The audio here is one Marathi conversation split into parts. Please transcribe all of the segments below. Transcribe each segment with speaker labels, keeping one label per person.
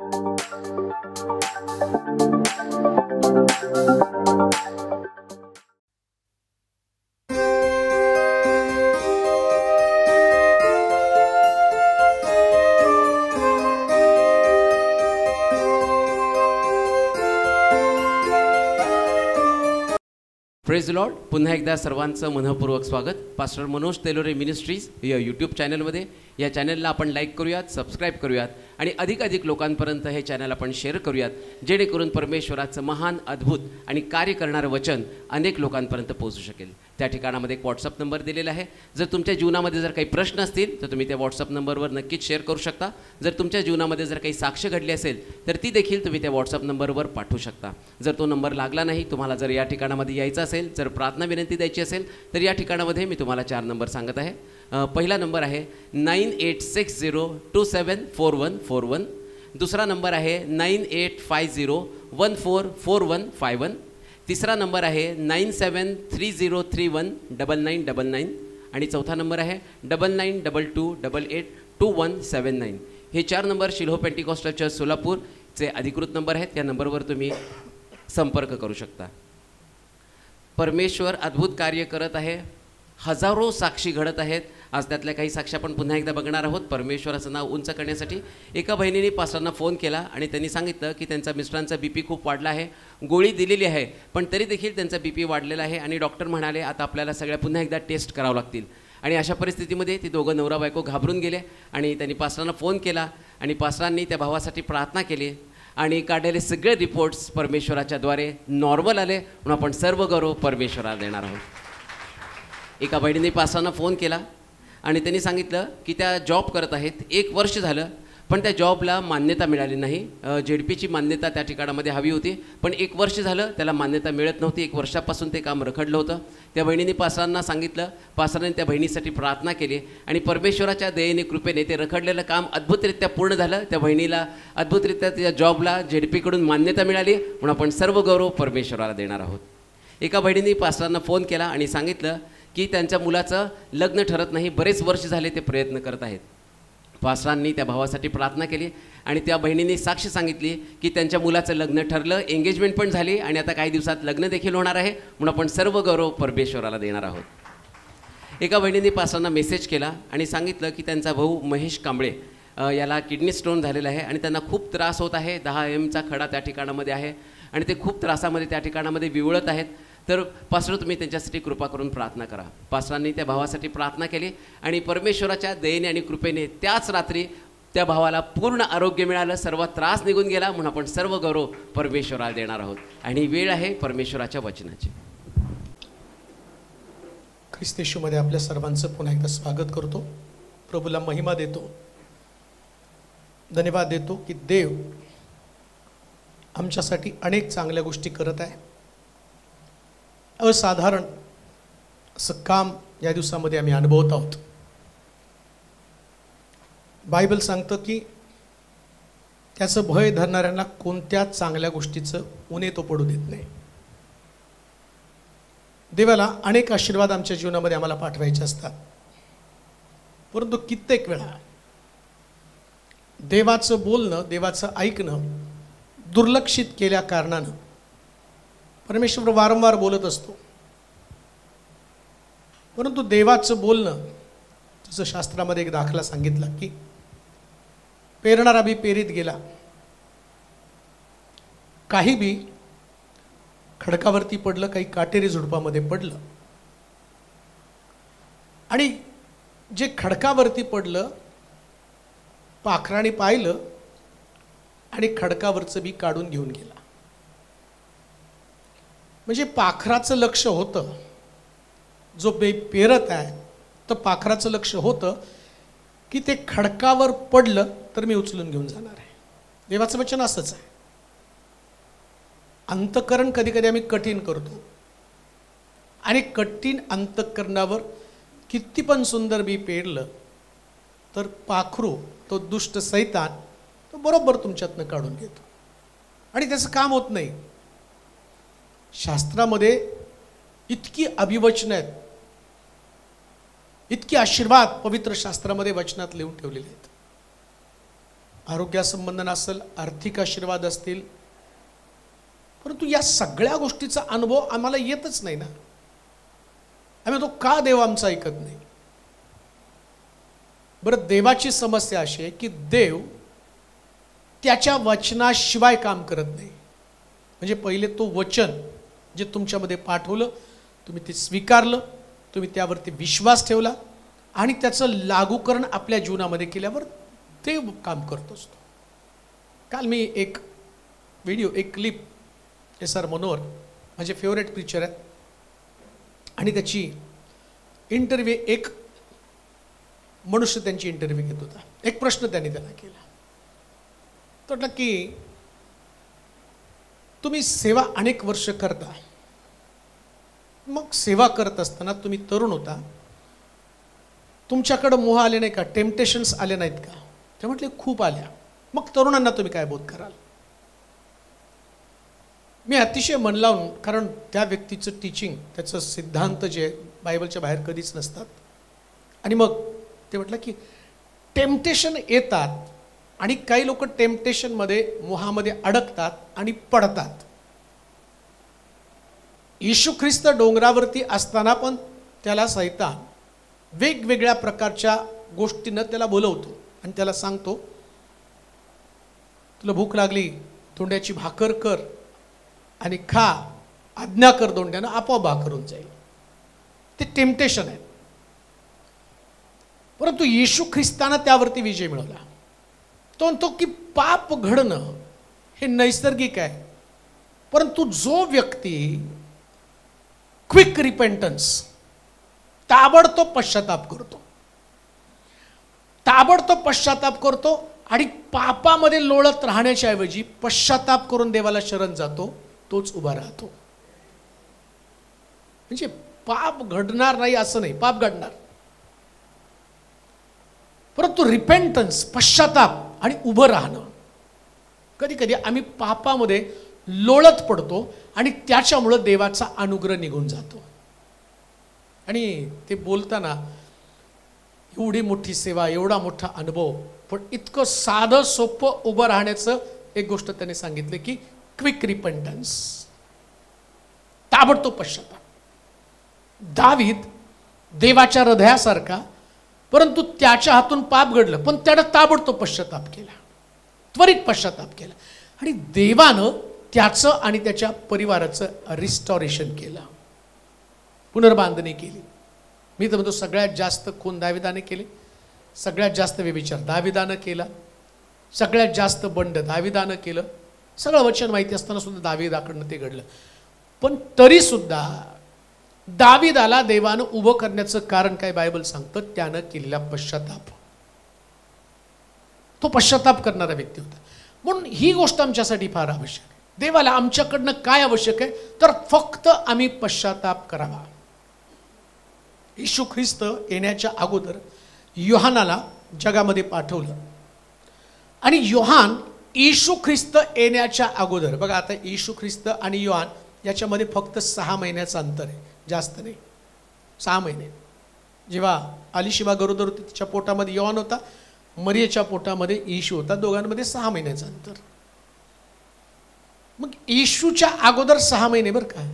Speaker 1: Praise Lord. पुन्हा एकदा सर्वांचं मनःपूर्वक स्वागत. पास्टर मनोज तेलोरे मिनिस्ट्रीज या यूट्यूब चॅनलमध्ये. या चॅनलला आपण लाईक करूयात, सबस्क्राईब करूयात आणि अधिकाधिक लोकांपर्यंत हे चॅनल आपण शेअर करूयात, जेणेकरून परमेश्वराचं महान, अद्भुत आणि कार्य करणारं वचन अनेक लोकांपर्यंत पोहोचू शकेल. त्या ठिकाणामध्ये एक व्हॉट्सअप नंबर दिलेला आहे. जर तुमच्या जीवनामध्ये जर काही प्रश्न असतील तर तुम्ही त्या व्हॉट्सअप नंबरवर नक्कीच शेअर करू शकता. जर तुमच्या जीवनामध्ये जर काही साक्ष घडली असेल तर ती देखील तुम्ही त्या व्हॉट्सअप नंबरवर पाठवू शकता. जर तो नंबर लागला नाही, तुम्हाला जर या ठिकाणामध्ये यायचं असेल, जर प्रार्थना विनंती द्यायची असेल तर या ठिकाणामध्ये मी तुम्हाला 4 नंबर सांगत आहे. पहिला नंबर आहे 9860274141. दुसरा नंबर आहे 9850144151. तिसरा नंबर आहे 9730319999 आणि चौथा नंबर आहे 9922882179. हे 4 नंबर शिल्हो पेंटिकॉस्टल चर्च सोलापूरचे अधिकृत नंबर आहेत. या नंबरवर तुम्ही संपर्क करू शकता. परमेश्वर अद्भुत कार्य करत आहे. हजारो साक्षी घडत आहेत. आज त्यातल्या काही साक्षी आपण पुन्हा एकदा बघणार आहोत. परमेश्वराचं नाव उंच करण्यासाठी एका बहिणीने पास्टरांना फोन केला आणि त्यांनी सांगितलं की त्यांचा मिस्टरांचा BP खूप वाढला आहे. गोळी दिलेली आहे पण तरी देखील त्यांचा BP वाढलेला आहे आणि डॉक्टर म्हणाले आता आपल्याला सगळ्या पुन्हा एकदा टेस्ट करावं लागतील. आणि अशा परिस्थितीमध्ये ती दोघं नवरा बायको घाबरून गेले आणि त्यांनी पास्टरांना फोन केला आणि पास्टरांनी त्या भावासाठी प्रार्थना केली आणि काढलेले सगळे रिपोर्ट्स परमेश्वराच्या द्वारे नॉर्मल आले. म्हणून आपण सर्व गौरव परमेश्वराला देणार आहोत. एका बहिणीने पास्टरांना फोन केला आणि त्यांनी सांगितलं की त्या जॉब करत आहेत. 1 वर्ष झालं पण त्या जॉबला मान्यता मिळाली नाही. ZPची मान्यता त्या ठिकाणामध्ये हवी होती पण 1 वर्ष झालं त्याला मान्यता मिळत नव्हती. 1 वर्षापासून ते काम रखडलं होतं. त्या बहिणीने पास्टरांना सांगितलं. पास्टरांनी त्या बहिणीसाठी प्रार्थना केली आणि परमेश्वराच्या दयेने, कृपेने ते रखडलेलं काम अद्भुतरित्या पूर्ण झालं. त्या बहिणीला अद्भुतरित्या त्या जॉबला ZPकडून मान्यता मिळाली. म्हणून आपण सर्व गौरव परमेश्वराला देणार आहोत. एका बहिणीने पास्टरांना फोन केला आणि सांगितलं की त्यांच्या मुलाचं लग्न ठरत नाही. बरेच वर्ष झाले ते प्रयत्न करत आहेत. पास्टरांनी त्या भावासाठी प्रार्थना केली आणि त्या बहिणींनी साक्ष सांगितली की त्यांच्या मुलाचं लग्न ठरलं, एंगेजमेंट पण झाली आणि आता काही दिवसात लग्न देखील होणार आहे. म्हणून आपण सर्व गौरव परमेश्वराला देणार आहोत. एका बहिणींनी पास्टरांना मेसेज केला आणि सांगितलं की त्यांचा भाऊ महेश कांबळे याला किडनी स्टोन झालेला आहे आणि त्यांना खूप त्रास होत आहे. 10 mm खडा त्या ठिकाणामध्ये आहे आणि ते खूप त्रासामध्ये त्या ठिकाणामध्ये विवळत आहेत. तर पास्टर तुम्ही त्यांच्यासाठी कृपा करून प्रार्थना करा. पास्टरांनी त्या भावासाठी प्रार्थना केली आणि परमेश्वराच्या दयेने आणि कृपेने त्याच रात्री त्या भावाला पूर्ण आरोग्य मिळालं. सर्व त्रास निघून गेला. म्हणून आपण सर्व गौरव परमेश्वराला देणार आहोत. आणि वेळ आहे परमेश्वराच्या वचनाची.
Speaker 2: ख्रिस्त येशूमध्ये आपल्या सर्वांचं पुन्हा एकदा स्वागत करतो. प्रभूला महिमा देतो, धन्यवाद देतो की देव आमच्यासाठी अनेक चांगल्या गोष्टी करत आहे. असाधारण असं काम या दिवसामध्ये आम्ही अनुभवत आहोत. बायबल सांगतं की त्याचं भय धरणाऱ्यांना कोणत्याच चांगल्या गोष्टीचं उणे तो पडू देत नाही. देवाला अनेक आशीर्वाद आमच्या जीवनामध्ये आम्हाला पाठवायचे असतात, परंतु कित्येक वेळा देवाचं बोलणं, देवाचं ऐकणं दुर्लक्षित केल्या कारणानं परमेश्वर वारंवार बोलत असतो. परंतु देवाचं बोलणं, जसं शास्त्रामध्ये एक दाखला सांगितला की पेरणारा बी पेरीत गेला, काही बी खडकावरती पडलं, काही काटेरी झुडपामध्ये पडलं आणि जे खडकावरती पडलं पाखराने पाहिलं आणि खडकावरचं बी काढून घेऊन गेला. म्हणजे पाखराचं लक्ष होतं, जो पेरत आहे तर पाखराचं लक्ष होतं की ते खडकावर पडलं तर मी उचलून घेऊन जाणार आहे. देवाचं वचन असंच आहे. अंतःकरण कधी कधी आम्ही कठीण करतो आणि कठीण अंतःकरणावर किती पण सुंदर बी पेरलं तर पाखरू, तो दुष्ट सैतान, तो बरोबर तुमच्यातनं काढून घेतो आणि त्याचं काम होत नाही. शास्त्रामध्ये इतकी अभिवचनं आहेत, इतकी आशीर्वाद पवित्र शास्त्रामध्ये वचनात लिहून ठेवलेले आहेत. आरोग्यासंबंध असेल, आर्थिक आशीर्वाद असतील, परंतु या सगळ्या गोष्टीचा अनुभव आम्हाला येतच नाही ना. आम्ही तो का देव आमचा ऐकत नाही? बरं, देवाची समस्या अशी आहे की देव त्याच्या वचनाशिवाय काम करत नाही. म्हणजे पहिले तो वचन जे तुमच्यामध्ये पाठवलं, तुम्ही ते स्वीकारलं, तुम्ही त्यावरती विश्वास ठेवला आणि त्याचं लागूकरण आपल्या जीवनामध्ये केल्यावर देव काम करत असतो. काल मी एक व्हिडिओ, एक क्लिप, SR मनोहर माझे फेवरेट प्रीचर आहेत आणि त्याची इंटरव्ह्यू, एक मनुष्य त्यांची इंटरव्ह्यू घेत होता. एक प्रश्न त्यांनी त्याला केला. तो म्हटला की तुम्ही सेवा अनेक वर्ष करता, मग सेवा करत असताना तुम्ही तरुण होता, तुमच्याकडे मोह आले नाही का, टेम्पटेशन्स आले नाहीत का? ते म्हटले खूप आल्या. मग तरुणांना तुम्ही काय बोध कराल? मी अतिशय मन लावून, कारण त्या व्यक्तीचं टीचिंग, त्याचं सिद्धांत जे बायबलच्या बाहेर कधीच नसतात, आणि मग ते म्हटलं की टेम्पटेशन येतात आणि काही लोक टेम्पटेशनमध्ये, मोहामध्ये अडकतात आणि पडतात. येशू ख्रिस्त डोंगरावरती असताना पण त्याला सैतान वेगवेगळ्या प्रकारच्या गोष्टींना त्याला बोलवतो आणि त्याला सांगतो, तुला भूक लागली, धोंड्याची भाकर कर आणि खा, आज्ञा कर धोंड्यानं, आपोआप भाकर होऊन जाईल. ते टेम्पटेशन आहे. परंतु येशू ख्रिस्तानं त्यावरती विजय मिळवला. तो म्हणतो की पाप घडणं हे नैसर्गिक आहे, परंतु जो व्यक्ती क्विक रिपेंटन्स, ताबडतोब पश्चाताप करतो, ताबडतोब पश्चाताप करतो आणि पापामध्ये लोळत राहण्याच्या ऐवजी पश्चाताप करून देवाला शरण जातो, तोच उभा राहतो. म्हणजे पाप घडणार नाही असं नाही, पाप घडणार, परंतु रिपेंटन्स, पश्चाताप आणि उभं राहणं. कधी कधी आम्ही पापामध्ये लोळत पडतो आणि त्याच्यामुळं देवाचा अनुग्रह निघून जातो. आणि ते बोलताना एवढी मोठी सेवा, एवढा मोठा अनुभव, पण इतकं साधं सोपं उभं राहण्याचं एक गोष्ट त्याने सांगितलं की क्विक रिपेंटन्स, ताबडतोब पश्चाताप. दावीद देवाच्या हृदयासारखा, परंतु त्याच्या हातून पाप घडलं, पण त्यानं ताबडतोब पश्चाताप केला, त्वरित पश्चाताप केला आणि देवानं त्याचं आणि त्याच्या परिवाराचं रिस्टॉरेशन केलं, पुनर्बांधणी केली. मी तर म्हणतो सगळ्यात जास्त खून दाविदाने केले, सगळ्यात जास्त व्यभिचार दाविदानं केला, सगळ्यात जास्त बंड दाविदानं केलं. सगळं वचन माहिती असताना सुद्धा दाविदाकडनं ते घडलं. पण तरी सुद्धा दाविदाला देवानं उभं करण्याचं कारण काय बायबल सांगतं? त्यानं केलेला पश्चाताप. तो पश्चाताप करणारा व्यक्ती होता. म्हणून ही गोष्ट आमच्यासाठी फार आवश्यक आहे. देवाला आमच्याकडनं काय आवश्यक आहे? तर फक्त आम्ही पश्चाताप करावा. येशू ख्रिस्त येण्याच्या अगोदर योहानाला जगामध्ये पाठवलं आणि योहान येशू ख्रिस्त येण्याच्या अगोदर, बघा आता येशू ख्रिस्त आणि योहान याच्यामध्ये फक्त 6 महिन्याचं अंतर आहे, जास्त नाही, 6 महिने. जेव्हा अलिशिबा गरोदर होती तिच्या पोटामध्ये योहान होता, मरियेच्या पोटामध्ये येशू होता, दोघांमध्ये 6 महिन्याचं अंतर. मग येशूच्या अगोदर 6 महिने, बरं का,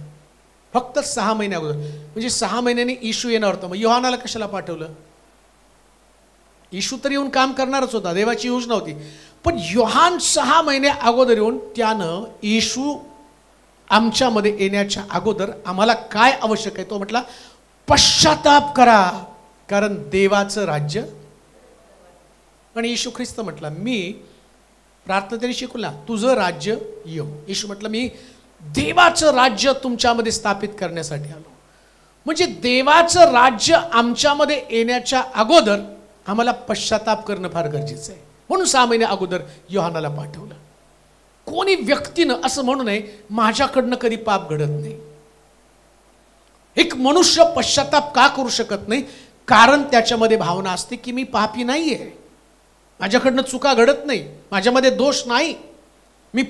Speaker 2: फक्त 6 महिने अगोदर, म्हणजे 6 महिन्यांनी येशू येणार होता. मग योहानाला कशाला पाठवलं? येशू तर येऊन काम करणारच होता, देवाची योजना होती, पण योहान 6 महिने अगोदर येऊन त्यानं येशू आमच्यामध्ये येण्याच्या अगोदर आम्हाला काय आवश्यक आहे? तो म्हटला पश्चाताप करा, कारण देवाचं राज्य. पण येशू ख्रिस्त म्हटला, मी प्रार्थना तरी शिकवला, तुझं राज्य येऊ. येशू म्हटलं, मी देवाचं राज्य तुमच्यामध्ये स्थापित करण्यासाठी आलो. म्हणजे देवाचं राज्य आमच्यामध्ये येण्याच्या अगोदर आम्हाला पश्चाताप करणं फार गरजेचं आहे. म्हणून 6 महिने अगोदर योहानाला पाठवलं. कोणी व्यक्तीनं असं म्हणू नये माझ्याकडनं कधी पाप घडत नाही. एक मनुष्य पश्चाताप का करू शकत नाही? कारण त्याच्यामध्ये भावना असते की मी पापी नाही आहे, माझ्याकडनं चुका घडत नाही, माझ्यामध्ये दोष नाही, मी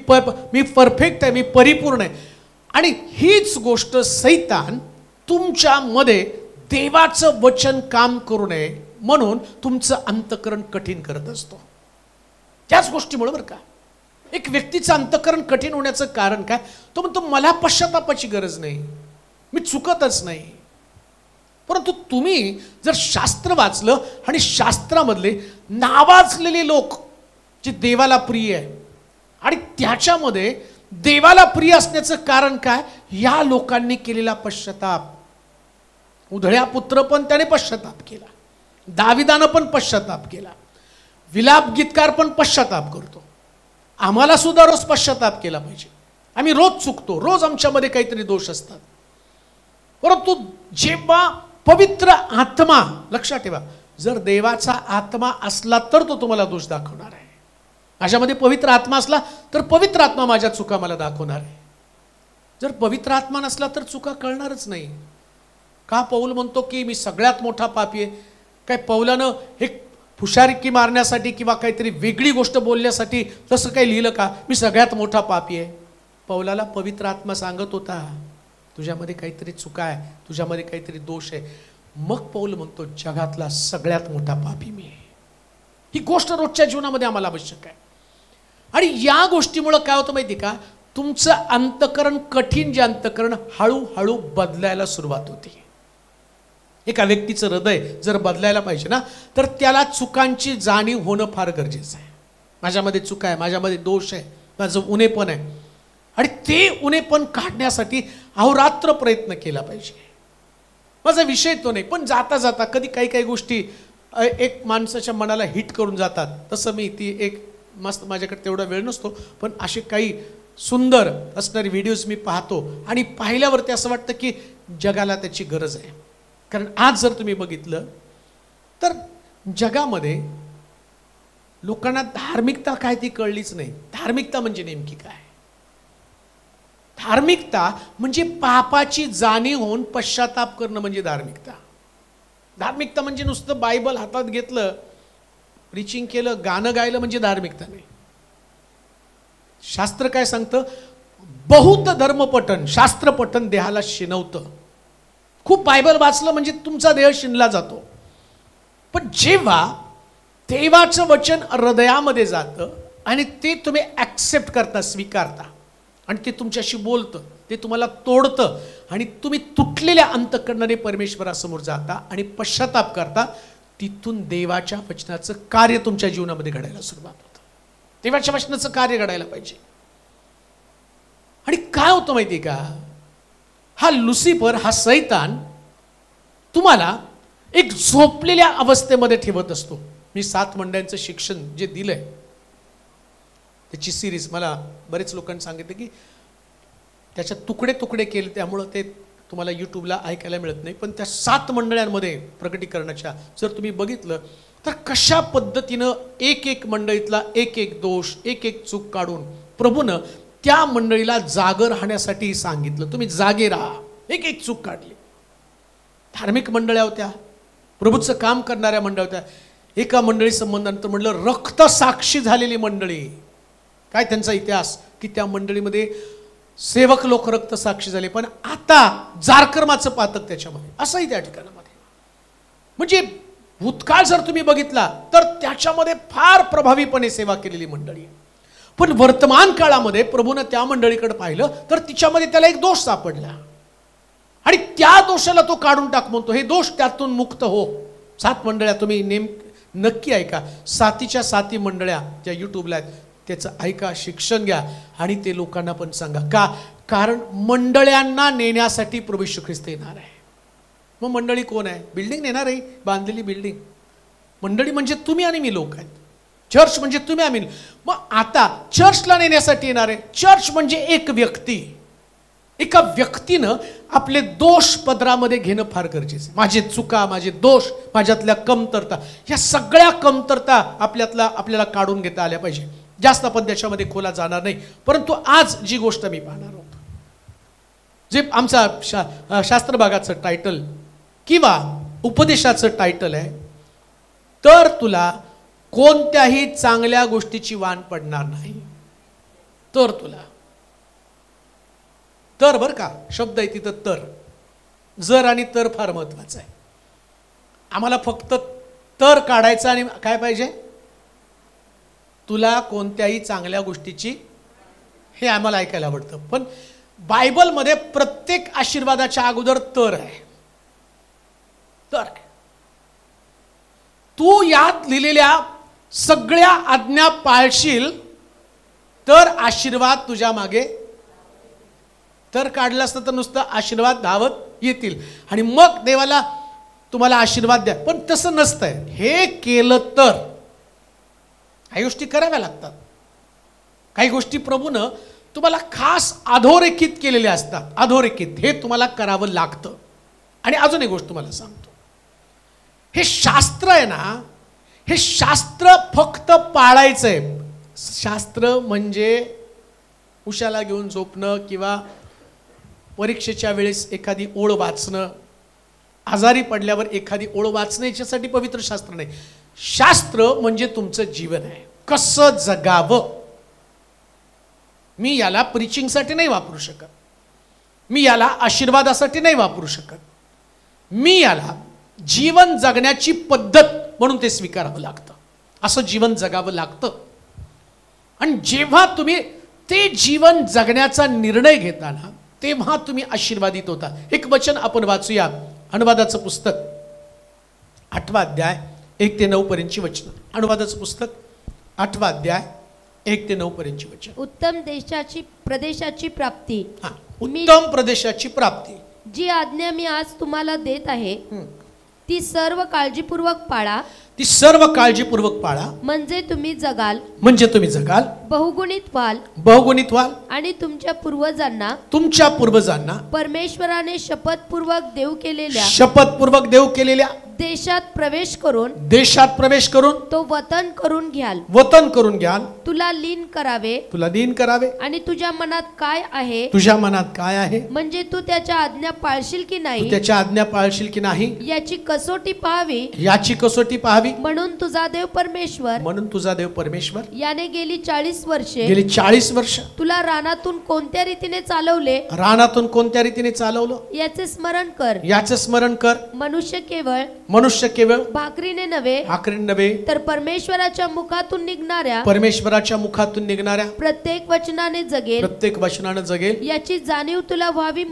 Speaker 2: परफेक्ट आहे, मी परिपूर्ण आहे. आणि हीच गोष्ट सैतान तुमच्यामध्ये देवाचं वचन काम करू नये म्हणून तुमचं अंतःकरण कठीण करत असतो. त्याच गोष्टीमुळे बरं का, एक व्यक्तीचं अंतःकरण कठीण होण्याचं कारण काय? तो म्हणतो मला पश्चातापाची गरज नाही, मी चुकतच नाही. परंतु तुम्ही जर शास्त्र वाचलं आणि शास्त्रामधले नावाजलेले लोक जे देवाला प्रिय आहे, आणि त्याच्यामध्ये देवाला प्रिय असण्याचं कारण काय? या लोकांनी केलेला पश्चाताप. उधळ्या पुत्र पण त्याने पश्चाताप केला, दाविदानं पण पश्चाताप केला, विलाप गीतकार पण पश्चाताप करतो. आम्हाला सुद्धा रोज पश्चाताप केला पाहिजे. आम्ही रोज चुकतो, रोज आमच्यामध्ये काहीतरी दोष असतात. परंतु जेव्हा पवित्र आत्मा, लक्षात ठेवा, जर देवाचा आत्मा असला तर तो तुम्हाला दोष दाखवणार आहे. माझ्यामध्ये पवित्र आत्मा असला तर पवित्र आत्मा माझ्या चुका मला दाखवणार आहे. जर पवित्र आत्मा नसला तर चुका कळणारच नाही. का पौल म्हणतो की मी सगळ्यात मोठा पापी आहे? काय पौलानं एक फुशारिकी मारण्यासाठी किंवा काहीतरी वेगळी गोष्ट बोलण्यासाठी तसं काही लिहिलं का? मी सगळ्यात मोठा पापी आहे. पौलाला पवित्र आत्मा सांगत होता तुझ्यामध्ये काहीतरी चुका आहे, तुझ्यामध्ये काहीतरी दोष आहे. मग पौल म्हणतो जगातला सगळ्यात मोठा पापी मी आहे. ही गोष्ट रोजच्या जीवनामध्ये आम्हाला आवश्यक आहे. आणि या गोष्टीमुळं काय होतं माहिती का? तुमचं अंतःकरण, कठीण जे अंतःकरण, हळूहळू बदलायला सुरुवात होते. एका व्यक्तीचं हृदय जर बदलायला पाहिजे ना, तर त्याला चुकांची जाणीव होणं फार गरजेचं आहे. माझ्यामध्ये चुका आहे, माझ्यामध्ये दोष आहे, माझं उणेपण आहे, आणि ते उणेपण काढण्यासाठी अहोरात्र प्रयत्न केला पाहिजे. माझा विषय तो नाही, पण जाता जाता कधी काही काही गोष्टी एक माणसाच्या मनाला हिट करून जातात. तसं मी ती एक मस्त, माझ्याकडे तेवढा वेळ नसतो, पण असे काही सुंदर असणारे व्हिडिओज मी पाहतो आणि पाहिल्यावरती असं वाटतं की जगाला त्याची गरज आहे. कारण आज जर तुम्ही बघितलं तर जगामध्ये लोकांना धार्मिकता काय ती कळलीच नाही. धार्मिकता म्हणजे नेमकी काय? धार्मिकता म्हणजे पापाची जाणीव होऊन पश्चाताप करणं म्हणजे धार्मिकता. धार्मिकता म्हणजे नुसतं बायबल हातात घेतलं, प्रीचिंग केलं, गाणं गायलं म्हणजे धार्मिकता नाही. शास्त्र काय सांगतं? बहुत धर्मपठन, शास्त्रपठन देहाला शिनवतं. खूप बायबल वाचलं म्हणजे तुमचा देह शिनला जातो. पण जेव्हा देवाचं वचन हृदयामध्ये जातं आणि ते तुम्ही ॲक्सेप्ट करता, स्वीकारता, आणि ते तुमच्याशी बोलतं, ते तुम्हाला तोडतं, आणि तुम्ही तुटलेल्या अंतःकरणाने परमेश्वरासमोर जाता आणि पश्चाताप करता, तिथून देवाच्या वचनाचं कार्य तुमच्या जीवनामध्ये घडायला सुरुवात होतं. देवाच्या वचनाचं कार्य घडायला पाहिजे. आणि काय होतं माहिती आहे का? हा लुसिफर, हा सैतान तुम्हाला एक झोपलेल्या अवस्थेमध्ये ठेवत असतो. मी 7 मंडळांचं शिक्षण जे दिलंय, त्याची सिरीज मला बरेच लोकांनी सांगितलं की त्याच्या तुकडे तुकडे केले, त्यामुळं ते तुम्हाला यूट्यूबला ऐकायला मिळत नाही. पण त्या 7 मंडळांमध्ये प्रकटीकरणाच्या जर तुम्ही बघितलं तर कशा पद्धतीनं एक एक मंडळीतला एक एक दोष, एक एक चूक काढून प्रभूनं त्या मंडळीला जागर राहण्यासाठी सांगितलं. तुम्ही जागे राहा. एक एक चूक काढली. धार्मिक मंडळ्या होत्या, प्रभूचं काम करणाऱ्या मंडळ्या होत्या. एका मंडळी संबंधानंतर म्हटलं रक्त साक्षी झालेली मंडळी. काय त्यांचा इतिहास की त्या मंडळीमध्ये सेवक लोक रक्त साक्षी झाले, पण आता जारकर्माचं पातक त्याच्यामध्ये, असंही त्या ठिकाणामध्ये. म्हणजे भूतकाळ जर तुम्ही बघितला तर त्याच्यामध्ये फार प्रभावीपणे सेवा केलेली मंडळी. पण वर्तमान काळामध्ये प्रभूनं त्या मंडळीकडे पाहिलं तर तिच्यामध्ये त्याला एक दोष सापडला, आणि त्या दोषाला तो काढून टाक म्हणतो. हे दोष त्यातून मुक्त हो. 7 मंडळ्या तुम्ही नक्की ऐका. 7च्या 7 मंडळ्या ज्या यूट्यूबला आहेत त्याचं ऐका, शिक्षण घ्या, आणि ते लोकांना पण सांगा. का? कारण मंडळ्यांना नेण्यासाठी प्रभू येशू ख्रिस्त येणार आहे. मग मंडळी कोण आहे? बिल्डिंग नेणार आहे, बांधलेली बिल्डिंग. मंडळी म्हणजे तुम्ही आणि मी लोक आहेत. चर्च म्हणजे तुम्ही आम्ही. मग आता चर्चला नेण्यासाठी येणार आहे. चर्च म्हणजे एक व्यक्ती. एका व्यक्तीनं आपले दोष पदरामध्ये घेणं फार गरजेचं. माझे चुका, माझे दोष, माझ्यातल्या कमतरता, या सगळ्या कमतरता आपल्याला काढून घेता आल्या पाहिजे. जास्त आपण त्याच्यामध्ये खोला जाणार नाही. परंतु आज जी गोष्ट मी पाहणार आहोत, जे आमचा शास्त्र भागाचं टायटल किंवा उपदेशाचं टायटल आहे, तर तुला कोणत्याही चांगल्या गोष्टीची वाण पडणार नाही. तर तुला, तर बरं का, शब्द आहे तिथं तर. जर आणि तर फार महत्वाचं आहे. आम्हाला फक्त तर काढायचा आणि काय पाहिजे? तुला कोणत्याही चांगल्या गोष्टीची, हे आम्हाला ऐकायला आवडतं, पण बायबलमध्ये प्रत्येक आशीर्वादाच्या अगोदर तर आहे. तर आहे. तू यात लिहिलेल्या सगळ्या आज्ञा पाळशील तर आशीर्वाद तुझ्या मागे, तर काढलं असतं तर नुसतं आशीर्वाद धावत येतील आणि मग देवाला तुम्हाला आशीर्वाद द्या. पण तसं नसतंय. हे केलं तर काही गोष्टी कराव्या लागतात. काही गोष्टी प्रभूनं तुम्हाला खास अधोरेखित केलेल्या असतात. अधोरेखित हे तुम्हाला करावं लागतं. आणि अजून एक गोष्ट तुम्हाला सांगतो, हे शास्त्र आहे ना, हे शास्त्र फक्त पाळायचंय. शास्त्र म्हणजे उशाला घेऊन झोपणं किंवा परीक्षेच्या वेळेस एखादी ओळ वाचणं, आजारी पडल्यावर एखादी ओळ वाचणं, याच्यासाठी पवित्र शास्त्र नाही. शास्त्र म्हणजे तुमचं जीवन आहे, कसं जगावं. मी याला प्रीचिंगसाठी नाही वापरू शकत, मी याला आशीर्वादासाठी नाही वापरू शकत, मी याला जीवन जगण्याची पद्धत म्हणून ते स्वीकारावं लागतं. असं जीवन जगावं लागतं. आणि जेव्हा तुम्ही ते जीवन जगण्याचा निर्णय घेताना तेव्हा तुम्ही आशीर्वादित होता. एक वचन आपण वाचूया, अनुवादाचं पुस्तक 8वा अध्याय 1 ते 9 पर्यंतची वचन. अनुवादाचं पुस्तक 8वा अध्याय 1 ते 9 पर्यंतची वचन.
Speaker 3: उत्तम प्रदेशाची प्राप्ती.
Speaker 2: उत्तम प्रदेशाची प्राप्ती.
Speaker 3: जी आज्ञा मी आज तुम्हाला देत आहे ती सर्व काळजीपूर्वक पाळा.
Speaker 2: ती सर्व काळजीपूर्वक पाळा,
Speaker 3: म्हणजे तुम्ही जगाल.
Speaker 2: म्हणजे तुम्ही जगाल,
Speaker 3: बहुगुणित व्हाल.
Speaker 2: बहुगुणित व्हाल.
Speaker 3: आणि तुमच्या
Speaker 2: पूर्वजांना
Speaker 3: परमेश्वराने शपथपूर्वक देव केलेल्या देशात प्रवेश करून तो वतन करून घ्याल. तुला लीन करावे. आणि तुझ्या मनात काय आहे, म्हणजे तू त्याच्या आज्ञा पाळशील की नाही, याची कसोटी पाहावी. म्हणून तुझा देव परमेश्वर याने गेली 40 वर्षे तुला रानातून कोणत्या रीतीने चालवलं याचे स्मरण कर. मनुष्य केवळ भाकरीने नव्हे तर परमेश्वराच्या मुखातून निघणाऱ्या प्रत्येक वचनाने जगेल. याची जाणीव तुला व्हावी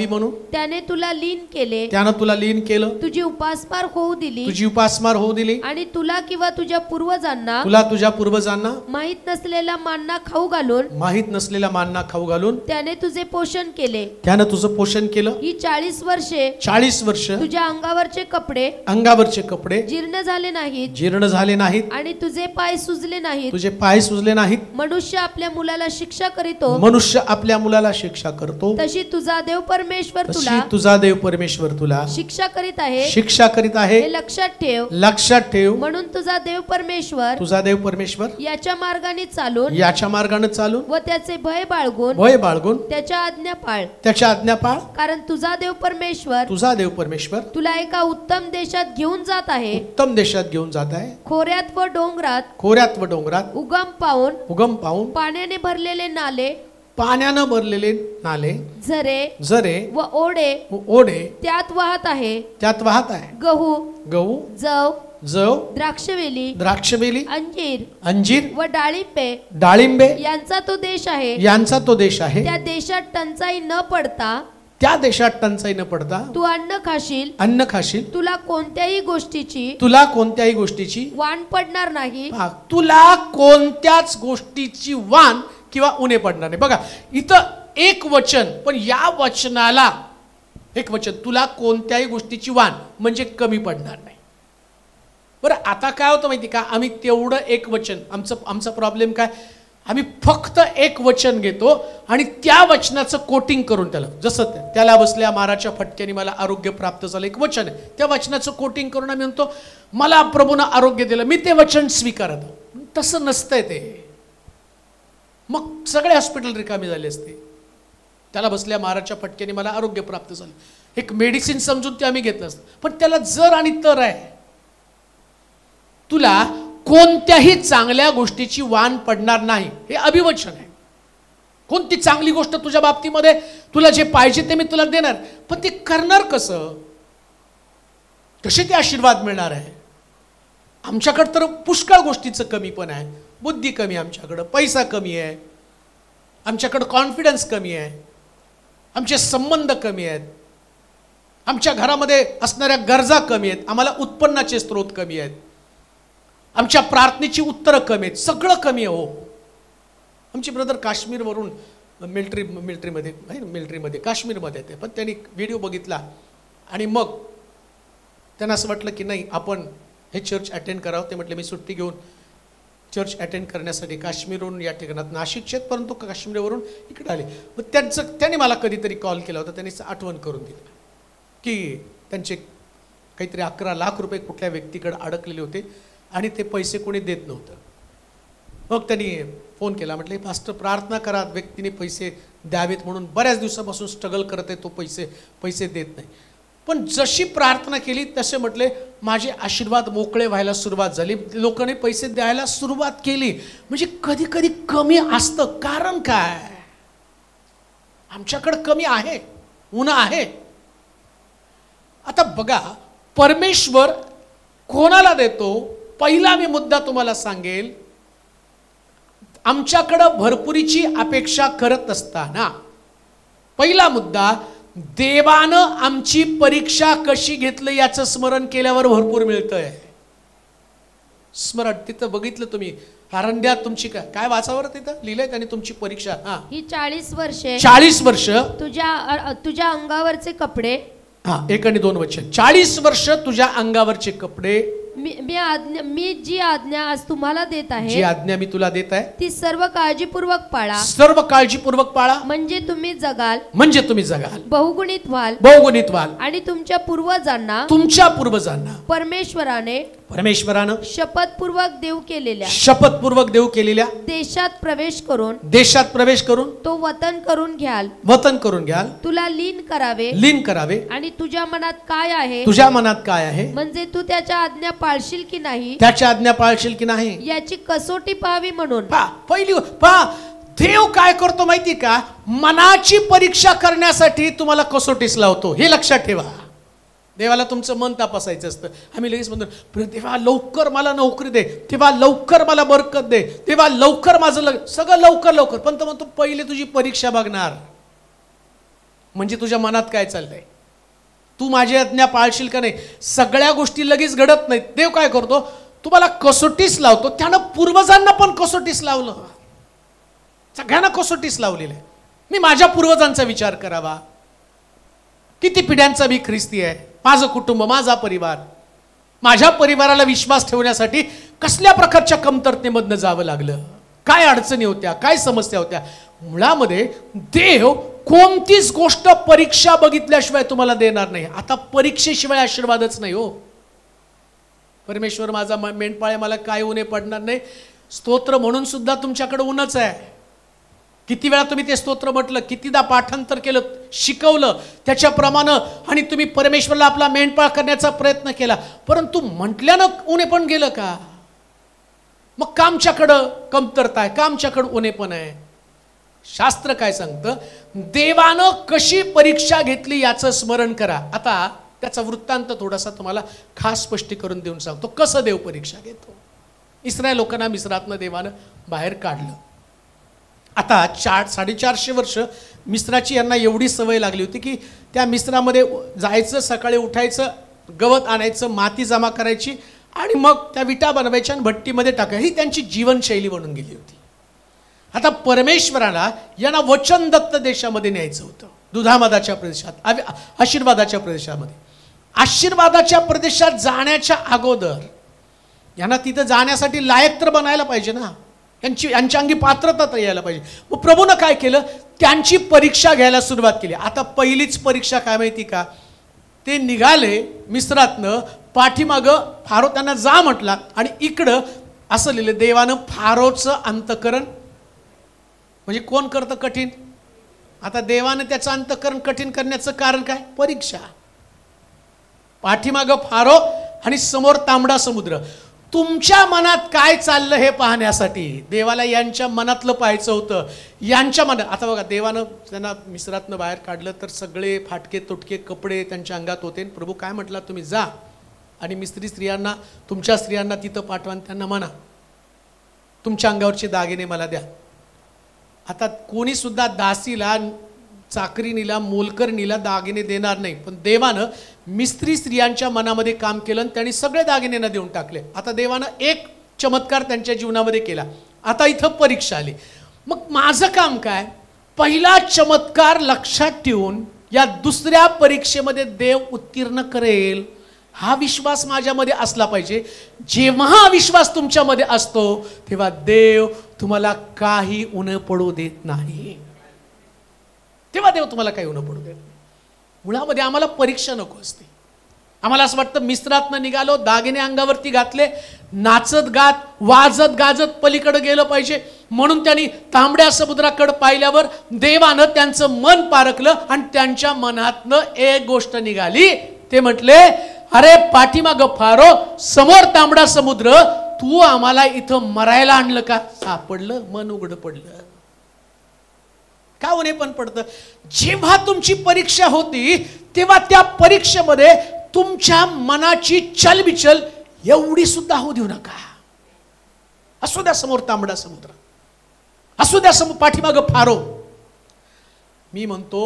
Speaker 3: म्हणून त्याने तुला लीन केलं. तुझी उपासमार होऊ दिली. आणि तुला किंवा तुझ्या पूर्वजांना माहित नसलेला मान्ना खाऊ घालून त्याने तुझे पोषण केले. ही 40 वर्षे तुझ्या अंगावरचे कपडे जीर्ण झाले नाहीत आणि तुझे पाय सुजले नाहीत. मनुष्य आपल्या मुलाला शिक्षा करतो तशी तुझा देव परमेश्वर तुला शिक्षा करीत आहे. हे लक्षात ठेव. म्हणून तुझा देव परमेश्वर याच्या मार्गाने चालून व त्याचे भय बाळगून त्याच्या आज्ञा पाळ. कारण तुझा देव परमेश्वर तुला एका उत्तम देशात घेऊन जात आहे. खोऱ्यात व डोंगरात उगम पाऊन पाण्याने भरलेले नाले झरे व ओढे त्यात वाहत आहे. गहू जव द्राक्षवेली अंजीर व डाळिंबे यांचा तो देश आहे. त्या देशात टंचाई न पडता तू अन्न खाशील. तुला कोणत्याही गोष्टीची वाण पडणार नाही.
Speaker 2: तुला कोणत्याच गोष्टीची वाण किंवा उणे पडणार नाही. बघा इथं एक वचन, पण या वचनाला एक वचन, तुला कोणत्याही गोष्टीची वाण म्हणजे कमी पडणार नाही. बरं आता काय होतं माहिती का, आम्ही तेवढं एक वचन, आमचा प्रॉब्लेम काय, आम्ही फक्त एक वचन घेतो आणि त्या वचनाचं कोटिंग करून जसं त्याला बसल्या माराच्या फटक्याने मला आरोग्य प्राप्त झालं, एक वचन आहे, त्या वचनाचं कोटिंग करून आम्ही म्हणतो मला प्रभूनं आरोग्य दिलं, मी ते वचन स्वीकारत. तसं नसतंय ते. मग सगळे हॉस्पिटल रिकामी झाले असते. त्याला बसल्या माराच्या फटक्याने मला आरोग्य प्राप्त झालं, एक मेडिसिन समजून ते आम्ही घेतलं असतं. पण त्याला जर आणि तर आहे. तुला कोणत्याही चांगल्या गोष्टीची वाण पडणार नाही, हे अभिवचन आहे. कोणती चांगली गोष्ट तुझ्या बाबतीमध्ये, तुला जे पाहिजे ते मी तुला देणार, पण ते करणार कसं, कसे ते आशीर्वाद मिळणार आहे. आमच्याकडं तर पुष्कळ गोष्टीचं कमी पण आहे. बुद्धी कमी आमच्याकडं, पैसा कमी आहे, आमच्याकडं कॉन्फिडन्स कमी आहे, आमचे संबंध कमी आहेत, आमच्या घरामध्ये असणाऱ्या गरजा कमी आहेत, आम्हाला उत्पन्नाचे स्रोत कमी आहेत, आमच्या प्रार्थनेची उत्तरं कमी आहेत, सगळं कमी आहे. हो, आमचे ब्रदर काश्मीरवरून मिलिटरीमध्ये काश्मीरमध्ये येते, पण त्यांनी व्हिडिओ बघितला आणि मग त्यांना असं वाटलं की नाही आपण हे चर्च अटेंड करावं. ते म्हटले मी सुट्टी घेऊन चर्च अटेंड करण्यासाठी काश्मीरवरून या ठिकाणात नाशिकचे आहेत, परंतु काश्मीरवरून इकडे आले. मग त्यांनी मला कधीतरी कॉल केला होता, त्यांनी आठवण करून दिली की त्यांचे काहीतरी 11 लाख रुपये कुठल्या व्यक्तीकडे अडकलेले होते आणि ते पैसे कोणी देत नव्हतं. मग त्यांनी फोन केला, म्हटले पास्टर प्रार्थना करा व्यक्तीने पैसे द्यावेत म्हणून, बऱ्याच दिवसापासून स्ट्रगल करत आहे, तो पैसे देत नाही. पण जशी प्रार्थना केली तसे म्हटले माझे आशीर्वाद मोकळे व्हायला सुरुवात झाली, लोकांनी पैसे द्यायला सुरुवात केली. म्हणजे कधी कधी कमी असतं, कारण काय, आमच्याकडे कमी आहे, उन्हा आहे. आता बघा परमेश्वर कोणाला देतो. पहिला मी मुद्दा तुम्हाला सांगेल, आमच्याकडं भरपुरीची अपेक्षा करत असताना पहिला मुद्दा, देवानं आमची परीक्षा कशी घेतलं याचं स्मरण केल्यावर भरपूर मिळतंय. स्मरण तिथं बघितलं तुम्ही आरंध्यात तुमची काय वाचावर तिथं लिहिलंय त्यांनी तुमची परीक्षा.
Speaker 3: ही 40 वर्षे
Speaker 2: 40 वर्ष
Speaker 3: तुझ्या अंगावरचे कपडे.
Speaker 2: 1 आणि 2 वचन. 40 वर्ष तुझ्या अंगावरचे कपडे.
Speaker 3: मी जी आज्ञा आज तुम्हाला देत आहे,
Speaker 2: जी आज्ञा मी तुला देत आहे
Speaker 3: ती सर्व काळजीपूर्वक पाळा.
Speaker 2: सर्व काळजीपूर्वक पाळा,
Speaker 3: म्हणजे तुम्ही जगाल, बहुगुणित व्हाल आणि तुमच्या पूर्वजांना परमेश्वराने शपथपूर्वक देव केलेल्या देशात प्रवेश करून तो वतन करून घ्याल. तुला लीन करावे आणि तुझ्या मनात काय आहे म्हणजे तू त्याच्या आज्ञा पाळशील की नाही याची कसोटी पाहावी म्हणून.
Speaker 2: पहिली देव काय करतो माहिती का, मनाची परीक्षा करण्यासाठी तुम्हाला कसोटीस लावतो. हे लक्षात ठेवा. देवाला तुमचं मन तपासायचं असतं. आम्ही लगेच म्हणतो देवा लवकर मला नोकरी दे, देवा लवकर मला बरकत दे, देवा लवकर माझं सगळं लवकर. पण तो म्हणतो पहिले तुझी परीक्षा बघणार, म्हणजे तुझ्या मनात काय चाललंय, तू माझी आज्ञा पाळशील का नाही. सगळ्या गोष्टी लगेच घडत नाहीत. देव काय करतो, तुम्हाला कसोटीस लावतो. त्यानं पूर्वजांना पण कसोटीस लावलं, सगळ्यांना कसोटीस लावलेलं आहे. मी माझ्या पूर्वजांचा विचार करावा, किती पिढ्यांचा मी ख्रिस्ती आहे, माझं कुटुंब, माझा परिवार, माझ्या परिवाराला विश्वास ठेवण्यासाठी कसल्या प्रकारच्या कमतरतेमधनं जावं लागलं, काय अडचणी होत्या, काय समस्या होत्या. मुळामध्ये देव कोणतीच गोष्ट परीक्षा बघितल्याशिवाय तुम्हाला देणार नाही. आता परीक्षेशिवाय आशीर्वादच नाही. हो, परमेश्वर माझा मेंढपाळ आहे, मला काय उणे पडणार नाही, स्तोत्र म्हणून सुद्धा तुमच्याकडे ऊनच आहे. किती वेळा तुम्ही ते स्तोत्र म्हटलं, कितीदा पाठांतर केलं, शिकवलं त्याच्याप्रमाणे, आणि तुम्ही परमेश्वरला आपला मेंढपाळ करण्याचा प्रयत्न केला, परंतु म्हटल्यानं उणे पण गेलं का. मग का आमच्याकडं कमतरता आहे, का आमच्याकडं उणेपण आहे. शास्त्र काय सांगतं, देवानं कशी परीक्षा घेतली याचं स्मरण करा. आता त्याचा वृत्तांत थोडासा तुम्हाला खास स्पष्टीकरण देऊन सांगतो, कसं देव परीक्षा घेतो. इस्रायल लोकांना मिस्रातनं देवानं बाहेर काढलं. आता 450 वर्ष मिस्राची यांना एवढी सवय लागली होती की त्या मिस्रामध्ये जायचं, सकाळी उठायचं, गवत आणायचं, माती जमा करायची आणि मग त्या विटा बनवायच्या आणि भट्टीमध्ये टाकायची. ही त्यांची जीवनशैली बनून गेली होती. आता परमेश्वराला यांना वचनदत्त देशामध्ये न्यायचं होतं, दुधामदाच्या प्रदेशात, आशीर्वादाच्या प्रदेशामध्ये. आशीर्वादाच्या प्रदेशात जाण्याच्या अगोदर यांना तिथं जाण्यासाठी लायक तर बनायला पाहिजे ना, यांच्या अंगी पात्रता तर यायला पाहिजे. मग प्रभूनं काय केलं, त्यांची परीक्षा घ्यायला सुरुवात केली. आता पहिलीच परीक्षा काय माहिती का, ते निघाले मिस्रातनं, पाठीमागं फारो त्यांना जा म्हटला आणि इकडं असं लिहिलं, देवानं फारोचं अंतकरण, म्हणजे कोण करतं कठीण. आता देवानं त्याचं अंतकरण कठीण करण्याचं कारण काय, परीक्षा. पाठीमागं फारो आणि समोर तांबडा समुद्र. तुमच्या मनात काय चाललं हे पाहण्यासाठी देवाला यांच्या मनातलं पाहायचं होतं. यांच्या मनात, आता बघा देवानं त्यांना मिस्रातनं बाहेर काढलं तर सगळे फाटके तुटके कपडे त्यांच्या अंगात होते. प्रभू काय म्हटला, तुम्ही जा आणि मिस्त्री स्त्रियांना, तुमच्या स्त्रियांना तिथं पाठवा आणि त्यांना म्हणा तुमच्या अंगावरचे दागिने मला द्या. आता कोणी सुद्धा दासीला, चाकरीनीला, मोलकरणीला दागिने देणार नाही, पण देवानं मिस्त्री स्त्रियांच्या मनामध्ये काम केलं आणि त्यांनी सगळे दागिने न देऊन टाकले. आता देवानं एक चमत्कार त्यांच्या जीवनामध्ये केला. आता इथं परीक्षा आली. मग माझं काम काय? पहिला चमत्कार लक्षात ठेवून या दुसऱ्या परीक्षेमध्ये देव उत्तीर्ण करेल हा विश्वास माझ्यामध्ये असला पाहिजे. जेव्हा हा विश्वास तुमच्यामध्ये असतो तेव्हा देव तुम्हाला काही उणं पडू देत नाही. तेव्हा देव तुम्हाला काही उणं पडू देत नाही. मुळामध्ये आम्हाला परीक्षा नको असते. आम्हाला असं वाटतं मिस्त्रातनं निघालो, दागिने अंगावरती घातले, नाचत गात वाजत गाजत पलीकडे गेलं पाहिजे. म्हणून त्यांनी तांबड्या समुद्राकडे पाहिल्यावर देवानं त्यांचं मन पारखलं आणि त्यांच्या मनातनं एक गोष्ट निघाली. ते म्हटले, अरे पाठीमागं फारो, समोर तांबडा समुद्र, तू आम्हाला इथं मरायला आणलं का? सापडलं, मन उघडं पडलं. का उणे पण पडतं? जेव्हा तुमची परीक्षा होती तेव्हा त्या परीक्षेमध्ये तुमच्या मनाची चलबिचल एवढी सुद्धा होऊ देऊ नका. असू द्या समोर तांबडा समुद्र, असू द्या समोर पाठीमागं फारो. मी म्हणतो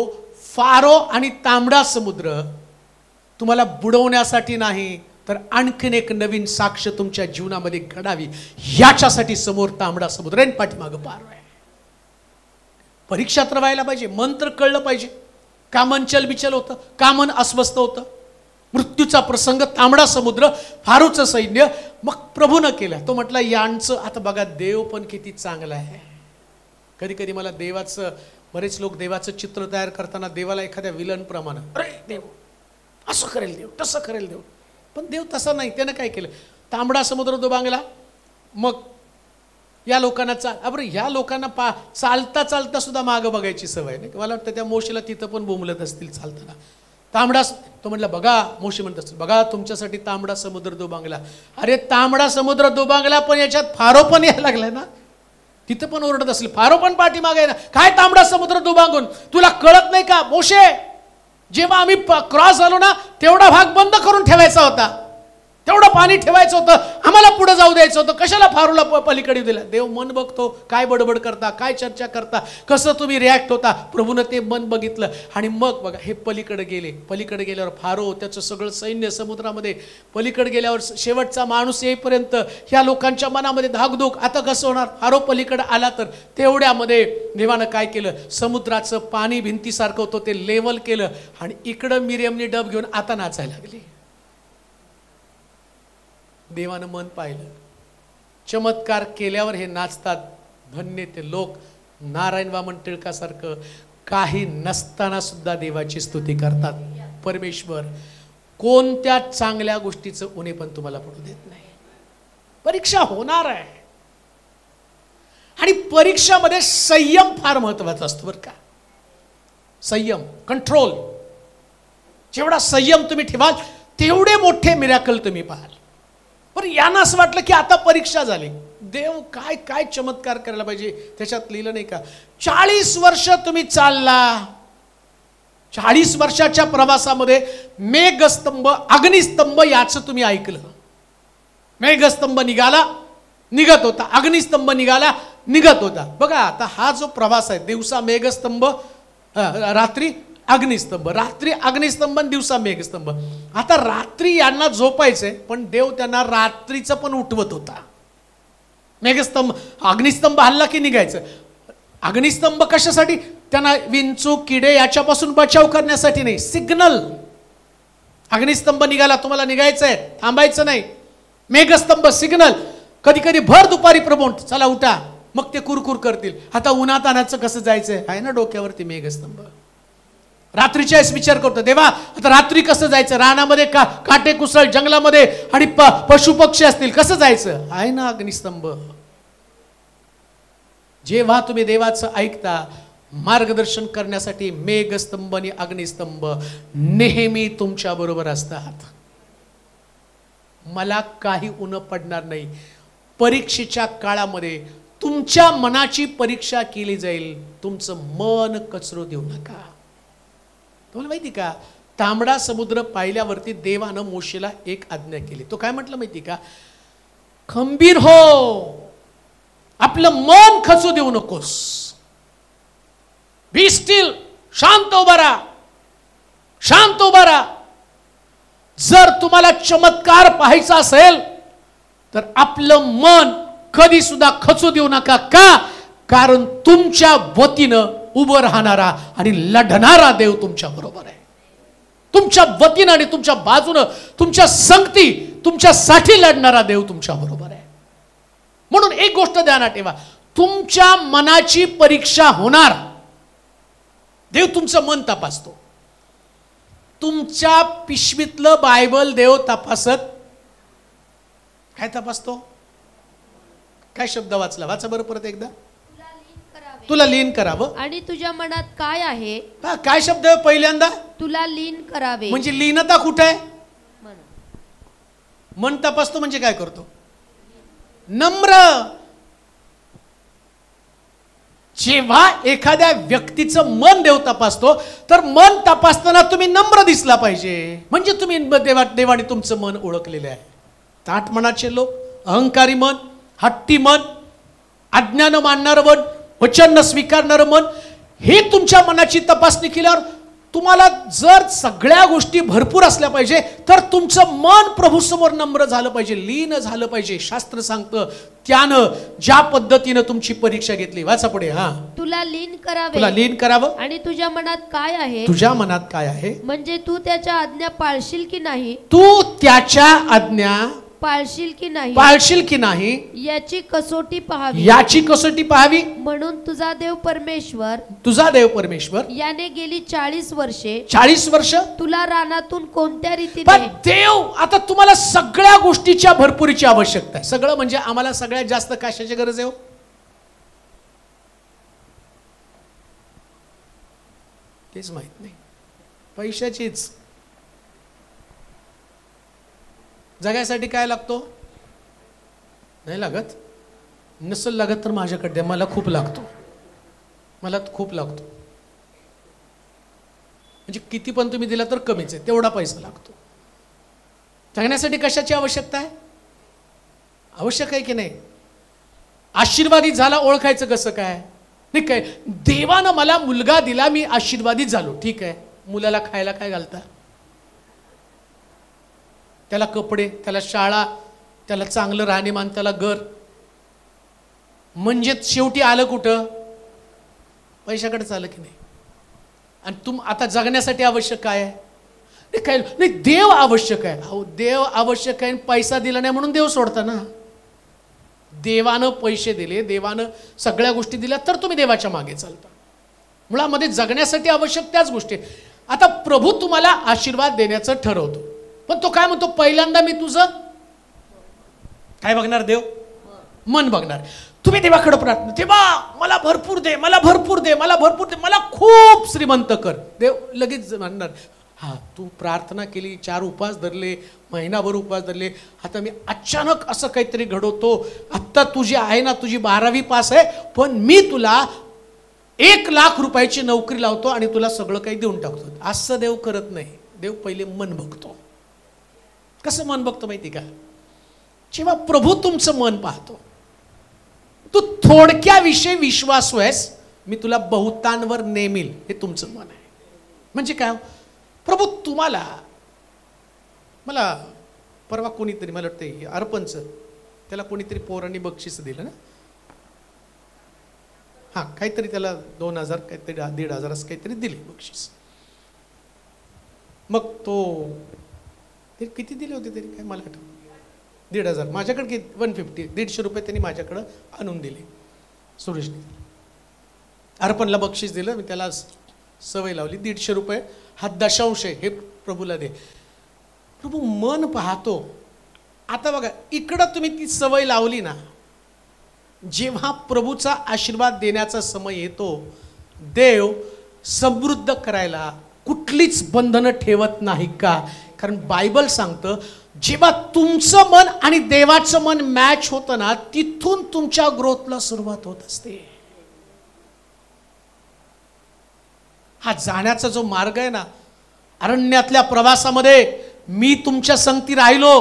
Speaker 2: फारो आणि तांबडा समुद्र तुम्हाला बुडवण्यासाठी नाही, तर आणखीन एक नवीन साक्ष तुमच्या जीवनामध्ये घडावी याच्यासाठी समोर तांबडा समुद्र आणि पाठीमागं फारो आहे. परीक्षा तर व्हायला पाहिजे, मन तर कळलं पाहिजे. का मन चलबिचल होतं? का मन अस्वस्थ होतं? मृत्यूचा प्रसंग, तांबडा समुद्र, फारूचं सैन्य. मग प्रभूनं केलं. तो म्हटला यांचं, आता बघा देव पण किती चांगला आहे. कधी कधी मला देवाचं, बरेच लोक देवाचं चित्र तयार करताना देवाला एखाद्या विलन प्रमाणे, अरे देव असं करेल, देव तसं करेल देव. पण देव तसा नाही. त्यानं काय केलं? तांबडा समुद्र दुभांगला. मग या लोकांना बरं ह्या लोकांना चालता चालता सुद्धा मागं बघायची सवय नाही. मला वाटतं त्या मोशीला तिथं पण बोंबलत असतील चालताना. तांबडा, तो म्हटलं बघा, मोशी म्हणत असतील बघा तुमच्यासाठी तांबडा समुद्र दुभांगला. अरे तांबडा समुद्र दुभांगला, पण याच्यात फारो पण यायला लागलाय ना. तिथं पण ओरडत असेल, फारो पण पाठीमागे आहे ना. काय तांबडा समुद्र दुभांगून? तुला कळत नाही का मोशे? जेव्हा आम्ही क्रॉस झालो ना तेवढा भाग बंद करून ठेवायचा होता, तेवढं पाणी ठेवायचं होतं, आम्हाला पुढे जाऊ द्यायचं होतं. कशाला फारूला पलीकडे दिला? देव मन बघतो, काय बडबड करता, काय चर्चा करता, कसं तुम्ही रिॲक्ट होता. प्रभूनं ते मन बघितलं आणि मग बघा हे पलीकडे गेले. पलीकडे गेल्यावर फारो, त्याचं सगळं सैन्य समुद्रामध्ये, पलीकडे गेल्यावर शेवटचा माणूस येईपर्यंत ह्या लोकांच्या मनामध्ये धाकधूक. आता कसं होणार? फारो पलीकडे आला तर तेवढ्यामध्ये देवानं काय केलं? समुद्राचं पाणी भिंतीसारखं होतं ते लेवल केलं आणि इकडं मिरियमनी डब घेऊन आता नाचायला लागली. देवानं मन पाहिलं. चमत्कार केल्यावर हे नाचतात. धन्य ते लोक. नारायण वामन टिळकासारखं काही नसताना सुद्धा देवाची स्तुती करतात. परमेश्वर कोणत्या चांगल्या गोष्टीचं उणे पण तुम्हाला पडू देत नाही. परीक्षा होणार आहे आणि परीक्षामध्ये संयम फार महत्वाचा असतो बरं का. संयम, कंट्रोल. जेवढा संयम तुम्ही ठेवाल तेवढे मोठे मिराकल तुम्ही पाहाल. पण यांना असं वाटलं की आता परीक्षा झाली, देव काय काय चमत्कार करायला पाहिजे. त्याच्यात लिहिलं नाही का 40 वर्ष तुम्ही चालला. 40 वर्षाच्या प्रवासामध्ये मेघस्तंभ, अग्निस्तंभ याचं तुम्ही ऐकलं. मेघस्तंभ निघाला, निघत होता. अग्निस्तंभ निघाला, निघत होता. बघा आता हा जो प्रवास आहे, दिवसा मेघस्तंभ, रात्री अग्निस्तंभ, रात्री अग्निस्तंभ, दिवसा मेघस्तंभ. आता रात्री यांना झोपायचंय पण देव त्यांना रात्रीचं पण उठवत होता. मेघस्तंभ, अग्निस्तंभ हल्ला की निघायचं. अग्निस्तंभ कशासाठी? त्यांना विंचू, किडे याच्यापासून बचाव करण्यासाठी नाही, सिग्नल. अग्निस्तंभ निघाला, तुम्हाला निघायचंय, थांबायचं नाही. मेघस्तंभ सिग्नल. कधी कधी भर दुपारी प्रभू चला उठा, मग ते कुरकुर करतील. आता उन्हात आणायचं कसं जायचंय? आहे ना डोक्यावरती मेघस्तंभ. रात्रीच्या विचार करतो, देवा आता रात्री कसं जायचं? रानामध्ये काटे कुसळ, जंगलामध्ये आणि पशु पक्षी असतील, कसं जायचं? आहे ना अग्निस्तंभ. जेव्हा तुम्ही देवाचं ऐकता, मार्गदर्शन करण्यासाठी मेघस्तंभ आणि अग्निस्तंभ नेहमी तुमच्या बरोबर असतात. मला काही उणं पडणार नाही. परीक्षेच्या काळामध्ये तुमच्या मनाची परीक्षा केली जाईल. तुमचं मन कचरू देऊ नका. तुम्हाला माहिती का, तांबडा समुद्र पाहिल्यावरती देवानं मोशेला एक आज्ञा केली. तो काय म्हटलं माहिती का? खंबीर हो, आपलं मन खचू देऊ नकोस, बी स्टील, शांत उभा राहा, शांत उभा राहा. जर तुम्हाला चमत्कार पाहायचा असेल तर आपलं मन कधी सुद्धा खचू देऊ नका. का? कारण तुमच्या वतीनं उभं राहणारा आणि लढणारा देव तुमच्या बरोबर आहे. तुमच्या वतीनं आणि तुमच्या बाजूनं, तुमच्या संगती, तुमच्यासाठी लढणारा देव तुमच्या बरोबर आहे. म्हणून एक गोष्ट ध्यानात ठेवा, तुमच्या मनाची परीक्षा होणार. देव तुमचं मन तपासतो. तुमच्या पिशवीतलं बायबल देव तपासत. काय तपासतो? काय शब्द वाचला? वाचा बरं परत एकदा. तुला लीन करावं
Speaker 3: आणि तुझ्या मनात काय आहे.
Speaker 2: काय शब्द आहे पहिल्यांदा?
Speaker 3: तुला लीन करावे.
Speaker 2: म्हणजे लीनता कुठे आहे? मन तपासतो म्हणजे काय करतो? नम्र. जेव्हा एखाद्या व्यक्तीचं मन देव तपासतो तर मन तपासताना तुम्ही नम्र दिसला पाहिजे. म्हणजे तुम्ही देवाने तुमचं मन ओळखलेलं आहे. ताठ मनाचे लोक, अहंकारी मन, हट्टी मन, आज्ञा न मानणारं मन, वचन न स्वीकारणारं मन, हे तुमच्या मनाची तपासणी केल्यावर तुम्हाला जर सगळ्या गोष्टी भरपूर असल्या पाहिजे तर तुमचं मन प्रभूसमोर नम्र झालं पाहिजे, लीन झालं पाहिजे. शास्त्र सांगतं त्यानं ज्या पद्धतीनं तुमची परीक्षा घेतली. वाचा पुढे. हा,
Speaker 3: तुला लीन करावे,
Speaker 2: तुला लीन करावं
Speaker 3: आणि तुझ्या मनात काय आहे.
Speaker 2: तुझ्या मनात काय आहे
Speaker 3: म्हणजे तू त्याच्या आज्ञा पाळशील की नाही.
Speaker 2: तू त्याच्या आज्ञा
Speaker 3: पाळशील की नाही,
Speaker 2: पाळशील की नाही
Speaker 3: याची कसोटी पाहावी.
Speaker 2: याची कसोटी पाहावी.
Speaker 3: म्हणून तुझा देव परमेश्वर,
Speaker 2: तुझा देव परमेश्वर
Speaker 3: याने गेली 40 वर्षे
Speaker 2: 40 वर्ष
Speaker 3: तुला रानातून कोणत्या रीतीने.
Speaker 2: देव आता तुम्हाला सगळ्या गोष्टीच्या भरपुरीची आवश्यकता आहे. सगळं म्हणजे आम्हाला सगळ्यात जास्त कशाची गरज आहे? तेच माहित नाही. पैशाचीच. जगायसाठी काय लागतो? नाही लागत. नसेल लागत तर माझ्याकडे मला खूप लागतो. मला खूप लागतो. म्हणजे किती पण तुम्ही दिला तर कमीच आहे, तेवढा पैसा लागतो. जगण्यासाठी कशाची आवश्यकता आहे? आवश्यक आहे की नाही? आशीर्वादित झाला ओळखायचं कसं काय? नाही काय, देवानं मला मुलगा दिला, मी आशीर्वादित झालो. ठीक आहे, मुलाला खायला काय घालता? त्याला कपडे, त्याला शाळा, त्याला चांगलं राहणीमान, त्याला घर. म्हणजे शेवटी आलं कुठं? पैशाकडेच आलं की नाही? आणि आता जगण्यासाठी आवश्यक काय आहे? काय नाही, देव आवश्यक आहे. अहो, देव आवश्यक आहे. पैसा दिला नाही म्हणून देव सोडता ना. देवानं पैसे दिले, देवानं सगळ्या गोष्टी दिल्या तर तुम्ही देवाच्या मागे चालता. मुळामध्ये जगण्यासाठी आवश्यक त्याच गोष्टी. आता प्रभू तुम्हाला आशीर्वाद देण्याचं ठरवतो, पण तो काय म्हणतो? पहिल्यांदा मी तुझं काय बघणार? देव मन बघणार. तुम्ही देवाकडे प्रार्थना, देवा मला भरपूर दे, मला भरपूर दे, मला भरपूर दे, मला खूप श्रीमंत कर. देव लगेच म्हणणार, हा तू प्रार्थना केली, 4 उपवास धरले, महिनाभर उपवास धरले, आता मी अचानक असं काहीतरी घडवतो. आत्ता तुझी आहे ना, तुझी 12वी पास आहे, पण मी तुला 1 लाख रुपयाची नोकरी लावतो आणि तुला सगळं काही देऊन टाकतो. असं देव करत नाही. देव पहिले मन बघतो. कसं मन बघतो माहिती का? जेव्हा प्रभू तुमचं मन पाहतो, तू थोडक्याविषयी विश्वासू आहेस, मी तुला बहुतांवर नेमील, हे तुमचं मन आहे. म्हणजे काय? प्रभू तुम्हाला, मला परवा कोणीतरी, मला वाटतं अर्पणच, त्याला कोणीतरी पोरांनी बक्षीस दिलं ना. हा, काहीतरी त्याला 2000 काहीतरी 1500 असं काहीतरी दिले बक्षीस. मग तो ते किती दिले होते तरी काय मला आठवत, 1500. माझ्याकडे 150, 150 रुपये त्यांनी माझ्याकडं आणून दिले. सुरेशने अर्पणला बक्षीस दिलं. मी त्याला सवय लावली, 150 रुपये हा दशांश आहे, हे प्रभूला दे. प्रभू मन पाहतो. आता बघा, इकडं तुम्ही ती सवय लावली ना, जेव्हा प्रभूचा आशीर्वाद देण्याचा समय येतो, देव समृद्ध करायला कुठलीच बंधनं ठेवत नाही. का? कारण बायबल सांगतं, जेव्हा तुमचं मन आणि देवाचं मन मॅच होतं ना, तिथून तुमच्या ग्रोथला सुरुवात होत असते. हा जाण्याचा जो मार्ग आहे ना, अरण्यातल्या प्रवासामध्ये मी तुमच्या संगती राहिलो.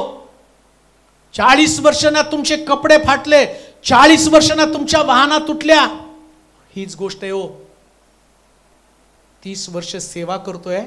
Speaker 2: 40 वर्षांना तुमचे कपडे फाटले, 40 वर्षांना तुमच्या वाहना तुटल्या. हीच गोष्ट आहे हो. 30 वर्ष सेवा करतोय,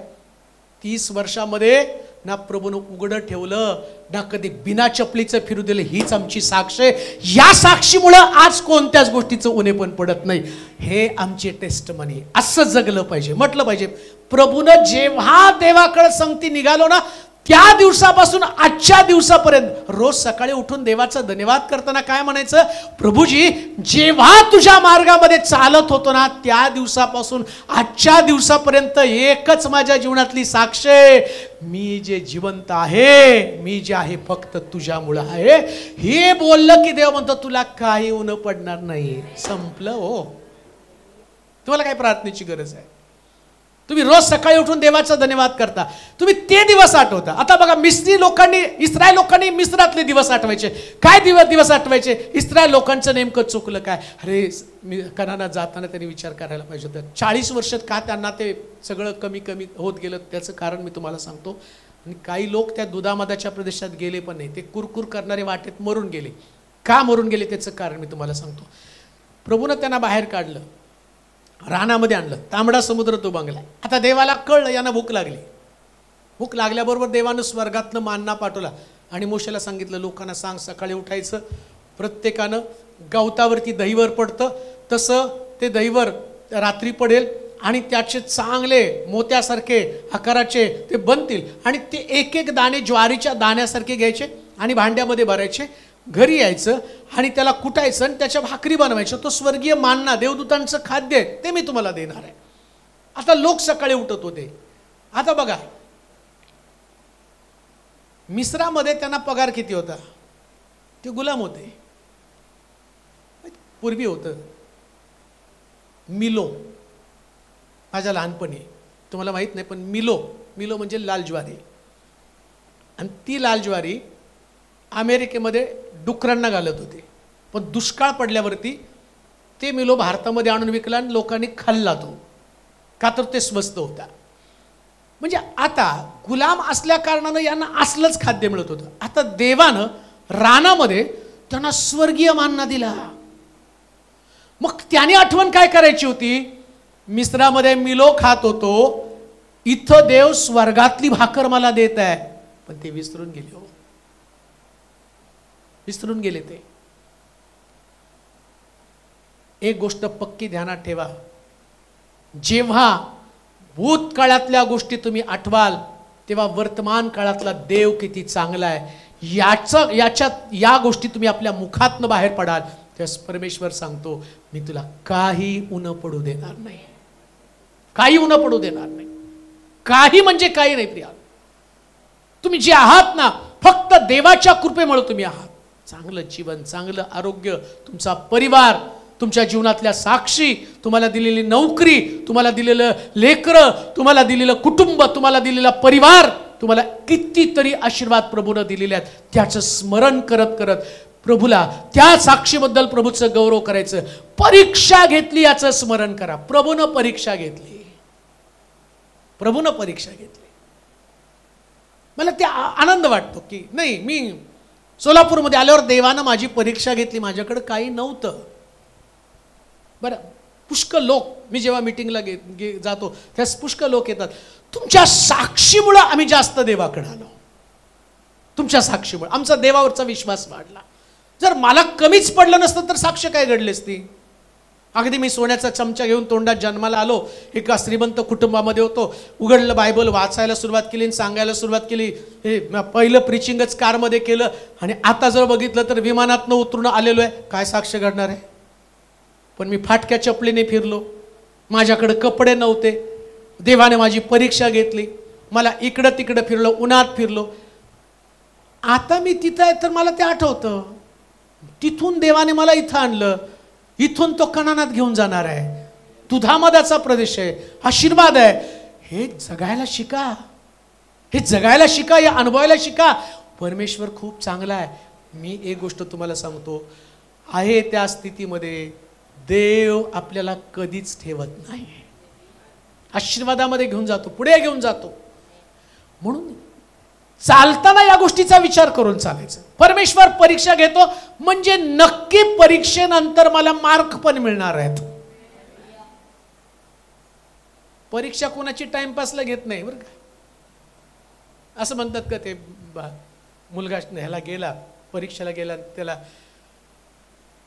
Speaker 2: 30 वर्षामध्ये ना प्रभूनं उघडं ठेवलं ना कधी बिना चपलीचं फिरू दिलं. हीच आमची साक्ष आहे. या साक्षीमुळं आज कोणत्याच गोष्टीचं उणे पण पडत नाही. हे आमचे टेस्टमनी. असं जगलं पाहिजे, म्हटलं पाहिजे. प्रभूनं जेव्हा देवाकडे संगती निघालो ना, त्या दिवसापासून आजच्या दिवसापर्यंत रोज सकाळी उठून देवाचा धन्यवाद करताना काय म्हणायचं? प्रभूजी, जेव्हा तुझ्या मार्गामध्ये चालत होतो ना, त्या दिवसापासून आजच्या दिवसापर्यंत एकच माझ्या जीवनातली साक्ष आहे, मी जे जिवंत आहे, मी जे आहे फक्त तुझ्यामुळं आहे. हे बोललं की देव म्हणतो तुला काही ऊन पडणार नाही. संपलं हो. तुम्हाला काय प्रार्थनेची गरज आहे? तुम्ही रोज सकाळी उठून देवाचा धन्यवाद करता, तुम्ही ते दिवस आठवता. आता बघा, इस्रायल लोकांनी मिस्रातले दिवस आठवायचे. काय दिवस आठवायचे? इस्रायल लोकांचं नेमकं चुकलं काय? अरे कनानात जाताना त्यांनी विचार करायला पाहिजे होता. 40 वर्षात का त्यांना ते सगळं कमी कमी होत गेलं, त्याचं कारण मी तुम्हाला सांगतो. आणि काही लोक त्या दुधामदाच्या प्रदेशात गेले पण नाही, ते कुरकुर करणारे वाटेत मरून गेले. का मरून गेले त्याचं कारण मी तुम्हाला सांगतो. प्रभूनं त्यांना बाहेर काढलं, रानामध्ये आणलं, तांबडा समुद्र तो बांगला. आता देवाला कळलं यांना भूक लागली. भूक लागल्याबरोबर देवानं स्वर्गातनं मान्ना पाठवला आणि मोशेला सांगितलं, लोकांना सांग सकाळी उठायचं, प्रत्येकानं गवतावरती दहीवर पडतं तसं ते दहीवर रात्री पडेल आणि त्याचे चांगले मोत्यासारखे आकाराचे ते बनतील आणि ते एक एक दाणे ज्वारीच्या दाण्यासारखे घ्यायचे आणि भांड्यामध्ये भरायचे. घरी यायचं आणि त्याला कुटायचं आणि त्याच्या भाकरी बनवायचं. तो स्वर्गीय मान्ना, देवदूतांचं खाद्य आहे, ते मी तुम्हाला देणार आहे. आता लोक सकाळी उठत होते. आता बघा, मिस्रामध्ये त्यांना पगार किती होता? ते गुलाम होते. पूर्वी होतं मिलो. माझ्या लहानपणी, तुम्हाला माहित नाही, पण मिलो म्हणजे लाल ज्वारी. आणि ती लाल ज्वारी अमेरिकेमध्ये डुकरांना घालत होते. पण दुष्काळ पडल्यावरती ते मिलो भारतामध्ये आणून विकला आणि लोकांनी खाल्ला तो, का तर ते स्वस्त होता. म्हणजे आता गुलाम असल्या कारणानं यांना असलंच खाद्य मिळत होतं. आता देवानं रानामध्ये त्यांना स्वर्गीय मान्ना दिला. मग त्याने आठवण काय करायची होती? मिस्रामध्ये मिलो खात होतो, इथं देव स्वर्गातली भाकर मला देत आहे. पण ते विसरून गेले हो, विसरून गेले ते. एक गोष्ट पक्की ध्यानात ठेवा, जेव्हा भूतकाळातल्या गोष्टी तुम्ही आठवाल तेव्हा वर्तमान काळातला देव किती चांगला आहे या गोष्टी तुम्ही आपल्या मुखातनं बाहेर पडाल. तेव्हा परमेश्वर सांगतो, मी तुला काही ऊन पडू देणार नाही, काही ऊन पडू देणार नाही. काही म्हणजे काही नाही प्रिया. तुम्ही जे आहात ना, फक्त देवाच्या कृपेमुळे तुम्ही आहात. चांगलं जीवन, चांगलं आरोग्य, तुमचा परिवार, तुमच्या जीवनातल्या साक्षी, तुम्हाला दिलेली नोकरी, तुम्हाला दिलेलं लेकरं, तुम्हाला दिलेलं कुटुंब, तुम्हाला दिलेला परिवार, तुम्हाला कितीतरी आशीर्वाद प्रभूनं दिलेले आहेत. त्याचं स्मरण करत करत प्रभूला, त्या साक्षीबद्दल प्रभूचं गौरव करायचं. परीक्षा घेतली याचं स्मरण करा. प्रभूनं परीक्षा घेतली, प्रभूनं परीक्षा घेतली. मला ते आनंद वाटतो की नाही, मी सोलापूरमध्ये आल्यावर देवानं माझी परीक्षा घेतली. माझ्याकडे काही नव्हतं. बरं, पुष्कळ लोक, मी जेव्हा मीटिंगला जातो त्यास पुष्कळ लोक येतात. तुमच्या साक्षीमुळे आम्ही जास्त देवाकडे आलो. तुमच्या साक्षीमुळे आमचा देवावरचा विश्वास वाढला. जर मला कमीच पडलं नसतं तर साक्ष काय घडली असती? अगदी मी सोन्याचा चमचा घेऊन तोंडात जन्माला आलो, एका श्रीमंत कुटुंबामध्ये होतो. उघडलं बायबल, वाचायला सुरुवात केली आणि सांगायला सुरुवात केली. हे पहिलं प्रिचिंगच कारमध्ये केलं आणि आता जर बघितलं तर विमानातनं उतरून आलेलो आहे. काय साक्ष घडणार आहे? पण मी फाटक्या चपलीने फिरलो, माझ्याकडे कपडे नव्हते, देवाने माझी परीक्षा घेतली, मला इकडं तिकडं फिरलो, उन्हात फिरलो. आता मी तिथं आहे तर मला ते आठवतं, तिथून देवाने मला इथं आणलं, इथून तो कनानात घेऊन जाणार आहे. दुधामदाचा प्रदेश आहे, आशीर्वाद आहे. हे जगायला शिका, हे जगायला शिका, हे अनुभवायला शिका. परमेश्वर खूप चांगला आहे. मी एक गोष्ट तुम्हाला सांगतो, आहे त्या स्थितीमध्ये देव आपल्याला कधीच ठेवत नाही. आशीर्वादामध्ये घेऊन जातो, पुढे घेऊन जातो. म्हणून चालताना या गोष्टीचा विचार करून चालायचं. परमेश्वर परीक्षा घेतो म्हणजे नक्की परीक्षेनंतर मला मार्क पण मिळणार आहेत. परीक्षा कोणाची टाइमपासला घेत नाही बरं का. असं म्हणतात का ते मुलगा ह्याला गेला, परीक्षेला गेला, त्याला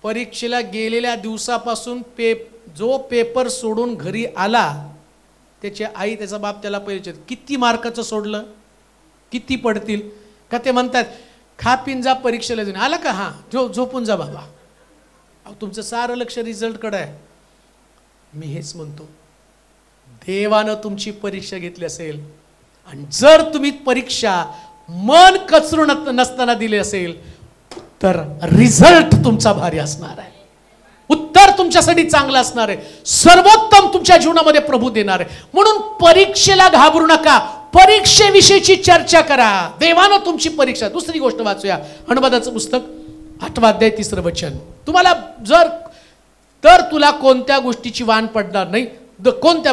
Speaker 2: परीक्षेला गेलेल्या दिवसापासून जो पेपर सोडून घरी आला त्याची आई त्याचा बाप त्याला पहिले किती मार्काचं सोडलं, किती पडतील का. ते म्हणतात खा पिन जा परीक्षेला जाऊन आला का, हां झोपून जा बाबा. अहो तुमचं सारं लक्ष रिझल्टकडे आहे. मी हेच म्हणतो, देवानं तुमची परीक्षा घेतली असेल आणि जर तुम्ही परीक्षा मन कचरून नसताना दिली असेल तर रिझल्ट तुमचा भारी असणार आहे. उत्तर तुमच्यासाठी चांगलं असणार आहे. सर्वोत्तम तुमच्या जीवनामध्ये प्रभू देणार आहे. म्हणून परीक्षेला घाबरू नका, परीक्षेविषयीची चर्चा करा. देवानं तुमची परीक्षा. दुसरी गोष्ट वाचूया, अनुवादाचं पुस्तक 8 अध्याय 3 वचन. तुम्हाला जर तर तुला कोणत्या गोष्टीची वाण पडणार नाही. कोणत्या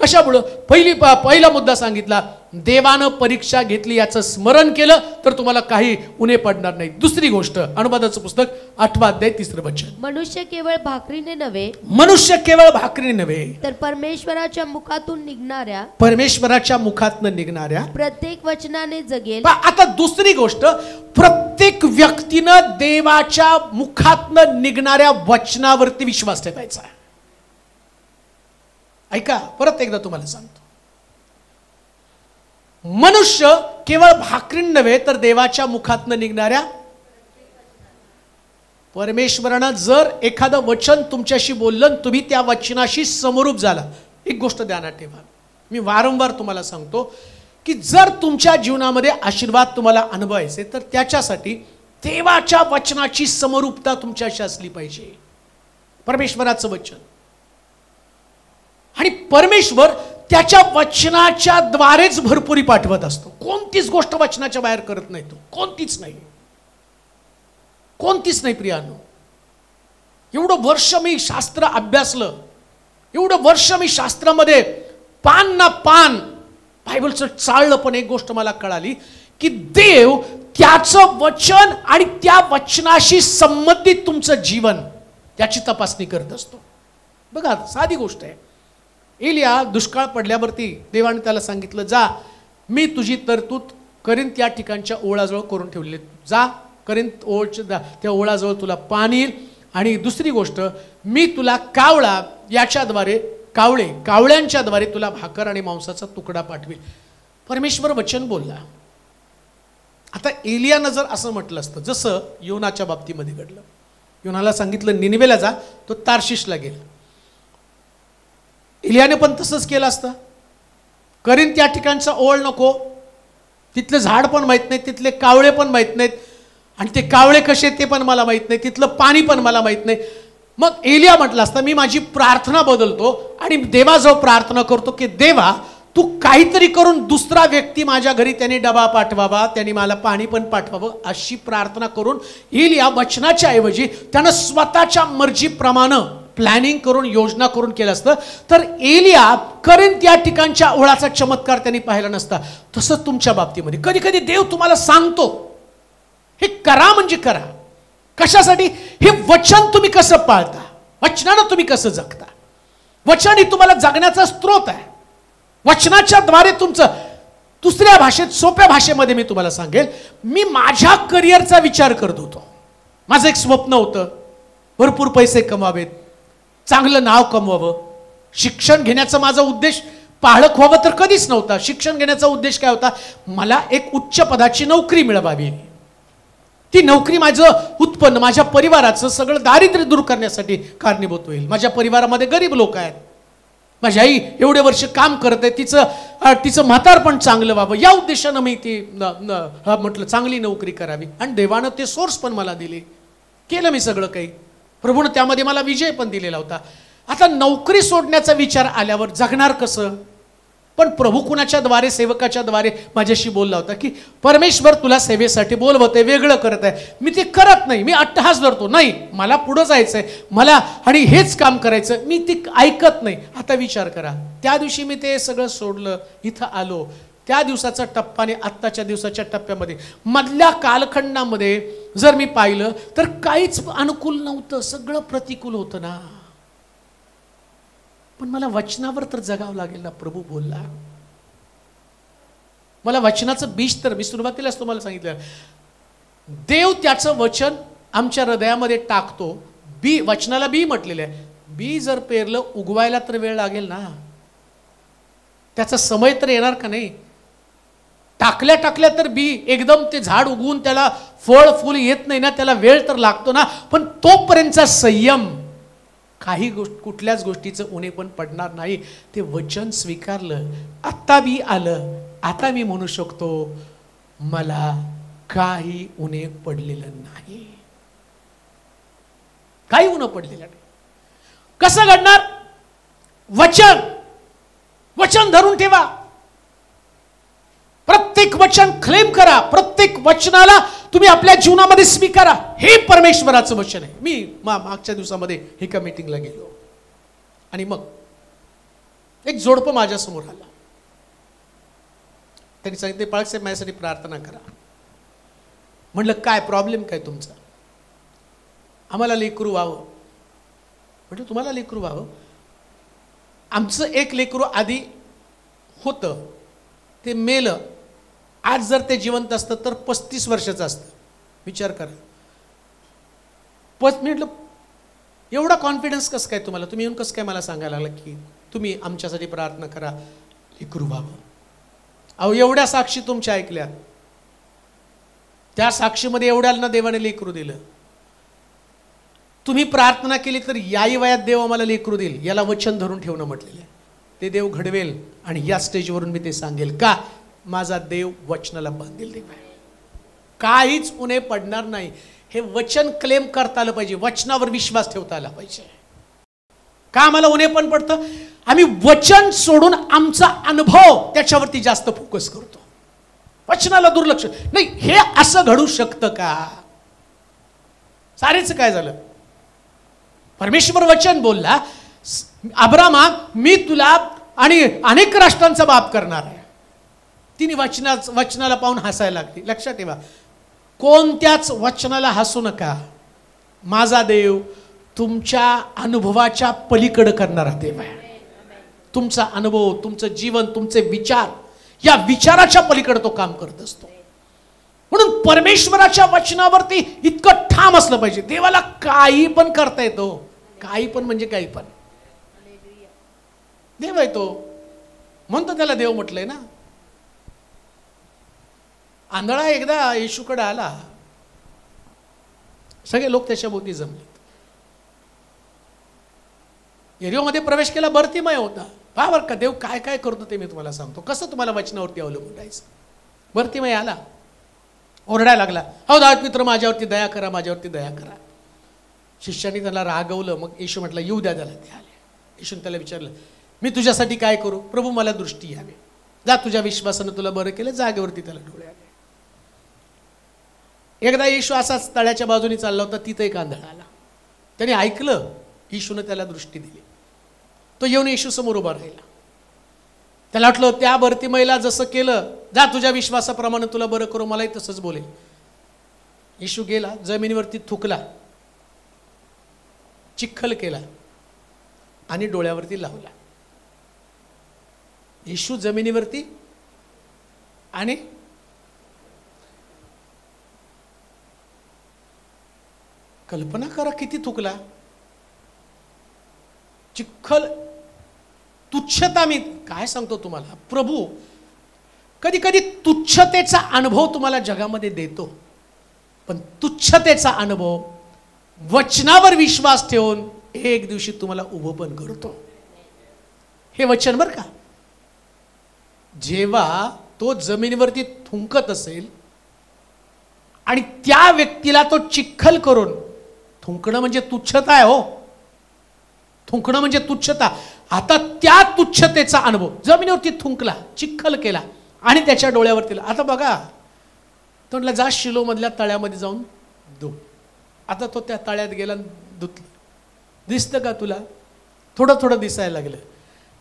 Speaker 2: कशामुळं. पहिला मुद्दा सांगितला, देवानं परीक्षा घेतली याचं स्मरण केलं तर तुम्हाला काही उणे पडणार नाही. दुसरी गोष्ट, अनुवादाचं पुस्तक 8 अध्याय 3 वचन.
Speaker 3: मनुष्य केवळ भाकरीने नव्हे,
Speaker 2: मनुष्य केवळ भाकरीने नव्हे
Speaker 3: तर परमेश्वराच्या मुखातून निघणाऱ्या प्रत्येक वचनाने जगेल.
Speaker 2: आता दुसरी गोष्ट, प्रत्येक व्यक्तीनं देवाच्या मुखातनं निघणाऱ्या वचनावरती विश्वास ठेवायचा. ऐका, परत एकदा तुम्हाला सांगतो, मनुष्य केवळ भाकरीन नव्हे तर देवाच्या मुखातनं निघणाऱ्या. परमेश्वरानं जर एखादं वचन तुमच्याशी बोललं, तुम्ही त्या वचनाशी समरूप झाला. एक गोष्ट ध्यानात ठेवा, मी वारंवार तुम्हाला सांगतो की जर तुमच्या जीवनामध्ये आशीर्वाद तुम्हाला अनुभवायचे तर त्याच्यासाठी देवाच्या वचनाची समरूपता तुमच्याशी असली पाहिजे. परमेश्वराचं वचन, आणि परमेश्वर त्याच्या वचनाच्या द्वारेच भरपुरी पाठवत असतो. कोणतीच गोष्ट वचनाच्या बाहेर करत नाही तो, कोणतीच नाही प्रियानो. एवढं वर्ष मी शास्त्र अभ्यासलं, एवढं वर्ष मी शास्त्रामध्ये पान ना पान बायबलचं चाललं, पण एक गोष्ट मला कळाली की देव त्याचं वचन आणि त्या वचनाशी संबंधित तुमचं जीवन त्याची तपासणी करत असतो. बघा, साधी गोष्ट आहे. एलिया दुष्काळ पडल्यावरती देवाने त्याला सांगितलं, जा मी तुझी तरतूद करीन त्या ठिकाणच्या ओळाजवळ करून ठेवले, जा करीन त्या ओळाजवळ तुला पाणी येईल. आणि दुसरी गोष्ट, मी तुला कावळा याच्याद्वारे कावळ्यांच्या द्वारे तुला भाकर आणि मांसाचा तुकडा पाठवेल. परमेश्वर वचन बोलला. आता एलियानं जर असं म्हटलं असतं, जसं योनाच्या बाबतीमध्ये घडलं, योनाला सांगितलं निनिवेला जा, तो तार्शिशला गेला. एलियाने पण तसंच केलं असतं, करीन त्या ठिकाणचा ओळ नको, तिथलं झाड पण माहीत नाही, तिथले कावळे पण माहीत नाहीत, आणि ते कावळे कसे ते पण मला माहीत नाही, तिथलं पाणी पण मला माहीत नाही. मग एलिया म्हटलं असतं, मी माझी प्रार्थना बदलतो आणि देवाजवळ प्रार्थना करतो की देवा तू काहीतरी करून दुसरा व्यक्ती माझ्या घरी त्याने डबा पाठवावा, त्याने मला पाणी पण पाठवावं, अशी प्रार्थना करून एलिया वचनाच्या ऐवजी त्यानं स्वतःच्या मर्जीप्रमाणे प्लॅनिंग करून योजना करून केलं असतं तर एलिया करीन त्या ठिकाणच्या ओळाचा चमत्कार त्यांनी पाहिला नसता. तसंच तुमच्या बाबतीमध्ये कधी कधी देव तुम्हाला सांगतो हे करा म्हणजे करा. कशासाठी? हे वचन तुम्ही कसं पाळता, वचनानं तुम्ही कसं जगता. वचन ही तुम्हाला जगण्याचा स्रोत आहे. वचनाच्या द्वारे तुमचं, दुसऱ्या भाषेत सोप्या भाषेमध्ये मी तुम्हाला सांगेल, मी माझ्या करिअरचा विचार करत होतो. माझं एक स्वप्न होतं, भरपूर पैसे कमवावेत, चांगलं नाव कमवावं. शिक्षण घेण्याचा माझा उद्देश पाळक व्हावं तर कधीच नव्हता. शिक्षण घेण्याचा उद्देश काय होता? मला एक उच्च पदाची नोकरी मिळवावी. ती नोकरी माझं उत्पन्न, माझ्या परिवाराचं सगळं दारिद्र्य दूर करण्यासाठी कारणीभूत होईल. माझ्या परिवारामध्ये गरीब लोक आहेत. माझी आई एवढे वर्ष काम करत आहे, तिचं म्हातारपण चांगलं व्हावं या उद्देशानं मी ती म्हटलं चांगली नोकरी करावी. आणि देवानं ते सोर्स पण मला दिले, केलं मी सगळं काही. प्रभूनं त्यामध्ये मला विजय पण दिलेला होता. आता नोकरी सोडण्याचा विचार आल्यावर जगणार कसं? पण प्रभू कुणाच्या द्वारे, सेवकाच्या द्वारे माझ्याशी बोलला होता की परमेश्वर तुला सेवेसाठी बोलवते, वेगळं करत आहे. मी ते करत नाही, मी अट्टहास धरतो, नाही मला पुढं जायचंय, मला आणि हेच काम करायचं, मी ते ऐकत नाही. आता विचार करा, त्या दिवशी मी ते सगळं सोडलं, इथं आलो, त्या दिवसाचा टप्पा आणि आत्ताच्या दिवसाच्या टप्प्यामध्ये मधल्या कालखंडामध्ये जर मी पाहिलं तर काहीच अनुकूल नव्हतं, सगळं प्रतिकूल होतं ना. पण मला वचनावर तर जगावं लागेल ना. प्रभू बोलला, मला वचनाचं बीज, तर मी सुरुवातीलाच तुम्हाला सांगितलं, देव त्याचं वचन आमच्या हृदयामध्ये टाकतो. बी, वचनाला बी म्हटलेलं आहे. बी जर पेरलं, उगवायला तर वेळ लागेल ना. त्याचा समय तर येणार का नाही. टाकल्या टाकल्या तर बी एकदम ते झाड उगवून त्याला फळ फुल येत नाही ना, त्याला वेळ तर लागतो ना. पण तोपर्यंतचा संयम, काही कुठल्याच गोष्टीचं उणे पण पडणार नाही. ते वचन स्वीकारलं, आता बी आलं. आता मी म्हणू शकतो मला काही उणे पडलेलं नाही, काही उणे पडलेलं नाही. कसं घडणार? वचन, वचन धरून ठेवा. प्रत्येक वचन क्लेम करा. प्रत्येक वचनाला तुम्ही आपल्या जीवनामध्ये स्वीकारा. हे परमेश्वराचं वचन आहे. मी मागच्या दिवसामध्ये एका मीटिंगला गेलो आणि मग एक जोडपं माझ्या समोर आला. त्यांनी सांगितले, पाळकसाहेब माझ्यासाठी प्रार्थना करा. म्हणलं काय प्रॉब्लेम काय तुमचा? आम्हाला लेकरू व्हावं. म्हटलं तुम्हाला लेकरू व्हावं? आमचं एक लेकरू आधी होतं, ते मेलं. आज जर ते जिवंत असतं तर 35 वर्षाचं असतं. विचार करा. म्हटलं एवढा कॉन्फिडन्स कसं काय तुम्हाला? तुम्ही येऊन कसं काय मला सांगायला लागलं की तुम्ही आमच्यासाठी प्रार्थना करा, लेकरू व्हावं? अहो एवढ्या साक्षी तुमच्या ऐकल्या, त्या साक्षीमध्ये एवढ्याला देवाने लेकरू दिलं. तुम्ही प्रार्थना केली तर याही वयात देव आम्हाला लेकरू देईल, याला वचन धरून ठेवणं म्हटलेलं आहे. ते देव घडवेल आणि या स्टेजवरून मी ते सांगेल. का? माझा देव वचनाला बांधील देव आहे. काहीच उणे पडणार नाही. हे वचन क्लेम करता आलं पाहिजे, वचनावर विश्वास ठेवता आला पाहिजे. का आम्हाला उणे पण पडतं? आम्ही वचन सोडून आमचा अनुभव त्याच्यावरती जास्त फोकस करतो, वचनाला दुर्लक्ष. नाही, हे असं घडू शकतं का? सारेच काय झालं? परमेश्वर वचन बोलला, अब्रामा मी तुला आणि अनेक राष्ट्रांचा बाप करणार आहे. तिने वचनाला पाहून हसायला लागली. लक्षात ठेवा, कोणत्याच वचनाला हसू नका. माझा देव तुमच्या अनुभवाच्या पलीकडे करणारा देव आहे. तुमचा अनुभव, तुमचं जीवन, तुमचे विचार, या विचाराच्या पलीकडे तो काम करत असतो. म्हणून परमेश्वराच्या वचनावरती इतकं ठाम असलं पाहिजे. देवाला काही पण करता येतो. काही पण म्हणजे काही पण. देव आहे तो, म्हणतो त्याला देव म्हटलंय ना. आंधळा एकदा येशूकडे आला, सगळे लोक त्याच्या भोवती जमले. यरीहोमध्ये प्रवेश केला, भरतीमय होता. पहा बरं का देव काय काय करतो ते मी तुम्हाला सांगतो, कसं तुम्हाला वचनावरती अवलंबून राहायचं. भरतीमय आला, ओरडायला लागला, हो दाऊद मित्र माझ्यावरती दया करा, माझ्यावरती दया करा. शिष्याने त्याला रागवलं. मग येशू म्हटलं येऊ द्या त्याला. ते आले. येशूने त्याला विचारलं, मी तुझ्यासाठी काय करू? प्रभू मला दृष्टी यावी. जा, तुझ्या विश्वासानं तुला बरं केलं. जागेवरती त्याला डोळे आले. एकदा येशू असाच तळ्याच्या बाजूने चालला होता, तिथं एक आंधळा आला. त्याने ऐकलं, येशूने त्याला दृष्टी दिली. तो येऊन येशू समोर उभा राहिला. त्याला वाटलं त्या भरतीमयला जसं केलं, जा तुझ्या विश्वासाप्रमाणे तुला बरं करू, मलाही तसंच बोलेल. येशू गेला, जमिनीवरती थुकला, चिखल केला आणि डोळ्यावरती लावला. येशू जमिनीवरती आणि कल्पना करा किती थुकला. चिखल, तुच्छता. मी काय सांगतो तुम्हाला, प्रभू कधी कधी तुच्छतेचा अनुभव तुम्हाला जगामध्ये देतो, पण तुच्छतेचा अनुभव वचनावर विश्वास ठेवून एक दिवशी तुम्हाला उभं पण करतो. हे वचन बरं का. जेव्हा तो जमिनीवरती थुंकत असेल आणि त्या व्यक्तीला तो चिखल करून, थुंकणं म्हणजे तुच्छता आहे हो, थुंकणं म्हणजे तुच्छता. आता त्या तुच्छतेचा अनुभव, जमिनीवरती थुंकला, चिखल केला आणि त्याच्या डोळ्यावरती. आता बघा, तो म्हटला जा शिलोमधल्या तळ्यामध्ये जाऊन धु. आता तो त्या तळ्यात गेला, धुतलं. दिसतं का तुला? थोडं थोडं दिसायला लागलं.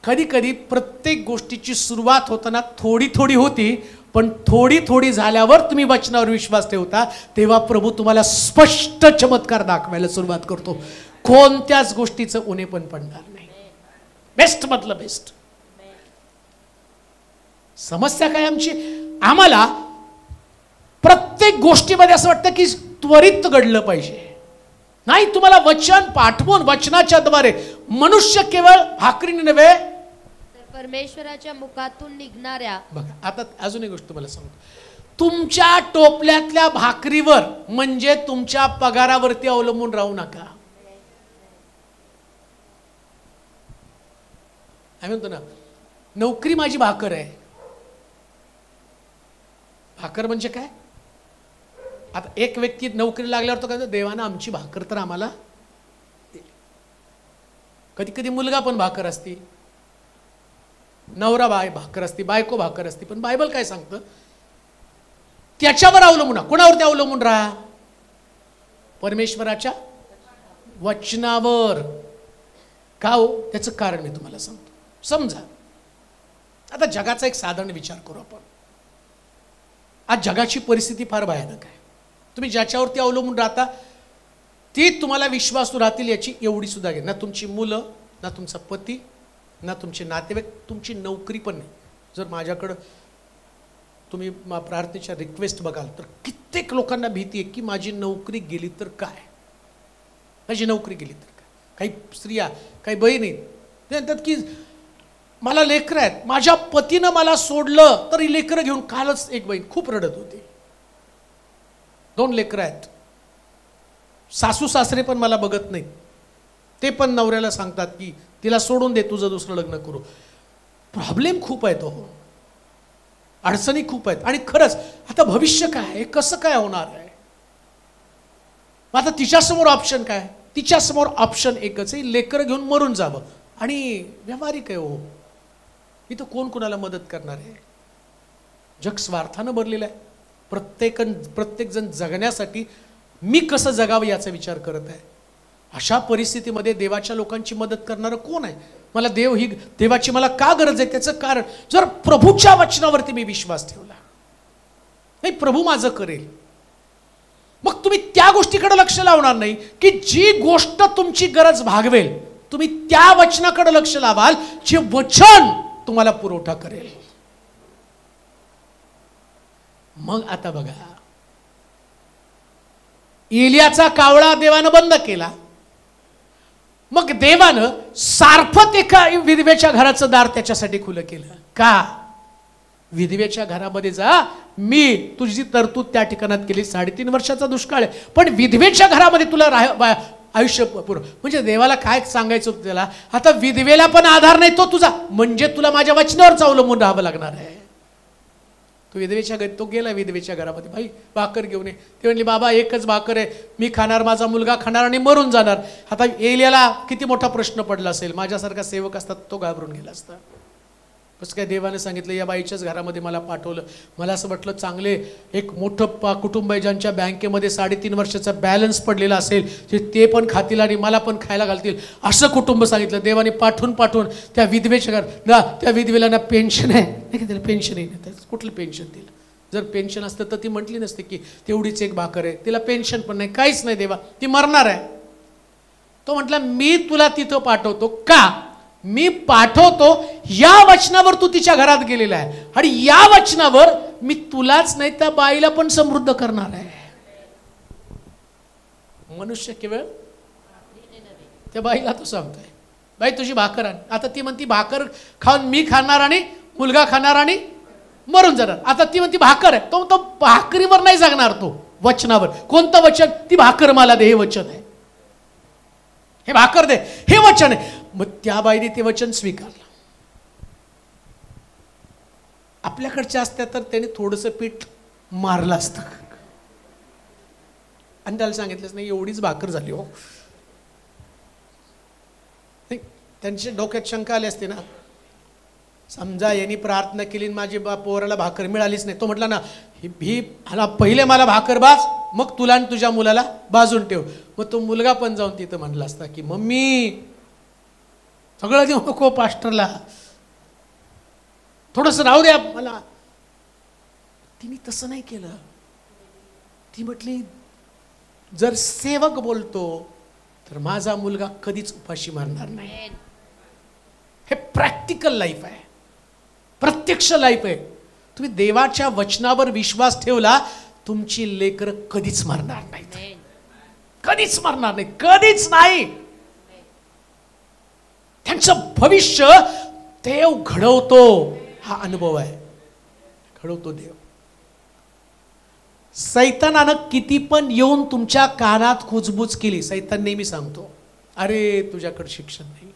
Speaker 2: कधी कधी प्रत्येक गोष्टीची सुरुवात होताना थोडी थोडी होती, पण थोडी थोडी झाल्यावर तुम्ही वचनावर विश्वास ठेवता तेव्हा प्रभू तुम्हाला स्पष्ट चमत्कार दाखवायला सुरुवात करतो. कोणत्याच गोष्टीचं उणे पण पडणार नाही. बेस्ट मधलं बेस्ट. समस्या काय आमची, आम्हाला प्रत्येक गोष्टीमध्ये असं वाटतं की त्वरित घडलं पाहिजे. नाही, तुम्हाला वचन पाठवून वचनाच्या द्वारे मनुष्य केवळ भाकरीने नव्हे
Speaker 3: परमेश्वराच्या मुखातून निघणाऱ्या.
Speaker 2: बघा आता अजून एक गोष्ट तुम्हाला सांगतो, तुमच्या टोपल्यातल्या भाकरीवर म्हणजे तुमच्या पगारावरती अवलंबून राहू नका. आम्ही म्हणतो ना, नोकरी माझी भाकर आहे. भाकर म्हणजे काय? आता एक व्यक्ती नोकरी लागल्यावर तो काय, देवानं आमची भाकर तर आम्हाला. कधी कधी मुलगा पण भाकर असती, नवरा भाकर असती, बायको भाकर असती. पण बायबल काय सांगतं, त्याच्यावर अवलंबून. कोणावरती अवलंबून राहा? परमेश्वराच्या वचनावर. का हो? त्याचं कारण मी तुम्हाला सांगतो. समजा आता जगाचा एक साधारण विचार करू आपण. आज जगाची परिस्थिती फार भयानक आहे. तुम्ही ज्याच्यावरती अवलंबून राहता ती तुम्हाला विश्वासू राहतील याची एवढी सुद्धा घे. ना तुमची मुलं, ना तुमचा पती, ना तुमचे नातेवाईक, तुमची नोकरी पण नाही. जर माझ्याकडं तुम्ही प्रार्थनेच्या रिक्वेस्ट बघाल तर कित्येक लोकांना भीती आहे की माझी नोकरी गेली तर काय, माझी नोकरी गेली तर काय. काही स्त्रिया, काही बहिणी ते म्हणतात की मला लेकरं आहेत, माझ्या पतीनं मला सोडलं तरी लेकरं घेऊन. कालच एक बहीण खूप रडत होती, 2 लेकरं आहेत, सासू सासरे पण मला बघत नाहीत, ते पण नवऱ्याला सांगतात की तिला सोडून दे, तुझं दुसरं लग्न करू. प्रॉब्लेम खूप आहे, तो अडचणी खूप आहेत. आणि खरंच आता भविष्य काय आहे, कसं काय होणार आहे. आता तिच्यासमोर ऑप्शन काय? तिच्यासमोर ऑप्शन एकच आहे, लेकरं घेऊन मरून जावं. आणि व्यावहारिक आहे हो, इथं कोण कोणाला मदत करणार आहे. जग स्वार्थानं भरलेलं आहे. प्रत्येक जण जगण्यासाठी मी कसं जगावं याचा विचार करत आहे. अशा परिस्थितीमध्ये देवाच्या लोकांची मदत करणारं कोण आहे? मला देवाची मला का गरज आहे? त्याचं कारण, जर प्रभूच्या वचनावरती मी विश्वास ठेवला, नाही प्रभू माझं करेल, मग तुम्ही त्या गोष्टीकडे लक्ष लावणार नाही की जी गोष्ट तुमची गरज भागवेल. तुम्ही त्या वचनाकडे लक्ष लावाल जे वचन तुम्हाला पुरवठा करेल. मग आता बघा, एलियाचा कावळा देवानं बंद केला. मग देवानं सारफत एका विधवेच्या घराचं दार त्याच्यासाठी खुलं केलं. का? विधवेच्या घरामध्ये जा, मी तुझी तरतूद त्या ठिकाणात केली. 3.5 वर्षाचा दुष्काळ आहे, पण विधवेच्या घरामध्ये तुला आयुष्य पुरं. म्हणजे देवाला काय सांगायचं होतं त्याला, आता विधवेला पण आधार नाही तो तुझा, म्हणजे तुला माझ्या वचनावरच अवलंबून राहावं लागणार आहे. तो विधवेच्या घरी, तो गेला विधवेच्या घरामध्ये, भाई भाकर घेऊन ये. ते म्हणली बाबा एकच भाकर आहे, मी खाणार, माझा मुलगा खाणार आणि मरून जाणार. आता एलियाला किती मोठा प्रश्न पडला असेल. माझ्यासारखा सेवक असतात तो घाबरून गेला असता. कसं काय देवाने सांगितलं या बाईच्याच घरामध्ये मला पाठवलं. मला असं वाटलं चांगले एक मोठं कुटुंब आहे ज्यांच्या बँकेमध्ये 3.5 वर्षाचा बॅलन्स पडलेला असेल, ते पण खातील आणि मला पण खायला घालतील, असं कुटुंब सांगितलं. देवाने पाठवून त्या विधवेच्या ना, त्या विधवेला ना पेन्शन आहे नाही का, त्याला पेन्शन आहे. कुठलं पेन्शन दिलं? जर पेन्शन असतं तर ती म्हटली नसते की तेवढीच एक भाकर आहे, तिला पेन्शन पण नाही, काहीच नाही देवा, ती मरणार आहे. तो म्हटला मी तुला तिथं पाठवतो. का? मी पाठवतो या वचनावर तू तिच्या घरात गेलेला आहे, आणि या वचनावर मी तुलाच नाही त्या बाईला पण समृद्ध करणार आहे. मनुष्य केवळ त्या बाईला तो सांगतोय, बाई तुझी भाकर आण. आता ती म्हणती भाकर खाऊन मी खाणार आणि मुलगा खाणार आणि मरून जाणार. आता ती म्हणती भाकर आहे, तो भाकरीवर नाही जगणार, तो वचनावर. कोणतं वचन? ती भाकर मला दे, हे वचन आहे. हे भाकर दे, हे वचन आहे. मग त्या बाईने ते वचन स्वीकारलं. आपल्याकडच्या असत्या तर त्याने थोडंसं पीठ मारलं असतं आणि त्याला सांगितलंच नाही एवढीच भाकर झाली हो. त्यांच्या डोक्यात शंका आली असते ना, समजा यांनी प्रार्थना केली, माझी पोराला भाकर मिळालीच नाही. तो म्हटला ना पहिले मला भाकर बाज, मग तुला आणि तुझ्या मुलाला बाजून ठेव. मग तो मुलगा पण जाऊन तिथं म्हणला असता की मम्मी सगळं देऊ नको पास्टरला, थोडंसं राहू द्या मला. तिने तसं नाही केलं. ती म्हटली जर सेवक बोलतो तर माझा मुलगा कधीच उपाशी मारणार नाही. हे प्रॅक्टिकल लाईफ आहे, प्रत्यक्ष लाईफ आहे. तुम्ही देवाच्या वचनावर विश्वास ठेवला, तुमची लेकरं कधीच मारणार नाही, कधीच मारणार नाही, कधीच नाही. त्यांचं भविष्य देव घडवतो, हा अनुभव आहे, घडवतो देव. सैतानानं किती पण येऊन तुमच्या कानात कुजबूज केली, सैतान नेहमी सांगतो अरे तुझ्याकडे शिक्षण नाही,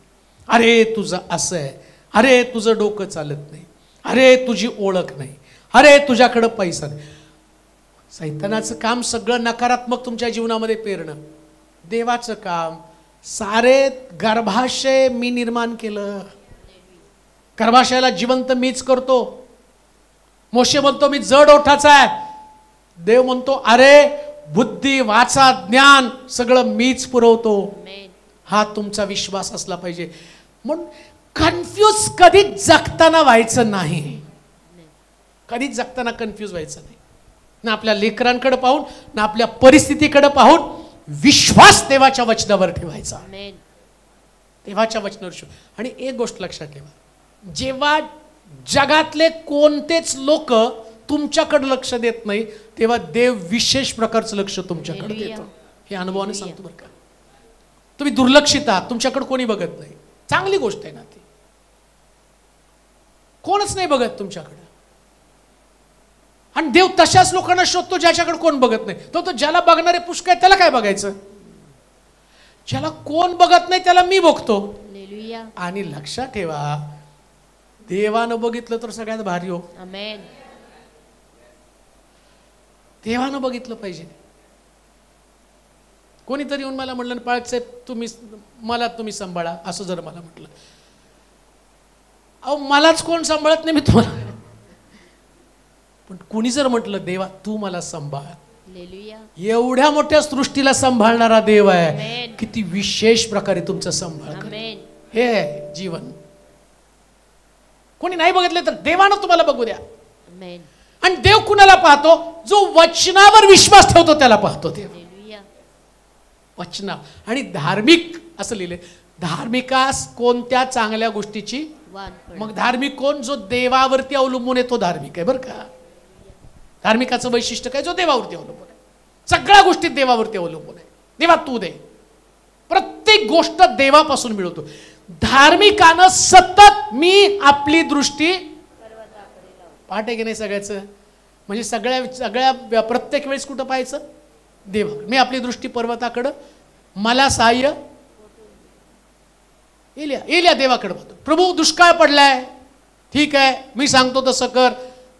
Speaker 2: अरे तुझं असं आहे, अरे तुझं डोकं चालत नाही, अरे तुझी ओळख नाही, अरे तुझ्याकडं पैसा नाही. सैतानाचं काम सगळं नकारात्मक तुमच्या जीवनामध्ये पेरणं. देवाचं काम सारे गर्भाशय मी निर्माण केलं, गर्भाशयाला जिवंत मीच करतो. मोशे म्हणतो मी जड ओठाचा आहे, देव म्हणतो अरे बुद्धी वाचा ज्ञान सगळं मीच पुरवतो. हा तुमचा विश्वास असला पाहिजे. म्हणून कन्फ्यूज कधीच जगताना व्हायचं नाही, कधीच जगताना कन्फ्यूज व्हायचं नाही. ना आपल्या लेकरांकडे पाहून ना आपल्या परिस्थितीकडे पाहून विश्वास देवाच्या वचनावर ठेवायचा, देवाच्या वचनावर. आणि एक गोष्ट लक्षात ठेवा, जेव्हा जगातले कोणतेच लोक तुमच्याकडे लक्ष देत नाही, तेव्हा देव विशेष प्रकारचं लक्ष तुमच्याकडे देतो. हे अनुभवाने सांगतो बरं का. तुम्ही दुर्लक्षित आहात, तुमच्याकडे कोणी बघत नाही, चांगली गोष्ट आहे ना ती. कोणच नाही बघत तुमच्याकडे, आणि देव तशाच लोकांना शोधतो ज्याच्याकडे कोण बघत नाही. तो ज्याला बघणारे पुष्कळ त्याला काय बघायचं, ज्याला कोण बघत नाही त्याला मी बघतो. आणि लक्षात ठेवा, देवानं बघितलं तर सगळ्यात भारी हो. आमेन. देवानं बघितलं पाहिजे. कोणीतरी येऊन मला म्हटलं पाळक साहेब तुम्ही सांभाळा, असं जर मला म्हटलं, अहो मलाच कोण सांभाळत नाही, मी तुम्हाला. पण कुणी जर म्हटलं देवा तू मला सांभाळ, एवढ्या मोठ्या सृष्टीला सांभाळणारा देव आहे, किती विशेष प्रकारे तुमचा सांभाळ करेल. हे जीवन कोणी नाही बघितले तर देवानं तुम्हाला बघू द्या. आणि देव कुणाला पाहतो, जो वचनावर विश्वास ठेवतो त्याला पाहतो देव. वचना आणि धार्मिक असं लिहिले, धार्मिकास कोणत्या चांगल्या गोष्टीची. मग धार्मिक कोण, जो देवावरती अवलंबून आहे तो धार्मिक आहे बरं का. धार्मिकाचं वैशिष्ट्य काय, जो देवावरती अवलंबून आहे, सगळ्या गोष्टीत देवावरती अवलंबून आहे. देवा तू दे, प्रत्येक गोष्ट देवापासून मिळवतो. धार्मिकानं सतत मी आपली दृष्टी पाठ आहे की नाही सगळ्याचं, म्हणजे सगळ्या प्रत्येक वेळेस कुठं पाहायचं, देवा. मी आपली दृष्टी पर्वताकडं, मला सहाय्य येल्या देवाकडे पाहतो. प्रभू दुष्काळ पडलाय, ठीक आहे मी सांगतो तसं कर,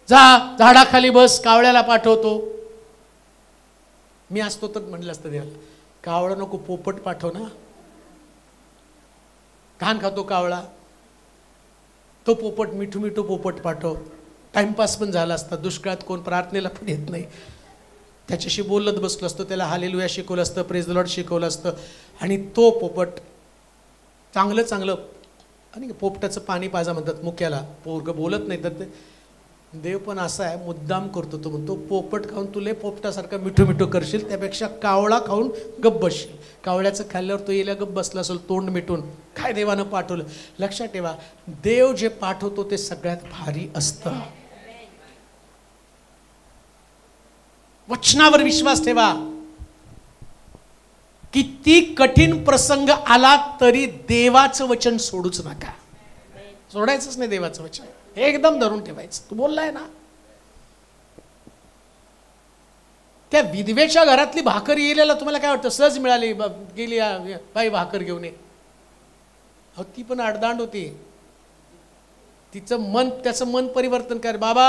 Speaker 2: जा झाडाखाली बस, कावळ्याला पाठवतो. मी असतो तर म्हटलं असतं देवाला, कावळा नको पोपट पाठव ना, घाण खातो कावळा, तो पोपट मिठू मिठू पोपट पाठव. टाइमपास पण झाला असता, दुष्काळात कोण प्रार्थनेला पण येत नाही, त्याच्याशी बोलत बसलो असतो, त्याला हालेलुया शिकवलं असतं, प्रेज द लॉर्ड शिकवलं असतं. आणि तो पोपट चांगलं चांगलं, आणि पोपटाचं पाणी पाजा म्हणतात मुक्याला, पोरगं बोलत नाही तर देव पण असा आहे, मुद्दाम करतो. तो म्हणतो पोपट खाऊन तुले पोपटासारखा मिठू मिठू करशील, त्यापेक्षा कावळा खाऊन गप्प बसशील. कावळ्याचं खाल्ल्यावर तो येल्या गप्प बसला असेल तोंड मिटून, काय देवानं पाठवलं. लक्षात ठेवा, देव जे पाठवतो ते सगळ्यात भारी असतं. वचनावर विश्वास ठेवा. किती कठीण प्रसंग आला तरी देवाचं वचन सोडूच नका, सोडायचंच नाही देवाचं वचन, एकदम धरून ठेवायचं. तू बोललाय ना, त्या विधवेच्या घरातली भाकर येलेला तुम्हाला काय वाटतं, सहज मिळाली, गेली बाई भाकर घेऊन ये. अहो ती पण अडदांड होती, त्याचं मन परिवर्तन कर. बाबा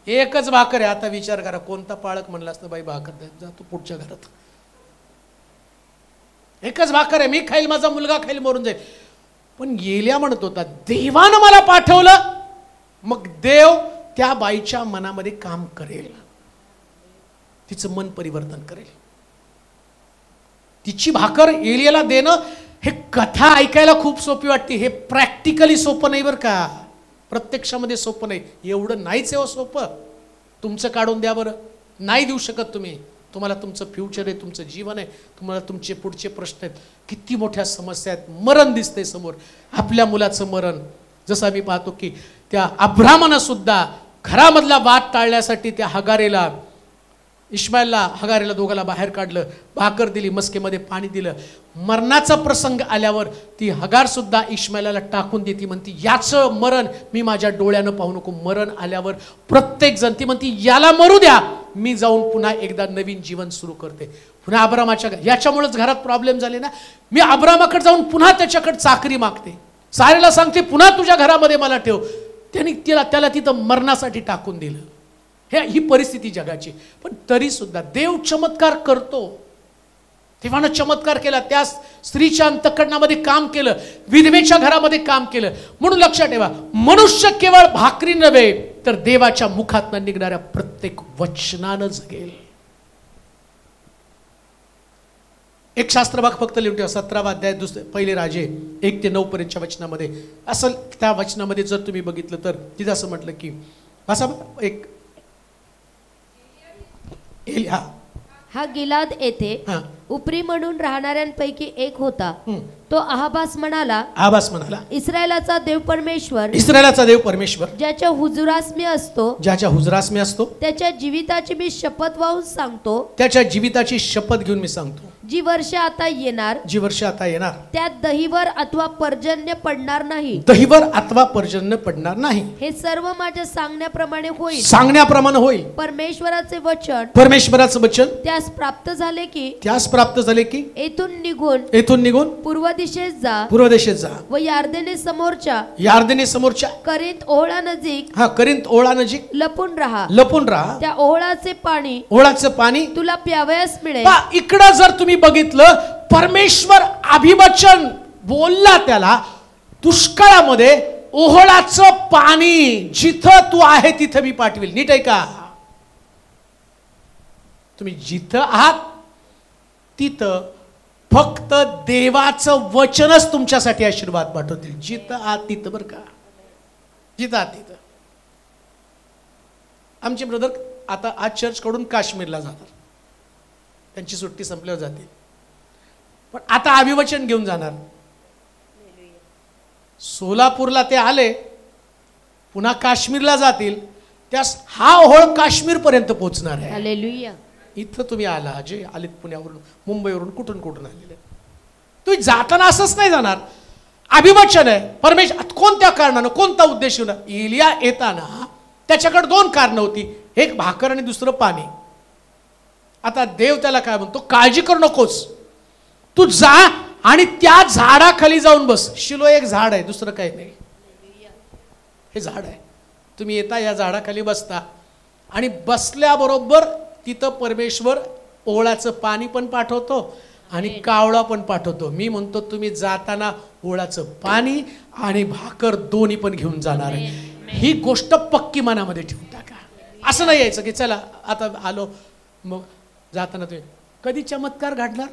Speaker 2: एकच भाकर आहे, आता विचार करा कोणता पाळक म्हणला असतं बाई भाकर द्या, जा तू पुढच्या घरात, एकच भाकर आहे, मी खाईल, माझा मुलगा खाईल, मरून जाईल. पण गेल्या म्हणत होता देवानं मला पाठवलं, मग देव त्या बाईच्या मनामध्ये काम करेल, तिचं मन परिवर्तन करेल. तिची भाकर एलियाला देणं हे कथा ऐकायला खूप सोपी वाटते, हे प्रॅक्टिकली सोपं नाही बरं का, प्रत्यक्षामध्ये सोपं नाही. एवढं नाहीच आहे सोपं. तुमचं काढून द्या बरं, नाही देऊ शकत तुम्ही. तुम्हाला तुमचं फ्युचर आहे, तुमचं जीवन आहे, तुम्हाला तुमचे पुढचे प्रश्न आहेत, किती मोठ्या समस्या आहेत. मरण दिसते समोर, आपल्या मुलाचं मरण. जसं आम्ही पाहतो की त्या अब्रामानं सुद्धा घरामधला वाद टाळण्यासाठी त्या हगारेला, इश्माईलला, हगारेला दोघाला बाहेर काढलं, भाकर दिली, मस्केमध्ये पाणी दिलं. मरणाचा प्रसंग आल्यावर ती हगार सुद्धा इश्माईलाला टाकून देती, म्हणती याचं मरण मी माझ्या डोळ्यानं पाहू नको. मरण आल्यावर प्रत्येक जण ती म्हणती याला मरू द्या, मी जाऊन पुन्हा एकदा नवीन जीवन सुरू करते. पुन्हा अब्रामाच्या, याच्यामुळेच घरात प्रॉब्लेम झाले ना. मी अब्रामाकडे जाऊन पुन्हा त्याच्याकडे चाकरी मागते, सारेला सांगते पुन्हा तुझ्या घरामध्ये मला ठेव. त्यांनी त्याला तिथं मरणासाठी टाकून दिलं. ही परिस्थिती जगाची. पण तरी सुद्धा देव चमत्कार करतो. देवानं चमत्कार केला, त्या स्त्रीच्या अंतःकरणामध्ये काम केलं, विधवेच्या घरामध्ये काम केलं. म्हणून लक्षात ठेवा, मनुष्य केवळ भाकरी नव्हे तर देवाच्या मुखातून निघणाऱ्या प्रत्येक वचनानं जगेल. एक शास्त्रभाग फक्त लिहून ठेवा, 17वा अध्याय पहिले राजे 1 ते 9 पर्यंतच्या वचनामध्ये. असं त्या वचनामध्ये जर तुम्ही बघितलं तर तिथं असं म्हटलं की असा एक
Speaker 3: हा गिलाद येथे उपरी म्हणून राहणाऱ्यांपैकी एक होता. तो आहाबास म्हणाला, इस्रायलाचा देव परमेश्वर ज्याच्या हुजुरास मी असतो, त्याच्या जीविताची मी शपथ वाहून सांगतो,
Speaker 2: त्याच्या जीविताची शपथ घेऊन मी सांगतो,
Speaker 3: जी वर्ष आता येणार त्यात दहीवर अथवा पर्जन्य पडणार नाही. हे सर्व माझ्या सांगण्याप्रमाणे होईल. परमेश्वराचं वचन त्यास प्राप्त झाले की येथून निघून पूर्व दिशेस जा व यार्देने समोरच्या करिंत ओहळानजीक लपून राहा. त्या ओहळाचे पाणी तुला प्यावयास मिळेल.
Speaker 2: इकडं जर तुम्ही बघितलं, परमेश्वर अभिवचन बोलला त्याला. दुष्काळामध्ये ओहळाचं पाणी जिथं तू आहे तिथं मी पाठवेल. नीट आहे का? तुम्ही जिथं आहात तिथं फक्त देवाचं वचनच तुमच्यासाठी आशीर्वाद पाठवतील. जिथं आहात तिथं बरं का, जिथं आहात तिथं. आमचे ब्रदर आता आज चर्च कडून काश्मीरला जातात, त्यांची सुट्टी संपल्यावर जातील. पण आता अभिवचन घेऊन जाणार. सोलापूरला ते आले, पुन्हा काश्मीरला जातील. त्यास हा ओहळ काश्मीर पर्यंत पोहोचणार आहे.
Speaker 3: हालेलुया.
Speaker 2: इथं तुम्ही आला, जे आलेत पुण्यावरून, मुंबईवरून, कुठून आलेले, तुम्ही जाताना असंच नाही जाणार. अभिवचन आहे. परमेश्वर कोणत्या कारणानं, कोणता उद्देश होता? एलिया येताना त्याच्याकडे 2 कारणं होती, एक भाकर आणि दुसरं पाणी. आता देव त्याला काय म्हणतो, काळजी करू नकोस, तू जा आणि त्या झाडाखाली जाऊन बस. शिलो एक झाड आहे, दुसरं काही नाही. हे झाड आहे. तुम्ही येता, या झाडाखाली बसता आणि बसल्याबरोबर तिथं परमेश्वर ओळाचं पाणी पण पाठवतो आणि कावळा पण पाठवतो. मी म्हणतो तुम्ही जाताना ओळाचं पाणी आणि भाकर दोन्ही पण घेऊन जाणार आहे. ही गोष्ट पक्की मनामध्ये ठेवून टाका. असं नाही यायचं की चला आता आलो, मग जाताना तुम्ही कधी चमत्कार घडणार,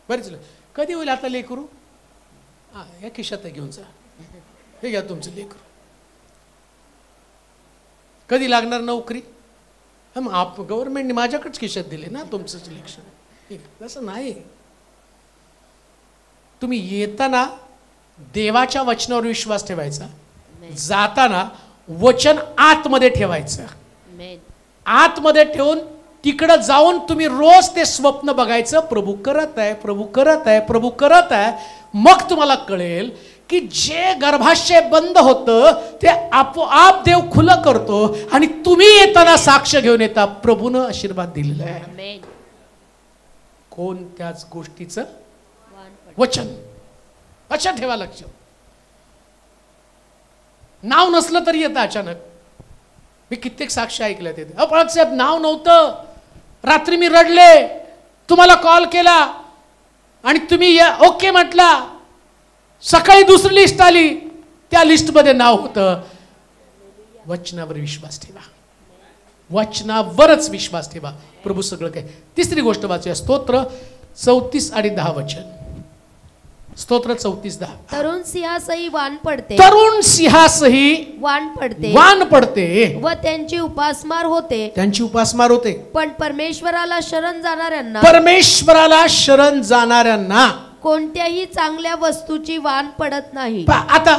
Speaker 2: बरेच कधी होईल, आता लेकरू या खिशात घेऊन जा, हे घ्या तुमचं लेकरू. कधी लागणार नोकरी, मग गव्हर्नमेंटने माझ्याकडेच खिशात दिले ना तुमचं सिलेक्शन. तसं नाही. तुम्ही येताना देवाच्या वचनावर विश्वास ठेवायचा, जाताना वचन आतमध्ये ठेवायचं. आतमध्ये ठेवून तिकडं जाऊन तुम्ही रोज ते स्वप्न बघायचं, प्रभू करत आहे. मग तुम्हाला कळेल की जे गर्भाशय बंद होतं ते आपोआप देव खुलं करतो आणि तुम्ही येताना साक्ष घेऊन येता, प्रभूनं आशीर्वाद दिलेला आहे. कोणत्याच गोष्टीचं वचन. अच्छा ठेवा लक्ष. नाव नसलं तरी येतं अचानक. मी कित्येक साक्ष ऐकल्या ते, पळत साहेब नाव नव्हतं, रात्री मी रडले, तुम्हाला कॉल केला आणि तुम्ही ओके म्हटला, सकाळी दुसरी लिस्ट आली, त्या लिस्टमध्ये नाव होतं. वचनावर विश्वास ठेवा, वचनावरच विश्वास ठेवा, प्रभू सगळं काय. तिसरी गोष्ट वाचूया, स्तोत्र 34 आणि 10 वचन. स्तोत्र 34:10.
Speaker 3: तरुण सिंहासही वान पडते,
Speaker 2: तरुण सिंहासही वान पडते
Speaker 3: व त्यांची उपासमार होते,
Speaker 2: त्यांची उपासमार होते.
Speaker 3: पण परमेश्वराला शरण जाणाऱ्यांना कोणत्याही चांगल्या वस्तूची वान पडत नाही.
Speaker 2: आता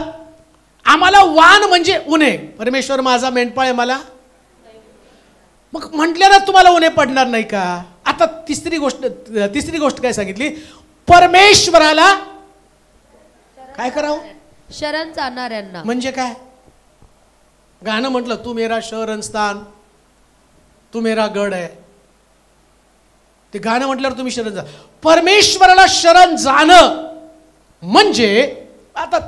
Speaker 2: आम्हाला वान म्हणजे उन्हे. परमेश्वर माझा मेंढपाळ आहे, मला मग म्हटल्यानं तुम्हाला उन्हे पडणार नाही का? आता तिसरी गोष्ट काय सांगितली? परमेश्वराला काय करावं?
Speaker 3: शरण जाणाऱ्यांना.
Speaker 2: म्हणजे काय? गाणं म्हटलं, तू मेरा शरण स्थान, तू मेरा गड आहे. ते गाणं म्हटल्यावर तुम्ही शरण जा. परमेश्वराला शरण जाणं म्हणजे, आता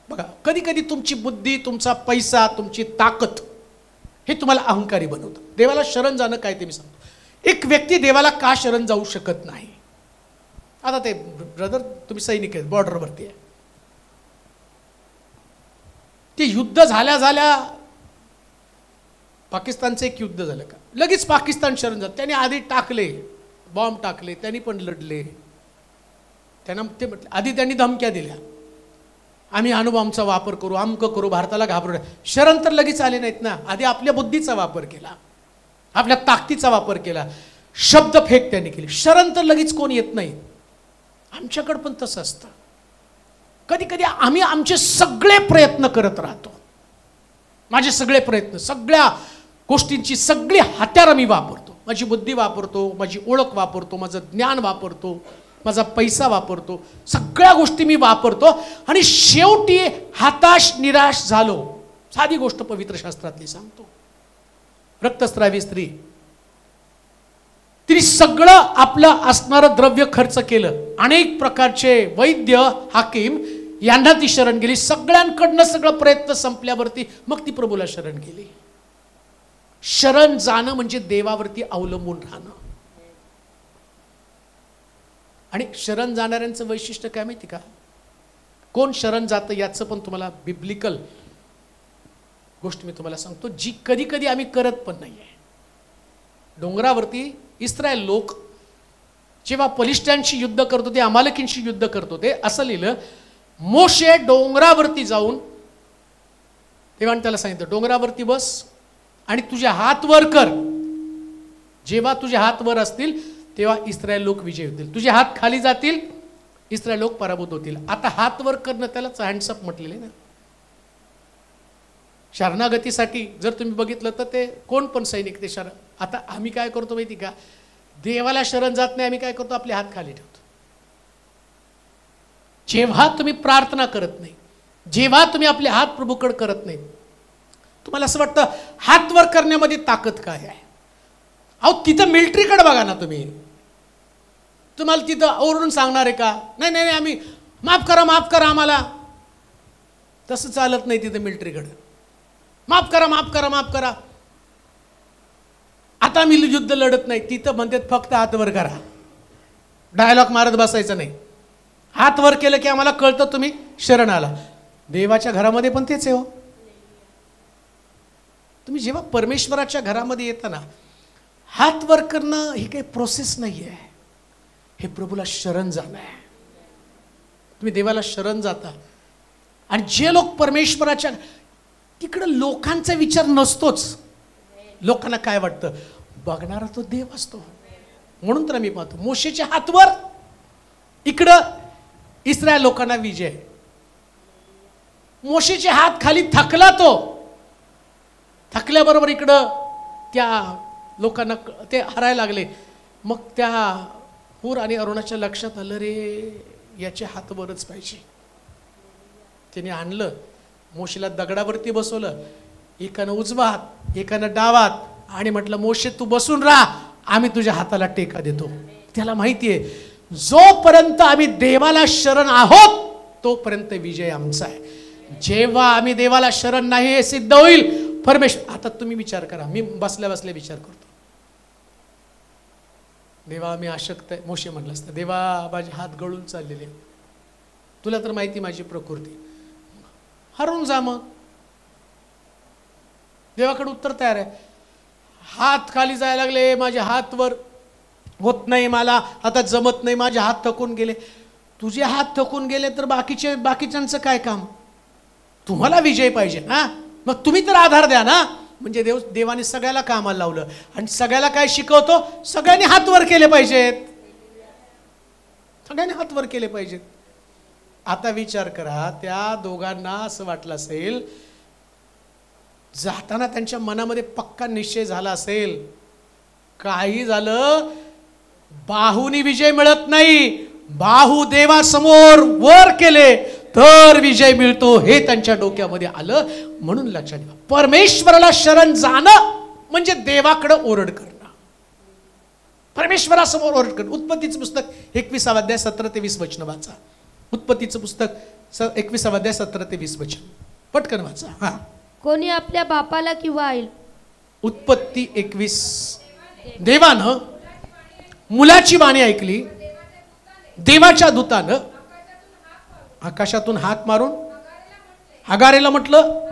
Speaker 2: बघा, कधी कधी तुमची बुद्धी, तुमचा पैसा, तुमची ताकद हे तुम्हाला अहंकारी बनवतं. देवाला शरण जाणं काय ते मी सांगतो. एक व्यक्ती देवाला का शरण जाऊ शकत नाही? आता ते ब्रदर, तुम्ही सैनिक आहेत, बॉर्डरवरती आहे, ते युद्ध झाल्या पाकिस्तानचं एक युद्ध झालं का लगेच पाकिस्तान शरण जात. त्यांनी आधी टाकले, बॉम्ब टाकले, त्यांनी पण लढले. त्यांना ते म्हटलं, आधी त्यांनी धमक्या दिल्या, आम्ही अणुबॉम्बचा वापर करू, अमकं करू, भारताला घाबरू. शरण तर लगेच आले नाहीत ना. आधी आपल्या बुद्धीचा वापर केला, आपल्या ताकदीचा वापर केला, शब्द फेक त्यांनी केली. शरण तर लगेच कोण येत नाही. आमच्याकडं पण तसं असतं. कधी कधी आम्ही आमचे सगळे प्रयत्न करत राहतो. माझे सगळे प्रयत्न, सगळ्या गोष्टींची सगळी हत्यारं मी वापरतो. माझी बुद्धी वापरतो, माझी ओळख वापरतो, माझं ज्ञान वापरतो, माझा पैसा वापरतो, सगळ्या गोष्टी मी वापरतो, आणि शेवटी हताश निराश झालो. साधी गोष्ट पवित्र शास्त्रातली सांगतो. रक्तस्रावी स्त्री, तिने सगळं आपलं असणारं द्रव्य खर्च केलं. अनेक प्रकारचे वैद्य, हाकीम यांना ती शरण गेली. सगळ्यांकडनं सगळं प्रयत्न संपल्यावरती मग ती प्रभूला शरण गेली. शरण जाणं म्हणजे देवावरती अवलंबून राहणं. आणि शरण जाणाऱ्यांचं वैशिष्ट्य काय माहिती का? कोण शरण जातं याचं पण तुम्हाला बिब्लिकल गोष्ट मी तुम्हाला सांगतो, जी कधी कधी आम्ही करत पण नाहीये. डोंगरावरती इस्रायल लोक जेव्हा पलिष्ठ्यांशी युद्ध करत होते, अमालेकींशी युद्ध करत होते, असं लिहिलं, मोशे डोंगरावरती जाऊन तेव्हा त्याला सांगितलं, डोंगरावरती बस आणि तुझे हात वर कर. जेव्हा तुझे हात वर असतील तेव्हा इस्रायल लोक विजय होतील. तुझे हात खाली जातील, इस्रायल लोक पराभूत होतील. आता हात वर करणं त्यालाच हँड्सअप म्हटलेले ना. शरणागतीसाठी जर तुम्ही बघितलं तर ते कोण पण सैनिक ते शरण. आता आम्ही काय करतो माहिती का? देवाला शरण जात नाही, आम्ही काय करतो? आपले हात खाली ठेवतो. जेव्हा तुम्ही प्रार्थना करत नाही, जेव्हा तुम्ही आपले हात प्रभूकडे करत नाही, तुम्हाला असं वाटतं हात वर करण्यामध्ये ताकद काय आहे? अहो, तिथं मिलिटरीकडे बघा ना तुम्ही. तुम्हाला तिथं ओरडून सांगणार आहे का? नाही नाही, आम्ही माफ करा आम्हाला. तसं चालत नाही तिथं मिलिटरीकडे. माफ करा. आता मी युद्ध लढत नाही. तिथं म्हणतात फक्त हात वर करा. डायलॉग मारत बसायचं नाही. हात वर केलं की आम्हाला कळतं तुम्ही शरण आला. देवाच्या घरामध्ये पण तेच आहे हो. तुम्ही जेव्हा परमेश्वराच्या घरामध्ये येता ना, हात वर करणं ही काही प्रोसेस नाही आहे. हे प्रभूला शरण जाणं आहे. तुम्ही देवाला शरण जाता. आणि जे लोक परमेश्वराच्या, तिकडं लोकांचा विचार नसतोच. लोकांना काय वाटतं? बघणारा तो देव असतो. म्हणून तर मी पाहतो मोशेच्या हातवर इकडं इस्रायल लोकांना विजय. मोशेचे हात खाली थकला, तो थकल्याबरोबर इकडं त्या लोकांना ते हरायला लागले. मग त्या हूर आणि अरुणाच्या लक्षात आलं, रे याचे हात वरच पाहिजे. त्याने आणलं, मोशेला दगडावरती बसवलं, एकानं उजवा हात एकानं डावा हात, आणि म्हटलं मोशे तू बसून राहा, आम्ही तुझ्या हाताला टेका देतो. त्याला माहिती आहे जोपर्यंत आम्ही देवाला शरण आहोत तोपर्यंत विजय आमचा आहे. जेव्हा आम्ही देवाला शरण नाही हे सिद्ध होईल परमेश्वर. आता तुम्ही विचार करा, मी बसल्या बसल्या विचार करतो, देवा मी अशक्त आहे. मोशे म्हटलं असतं, देवा माझे हात गळून चाललेले, तुला तर माहिती माझी प्रकृती, हरून जा. मग देवाकडे उत्तर तयार आहे. हात खाली जायला लागले, माझे हात वर होत नाही, मला आता जमत नाही, माझे हात थकून गेले. तुझे हात थकून गेले तर बाकीच्यांचं काय काम? तुम्हाला विजय पाहिजे ना, मग तुम्ही तर आधार द्या ना. म्हणजे देवाने सगळ्याला कामाला लावलं आणि सगळ्याला काय शिकवतो? सगळ्यांनी हात वर केले पाहिजेत, सगळ्यांनी हात वर केले पाहिजेत. आता विचार करा, त्या दोघांना असं वाटलं असेल, जाताना त्यांच्या मनामध्ये पक्का निश्चय झाला असेल, काही झालं बाहूनी विजय मिळत नाही, बाहू देवासमोर वर केले तर विजय मिळतो, हे त्यांच्या डोक्यामध्ये आलं. म्हणून लक्षात ठेवा, परमेश्वराला शरण जाणं म्हणजे देवाकडे ओरड करणं, परमेश्वरासमोर ओरड करणं. उत्पत्तीचं पुस्तक 21 अध्याय 17 ते 20 वचन वाचा. उत्पत्तीचं पुस्तक 21 अध्याय 17 ते 20 वचन पटकन वाचा. हा,
Speaker 3: कोणी आपल्या बापाला किंवा आईल.
Speaker 2: उत्पत्ती 21. देवानं मुलाची वाणी ऐकली, देवाच्या दूतानं आकाशातून हाक मारून हगारेला म्हटलं,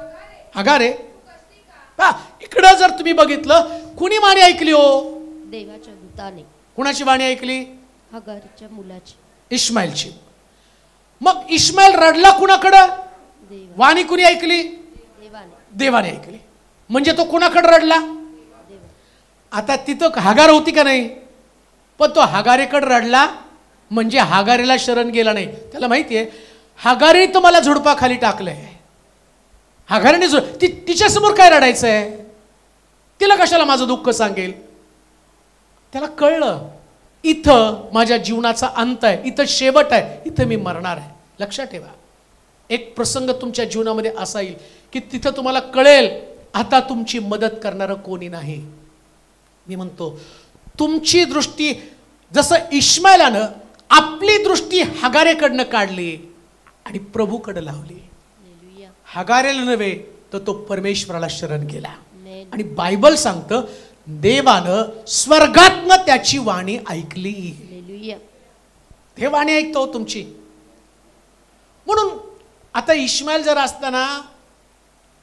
Speaker 2: हगारे. इकडं जर तुम्ही बघितलं, कुणी वाणी ऐकली हो?
Speaker 3: देवाच्या दूताने.
Speaker 2: कुणाची वाणी ऐकली?
Speaker 3: हगारच्या मुलाची,
Speaker 2: इश्माईलची. मग इश्माईल रडला कुणाकडं? वाणी कुणी ऐकली? देवाने ऐकली. म्हणजे तो कुणाकडे रडला? आता तिथं हगार होती का नाही? पण तो हगारेकडे रडला म्हणजे हगारेला शरण गेला नाही. त्याला माहितीये हगारे तर मला झुडपाखाली टाकलंय, हगारेने तिच्या समोर काय रडायचंय, तिला कशाला माझं दुःख सांगेल. त्याला कळलं इथं माझ्या जीवनाचा अंत आहे, इथं शेवट आहे, इथं मी मरणार आहे. लक्षात ठेवा, एक प्रसंग तुमच्या जीवनामध्ये असा येईल की तिथं तुम्हाला कळेल आता तुमची मदत करणारं कोणी नाही. मी म्हणतो तुमची दृष्टी, जसं इश्माईलानं आपली दृष्टी हगारेकडनं काढली आणि प्रभूकडे लावली, हगारेला नव्हे तर तो परमेश्वराला शरण गेला. आणि बायबल सांगतं देवानं स्वर्गातनं त्याची वाणी ऐकली. हे वाणी ऐकतो तुमची. म्हणून आता इश्माईल जर असताना,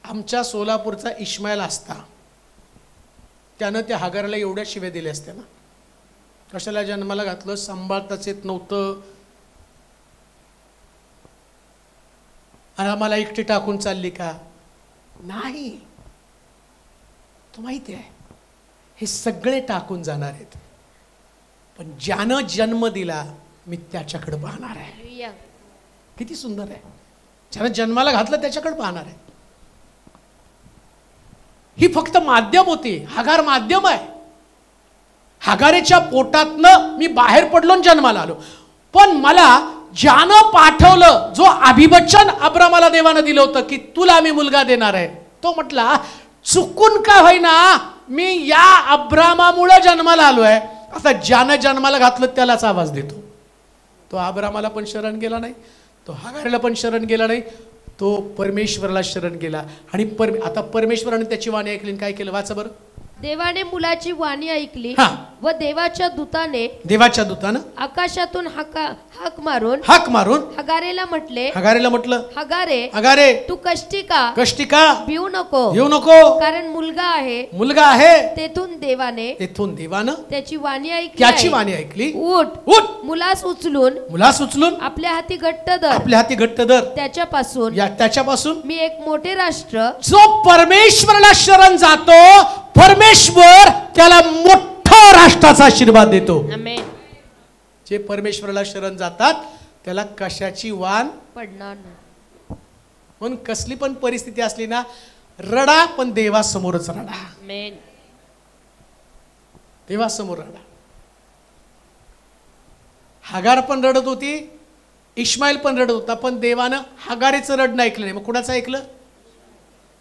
Speaker 2: आमच्या सोलापूरचा इश्माईल असता, त्यानं त्या हगाराला एवढ्या शिव्या दिल्या असत्या ना, कशाला जन्माला घातलं, सांभाळताच येत नव्हतं, आणि आम्हाला एकटी टाकून चालली का? नाही, तो माहिती आहे हे सगळे टाकून जाणार आहेत, पण ज्यानं जन्म दिला मी त्याच्याकडे पाहणार आहे. किती सुंदर आहे, ज्यानं जन्माला घातलं त्याच्याकडे पाहणार आहे. ही फक्त माध्यम होती, हगार माध्यम आहे. हगारेच्या पोटातनं मी बाहेर पडलो आणि जन्माला आलो, पण मला ज्यानं पाठवलं, जो अभिवचन अब्रामाला देवानं दिलं होतं की तुला मी मुलगा देणार आहे, तो म्हटला चुकून का होईना मी या अब्रामामुळे जन्माला आलोय. आता ज्यानं जन्माला घातलं त्यालाच आवाज देतो. तो अब्रामाला पण शरण गेला नाही, तो हगारेला पण शरण गेला नाही, तो परमेश्वराला शरण गेला. आणि आता परमेश्वराने त्याची वाणी ऐकली, काय केलं वाचा बरं.
Speaker 3: देवाने मुलाची वाणी ऐकली व देवाच्या दूतानं आकाशातून हाक मारून हगारेला म्हटलं, हगारे तू कष्टी का भिवू नको, कारण मुलगा आहे. तेथून देवानं त्याची वाणी ऐकली. उठ मुलास उचलून आपल्या हाती घट्ट धर. त्याच्यापासून मी एक मोठे राष्ट्र.
Speaker 2: जो परमेश्वराला शरण जातो परमेश्वर त्याला मोठा राष्ट्राचा आशीर्वाद देतो. जे परमेश्वराला शरण जातात त्याला कशाची वाण
Speaker 3: पडणार नाही.
Speaker 2: म्हणून कसली पण परिस्थिती असली ना, रडा पण देवासमोरच रडा. देवासमोर रडा. हगार पण रडत होती, इश्माईल पण रडत होता, पण देवानं हगारेचं रडणं ऐकलं नाही. मग कुणाचं ऐकलं?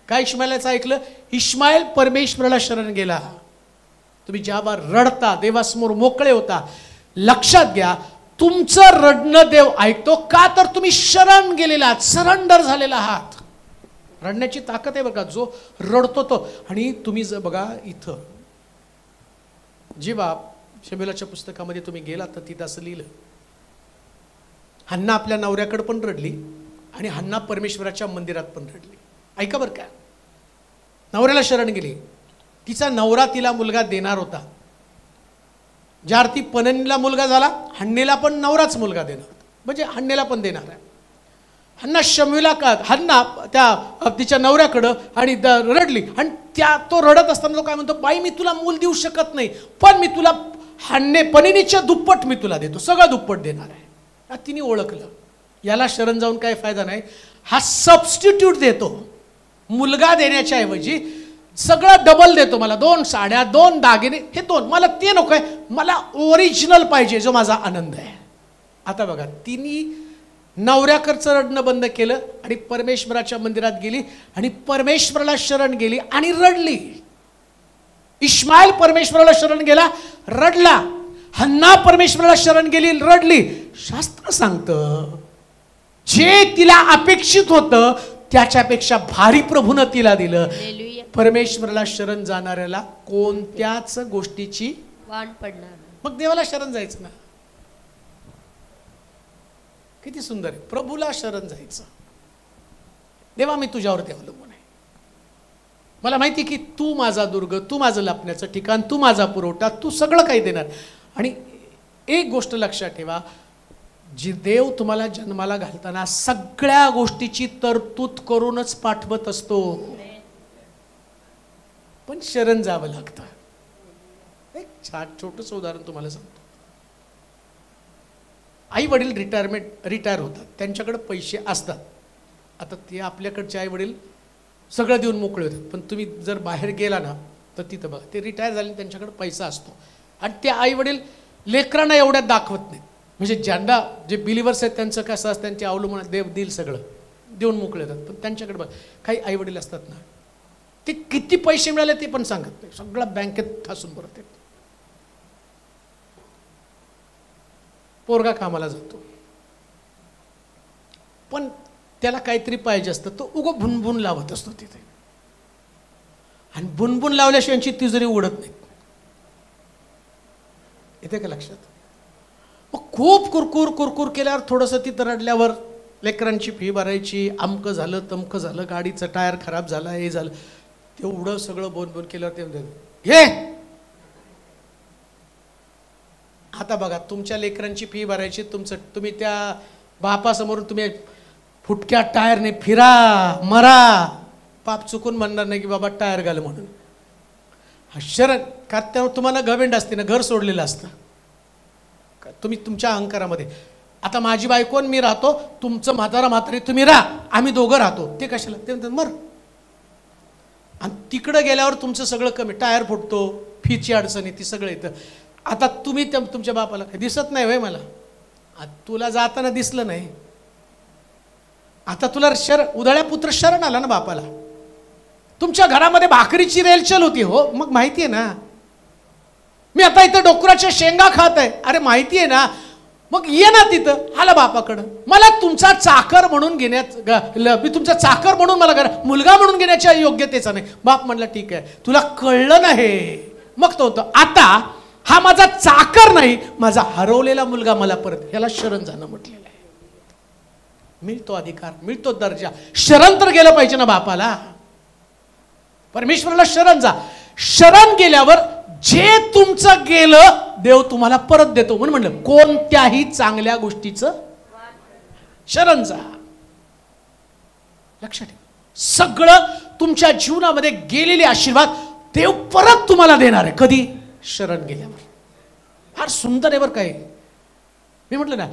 Speaker 2: काय इश्माईलाचं ऐकलं? इश्माईल परमेश्वराला शरण गेला. तुम्ही ज्यावर रडता देवासमोर मोकळे होता, लक्षात घ्या तुमचं रडणं देव ऐकतो. का तर तुम्ही शरण गेलेला आहात, सरेंडर झालेला आहात. रडण्याची ताकद आहे बघा, जो रडतो तो. आणि तुम्ही जर बघा इथं जेव्हा शमूएलाच्या पुस्तकामध्ये तुम्ही गेला तर तिथं असं लिहिलं, हन्ना आपल्या नवऱ्याकडे पण रडली आणि हन्ना परमेश्वराच्या मंदिरात पण रडली. ऐका बरं का, नवऱ्याला शरण गेली, तिचा नवरा तिला मुलगा देणार होता, ज्या अर्थी पननीला मुलगा झाला, हन्नेला पण नवराच मुलगा देणार, म्हणजे हन्नेला पण देणार आहे. हन्ना शमूएला का हन्ना त्या तिच्या नवऱ्याकडं आणि रडली, आणि तो रडत असताना तो काय म्हणतो, बाई मी तुला मूल देऊ शकत नाही, पण मी तुला पनिनीच्या दुप्पट मी तुला देतो, सगळं दुप्पट देणार आहे. तिने ओळखलं याला शरण जाऊन काही फायदा नाही, हा सबस्टिट्यूट देतो, मुलगा देण्याच्या ऐवजी सगळं डबल देतो, मला 2 साड्या 2 दागिने हे 2, मला ते नको आहे, मला ओरिजिनल पाहिजे जो माझा आनंद आहे. आता बघा तिने नवऱ्याकडचं रडणं बंद केलं आणि परमेश्वराच्या मंदिरात गेली आणि परमेश्वराला शरण गेली आणि रडली. इश्माईल परमेश्वराला शरण गेला, रडला. हन्ना परमेश्वराला शरण गेली, रडली. शास्त्र सांगतं जे तिला अपेक्षित होतं त्याच्यापेक्षा भारी प्रभूनं तिला दिलं. परमेश्वराला शरण जाणाऱ्याला कोणत्याच गोष्टीची
Speaker 3: वाण पडणार.
Speaker 2: मग देवाला शरण जायचं ना, किती सुंदर आहे. प्रभूला शरण जायचं. देवा मी तुझ्यावरती अवलंबून आहे, मला माहिती की तू माझा दुर्ग, तू माझं लपण्याचं ठिकाण, तू माझा पुरवठा, तू सगळं काही देणार. आणि एक गोष्ट लक्षात ठेवा, जी देव तुम्हाला जन्माला घालताना सगळ्या गोष्टीची तरतूद करूनच पाठवत असतो, पण शरण जावं लागतं. एक छोटंसं उदाहरण तुम्हाला सांगतो. आई वडील रिटायर होतात, त्यांच्याकडे पैसे असतात. आता ते आपल्याकडचे आई वडील सगळं देऊन मोकळे होतात, पण तुम्ही जर बाहेर गेला ना तर तिथं बघा ते रिटायर झाले, त्यांच्याकडे पैसा असतो आणि ते आई वडील लेकरांना एवढ्यात दाखवत नाहीत. म्हणजे ज्यांना जे बिलिव्हर्स आहेत त्यांचं कसं असतं, त्यांचे अवलंबून देव देईल सगळं देऊन मोकळे होतात. पण त्यांच्याकडे बघा काही आई वडील असतात ना, ते किती पैसे मिळाले ते पण सांगत नाही, सगळं बँकेत ठासून भरत आहेत. पोरगा कामाला जातो, पण त्याला काहीतरी पाहिजे असतं, तो उगं भुनभुन लावत असतो तिथे, आणि भुनभुन लावल्याशिवाय यांची तिजोरी उघडत नाही. येते का लक्षात? मग खूप कुरकुर कुरकुर केल्यावर थोडंसं तिथं रडल्यावर लेकरांची फी भरायची, अमकं झालं तमकं झालं, गाडीचं टायर खराब झालं, हे झालं, तेवढं सगळं बोन केल्यावर ते म्हणतात हे आता बघा तुमच्या लेकरांची फी भरायची, तुम्ही त्या बापासमोरून तुम्ही फुटक्या टायरने फिरा मरा, पाप चुकून म्हणणार नाही की बाबा टायर घाल म्हणून. शरण का त्यावर तुम्हाला गव्हर्नमेंट असते ना, घर सोडलेलं असतं तुम्ही तुमच्या अहंकारामध्ये. आता माझी बायको मी राहतो, तुमचं म्हातारी तुम्ही राहा, आम्ही दोघं राहतो, ते कशाला, ते म्हणतात मर. आणि तिकडं गेल्यावर तुमचं सगळं कमी, टायर फुटतो, फीची अडचण येते, सगळं येतं. आता तुम्ही तुमच्या बापाला काय दिसत नाही वय मला, तुला जाताना दिसलं नाही, आता तुला उधळ्या पुत्र शरण आला ना बापाला. तुमच्या घरामध्ये भाकरीची रेलचल होती हो, मग माहिती आहे ना. मी आता इथं डोकराच्या शेंगा खात आहे, अरे माहिती आहे ना, मग ये ना तिथं, आला बापाकडं. मला तुमचा चाकर म्हणून मी तुमचा चाकर म्हणून मला मुलगा म्हणून घेण्याच्या योग्यतेचा नाही. बाप म्हणला ठीक आहे, तुला कळलं नाही. मग तो होतं आता हा माझा चाकर नाही, माझा हरवलेला मुलगा मला परत, ह्याला शरण जाणं म्हटलेलं आहे. मिळतो अधिकार, मिळतो दर्जा. शरण तर गेलं पाहिजे ना बापाला. परमेश्वराला शरण जा. शरण गेल्यावर जे तुमचं गेलं देव तुम्हाला परत देतो. म्हणून म्हणलं कोणत्याही चांगल्या गोष्टीचं शरण जा. लक्षात ठेवा, सगळं तुमच्या जीवनामध्ये गेलेले आशीर्वाद देव परत तुम्हाला देणार आहे. कधी? शरण गेल्यावर. फार सुंदर आहे बरं काय. मी म्हटलं ना,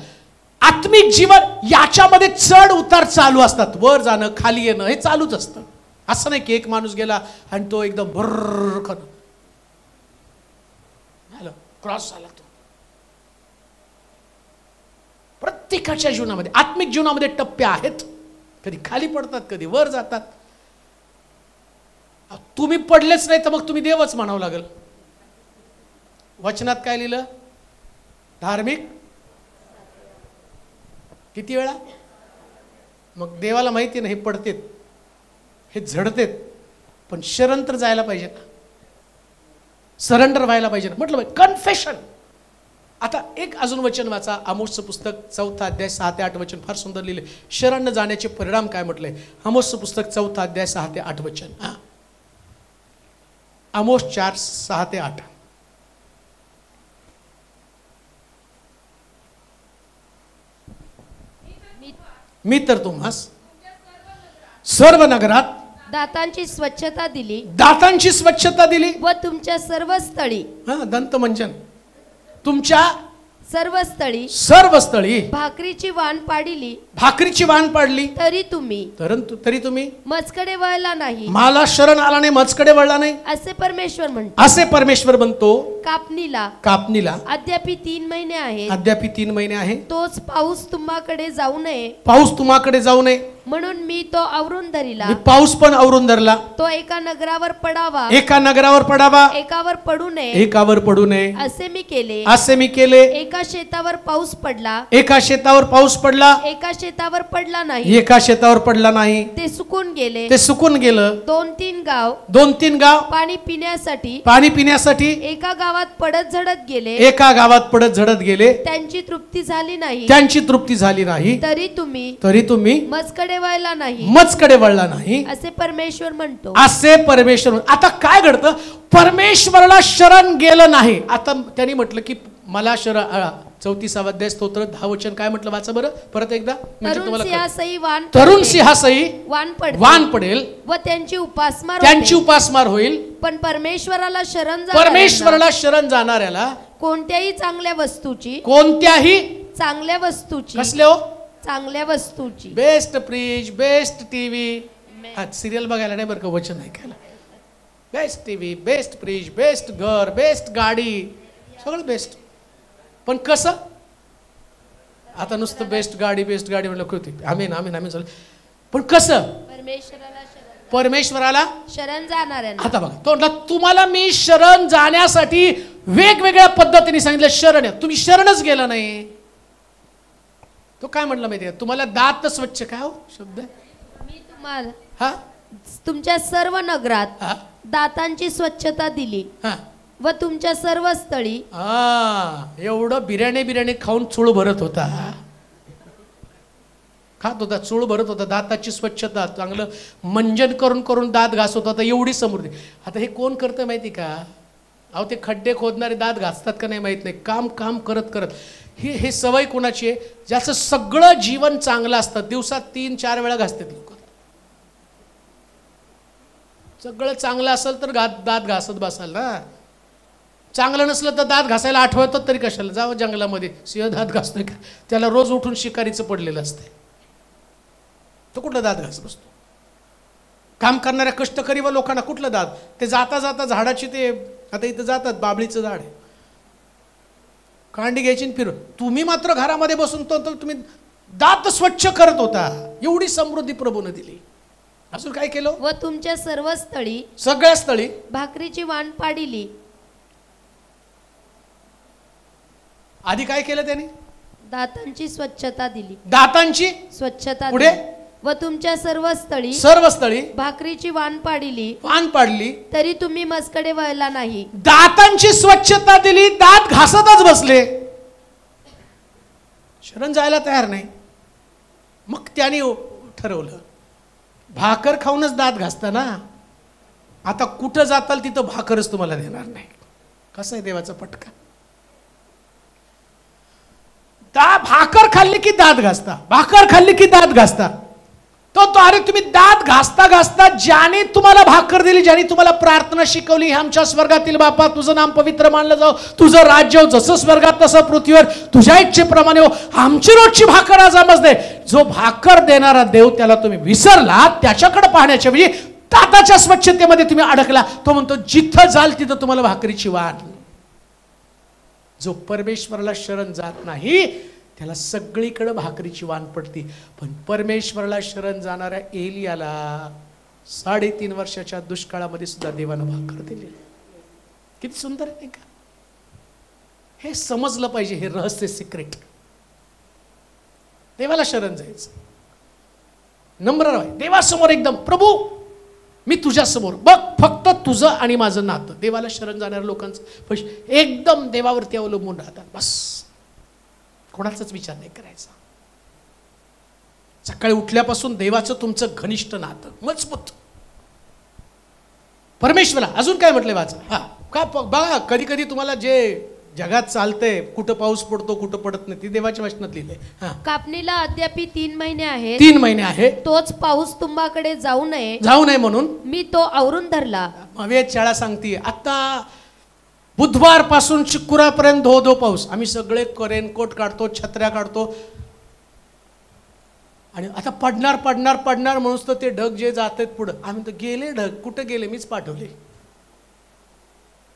Speaker 2: आत्मिक जीवन याच्यामध्ये चढ उतार चालू असतात, वर जाणं खाली येणं हे चालूच असतं. असं नाही की एक माणूस गेला आणि तो एकदम भर्र झालं, क्रॉस झाला. तो प्रत्येकाच्या जीवनामध्ये, आत्मिक जीवनामध्ये टप्पे आहेत. कधी खाली पडतात, कधी वर जातात. तुम्ही पडलेच नाही तर मग तुम्ही देवच म्हणावं लागेल. वचनात काय लिहिलं? धार्मिक किती वेळा? मग देवाला माहिती नाही हे पडतेत, हे झडतेत, पण शरण तर जायला पाहिजे ना, सरेंडर व्हायला पाहिजे ना. म्हटलं कन्फेशन. आता एक अजून वचन वाचा, आमोसचं पुस्तक 4 अध्याय 6 ते 8 वचन, फार सुंदर लिहिले. शरण जाण्याचे परिणाम काय म्हटलंय? आमोसचं पुस्तक 4 अध्याय 6 ते 8 वचन. आमोस 4:6 ते 8. मी तर तुम्हास सर्व नगरात
Speaker 3: दातांची स्वच्छता दिली,
Speaker 2: दातांची स्वच्छता दिली,
Speaker 3: व तुमच्या सर्व स्थळी
Speaker 2: दंतमंजन, तुमच्या
Speaker 3: सर्व स्थळी भाकरीची वाण पाडली, तरी तुम्ही मजकडे वळला नाही,
Speaker 2: मला शरण आला नाही, मजकडे वळला नाही,
Speaker 3: असे
Speaker 2: परमेश्वर म्हणतो.
Speaker 3: कापणीला अद्यापि 3 महिने आहेत, तोच पाऊस तुम्हाकडे जाऊ नये, म्हणून मी तो आवरून धरिला.
Speaker 2: पाऊस पण आवरून धरला.
Speaker 3: तो एका नगरावर पडावा, एकावर पडू नये, असे मी केले. एका शेतावर पाऊस पडला, एका शेतावर पडला नाही, ते सुकून गेलं. 2-3 गाव पाणी पिण्यासाठी एका गावात पडत झडत गेले, त्यांची तृप्ती झाली नाही, तरी तुम्ही मजकडे वळला नाही, असे परमेश्वर म्हणतो.
Speaker 2: आता काय घडतं? परमेश्वराला शरण गेलं नाही. आता त्यांनी म्हटलं की मला शरण, 34 अध्याय स्तोत्र 10 वचन काय म्हटलं, वाचा बरं परत एकदा. तरुण सिंहासही वाण पडेल
Speaker 3: व त्यांची उपासमार
Speaker 2: होईल,
Speaker 3: पण परमेश्वराला
Speaker 2: शरण जाणाऱ्याला
Speaker 3: कोणत्याही चांगल्या वस्तूची चांगल्या वस्तूची
Speaker 2: best fridge, best TV, serial बघायला नाही बरं का, वचन ऐकायला. Best TV, best fridge, best घर, बेस्ट गाडी, सगळं बेस्ट. पण कसं? आता नुसतं बेस्ट गाडी म्हणलं होती, आमीन चालू. पण कसं? परमेश्वराला
Speaker 3: शरण जाणाऱ्यांना.
Speaker 2: आता बघा, तो तुम्हाला मी शरण जाण्यासाठी वेगवेगळ्या पद्धतीने सांगितलं, शरण या. तुम्ही शरणच गेला नाही. तो काय म्हटलं माहितीये, तुम्हाला दात स्वच्छ, काय हो शब्द,
Speaker 3: मी तुम्हाला तुमच्या सर्व नगरात दातांची स्वच्छता दिली, व तुमच्या सर्व स्थळी.
Speaker 2: एवढं बिर्याणी खाऊन चूळ भरत होता, खात होता, चूळ भरत होता, दाताची स्वच्छता, चांगलं मंजन करून दात घासत होता, एवढी समृद्धी. आता हे कोण करतं माहिती का? अहो ते खड्डे खोदणारे दात घासतात का नाही माहित नाही, काम करत हे सवय कोणाची आहे? ज्याचं सगळं जीवन चांगलं असतं, दिवसात 3-4 वेळा घासतात लोक. सगळं चांगलं असेल तर दात घासत बसाल ना, चांगलं नसलं तर दात घासायला आठवतात तरी कशाला? जावं जंगलामध्ये, सिंह दात घासतोय का? त्याला रोज उठून शिकारीचं पडलेलं असतंय, तो कुठला दात घासत असतो? काम करणाऱ्या कष्टकरी व लोकांना कुठलं दात? ते जाता झाडाची, ते आता इथं जातात, बाबळीचं झाड आहे, कांडी घ्यायची फिरून. तुम्ही मात्र घरामध्ये बसून तो तुम्ही दात स्वच्छ करत होता. एवढी समृद्धी प्रभूने दिली. अजून काय केलं?
Speaker 3: व तुमच्या
Speaker 2: सगळ्या स्थळी
Speaker 3: भाकरीची वाण पाडिली.
Speaker 2: आधी काय केलं त्यांनी?
Speaker 3: दातांची स्वच्छता दिली.
Speaker 2: पुढे
Speaker 3: व तुमच्या सर्व स्थळी भाकरीची वाण पाडली, तरी तुम्ही मजकडे वळला नाही.
Speaker 2: दातांची स्वच्छता दिली, दात घासतच बसले, शरण जायला तयार नाही. मग त्यांनी ठरवलं, भाकर खाऊनच दात घासता ना, आता कुठं जाताल तिथं भाकरच तुम्हाला देणार नाही. कसं आहे देवाचा पटका? भाकर खाल्ली की दात घासता, तो अरे तुम्ही दात घासता ज्याने तुम्हाला भाकर दिली, ज्याने तुम्हाला प्रार्थना शिकवली, आमच्या स्वर्गातील बापा तुझं नाम पवित्र मानलं जाऊ, तुझं राज्य हो, जसं स्वर्गात तसं पृथ्वीवर तुझ्या इच्छेप्रमाणे हो, आमची रोजची भाकर आज आमच दे. जो भाकर देणारा देव त्याला तुम्ही विसरला, त्याच्याकडे पाहण्याच्या म्हणजे दाताच्या स्वच्छतेमध्ये तुम्ही अडकला. तो म्हणतो जिथं जाल तिथं तुम्हाला भाकरीची वाण. जो परमेश्वराला शरण जात नाही त्याला सगळीकडे भाकरीची वाण पडती. पण परमेश्वराला शरण जाणाऱ्या एलियाला 3.5 वर्षाच्या दुष्काळामध्ये सुद्धा देवानं भाकर दिली. किती सुंदर आहे का? हे समजलं पाहिजे, हे रहस्य, सिक्रेट. देवाला शरण जायचं, नम्र राहायचं देवासमोर, एकदम प्रभू मी तुझ्या समोर, बघ फक्त तुझं आणि माझं नातं. देवाला शरण जाणाऱ्या लोकांचं एकदम देवावरती अवलंबून राहतात. बस कोणाचाच विचार नाही करायचा. सकाळी उठल्यापासून देवाचं तुमचं घनिष्ठ नातं मजबूत. परमेश्वरा अजून काय म्हटलंय वाचा, का बघा, कधी कधी तुम्हाला जगात चालतंय, कुठं पाऊस पडतो कुठं पडत नाही, ती देवाच्या वचनात लिहिलंय. हा,
Speaker 3: कापणीला अद्यापी 3 महिने आहेत.
Speaker 2: 3 महिने आहे.
Speaker 3: तोच पाऊस तुम्हाकडे जाऊ नये
Speaker 2: म्हणून
Speaker 3: मी तो आवरून धरला.
Speaker 2: वेधशाळा सांगते आता बुधवार पासून शुक्रवारपर्यंत धो पाऊस. आम्ही सगळे रेनकोट काढतो, छत्र्या काढतो, आणि आता पडणार पडणार पडणार म्हणून तर ते ढग जे जात आहेत पुढं, आम्ही तर गेले ढग, कुठं गेले, मीच पाठवले,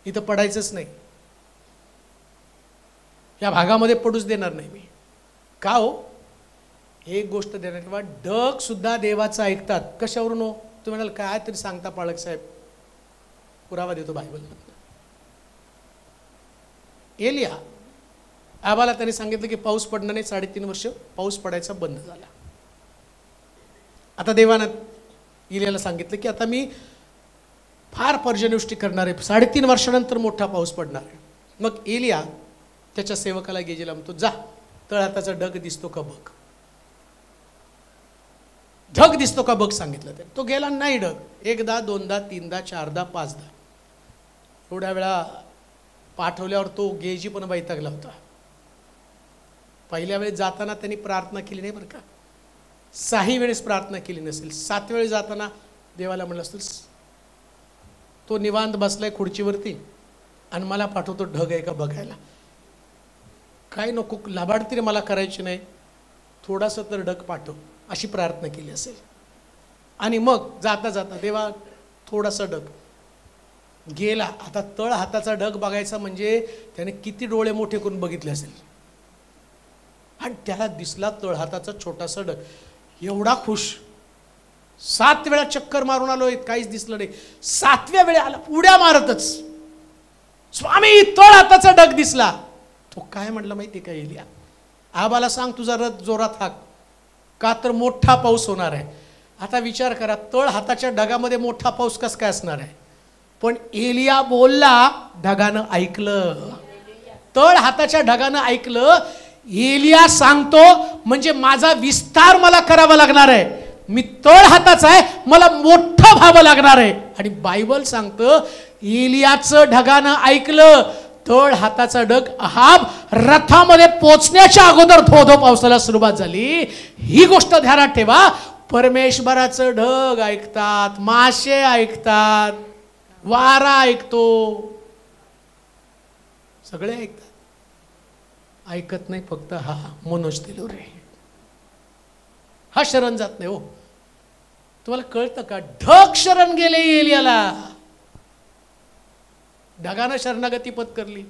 Speaker 2: इथं पडायचंच नाही, या भागामध्ये पडूच देणार नाही मी. का हो? एक गोष्ट देणार किंवा ढग सुद्धा देवाचं ऐकतात. कशावरून हो? तुम्ही म्हणाल काय तरी सांगता पाळक साहेब, पुरावा देतो बायबलमधनं. एलिया आबाला त्यांनी सांगितलं की पाऊस पडणार नाही, 3.5 वर्ष पाऊस पडायचा बंद झाला. आता देवानं एलियाला सांगितलं की आता मी फार पर्जन्यवृष्टी करणार आहे, 3.5 वर्षानंतर मोठा पाऊस पडणार आहे. मग एलिया त्याच्या सेवकाला गेजेला म्हणतो, जा तळहाताचा ढग दिसतो का बघ, ढग दिसतो का बघ सांगितलं. तो गेला नाही ढग, 1दा 2दा 3दा 4दा 5दा, एवढ्या वेळा पाठवल्यावर तो गेजी पण वैतागला होता. पहिल्या वेळेस जाताना त्यांनी प्रार्थना केली नाही बरं का, 6 वेळेस प्रार्थना केली नसेल, 7 वेळेस जाताना देवाला म्हणलं असेल, तो निवांत बसलाय खुर्चीवरती आणि मला पाठवतो ढग आहे का बघायला, काय नको लाभार्थी मला करायची नाही, थोडासा तर ढग पाठव, अशी प्रार्थना केली असेल. आणि मग जाता जाता देवा थोडासा ढग गेला. आता तळ हाताचा ढग बघायचा म्हणजे त्याने किती डोळे मोठे करून बघितले असेल, आणि त्याला दिसला तळ हाताचा छोटासा ढग. एवढा खुश, 7 वेळा चक्कर मारून आलोय, काहीच दिसलं नाही. 7व्या वेळी आला उड्या मारतच, स्वामी तळ हाताचा ढग दिसला. तो काय म्हटलं माहिती का एलिया, आबाला सांग तुझा रथ जोरात हाक, का तर मोठा पाऊस होणार आहे. आता विचार करा, तळ हाताच्या ढगामध्ये मोठा पाऊस कस काय असणार आहे. पण एलिया बोलला, ढगानं ऐकलं, तळ हाताच्या ढगानं ऐकलं. एलिया सांगतो म्हणजे माझा विस्तार मला करावा लागणार आहे, मी तळ हाताचा आहे, मला मोठं व्हावं लागणार आहे. आणि बायबल सांगतं एलियाचं ढगानं ऐकलं, तळ हाताचा ढग अहाब रथामध्ये पोचण्याच्या अगोदर धो पावसाला सुरुवात झाली. ही गोष्ट ध्यानात ठेवा, परमेश्वराचं ढग ऐकतात, मासे ऐकतात, वारा ऐकतो, सगळे ऐकतात. ऐकत नाही फक्त हा मनोज तेलोरे, हा शरण जात नाही. हो तुम्हाला कळतं का, ढग शरण गेले एलियाला, ढगानं शरणागती पत्करली.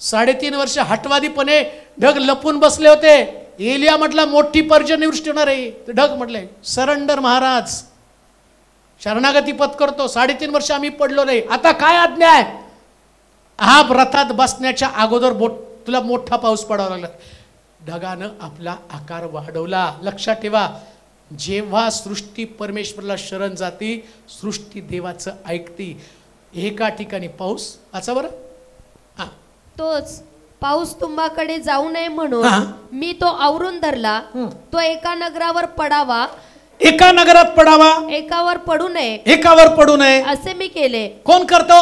Speaker 2: 3.5 वर्ष हटवादीपणे ढग लपून बसले होते. एलिया म्हटला मोठी पर्जन्यवृष्टी होणार आहे, ढग म्हटले सरेंडर महाराज, शरणागती पत्करतो, 3.5 वर्ष आम्ही पडलो नाही, आता काय आज्ञा आहे. हा रथात बसण्याच्या अगोदर तुला मोठा पाऊस पडावा लागला. ढगानं आपला आकार वाढवला. लक्षात ठेवा, जेव्हा सृष्टी परमेश्वराला शरण जाती, सृष्टी देवाचं ऐकती. एका ठिकाणी पाऊस वाचा बरं, हा,
Speaker 3: तोच पाऊस तुम्हाकडे जाऊ नये म्हणून मी तो आवरून धरला. तो एका नगरावर पडावा,
Speaker 2: एका नगरात पडावा,
Speaker 3: एकावर पडू नये,
Speaker 2: एकावर पडू नये
Speaker 3: असे मी केले.
Speaker 2: कोण करतो?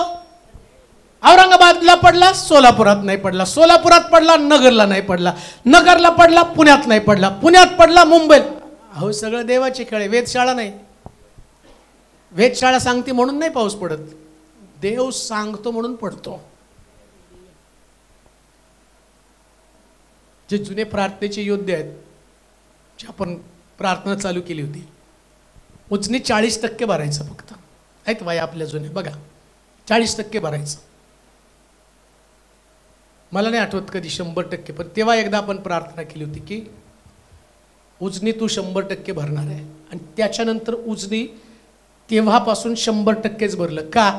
Speaker 2: औरंगाबादला पडला, सोलापुरात नाही पडला, सोलापुरात पडला, नगरला नाही पडला, नगरला पडला, पुण्यात नाही पडला, पुण्यात पडला, मुंबईत. अहो सगळं देवाचे खेळ. वेधशाळा नाही, वेधशाळा सांगते म्हणून नाही पाऊस पडत, देव सांगतो म्हणून पडतो. जे जुने प्रार्थनेचे योद्धे आहेत, जे आपण प्रार्थना चालू केली होती, उजनी 40% भरायचं फक्त. आहेत वाय आपल्या जुने बघा, 40% भरायचं. मला नाही आठवत कधी 100%, पण तेव्हा एकदा आपण प्रार्थना केली होती की उजनी तू 100% भरणार आहे. आणि त्याच्यानंतर उजनी तेव्हापासून 100%च भरलं. का?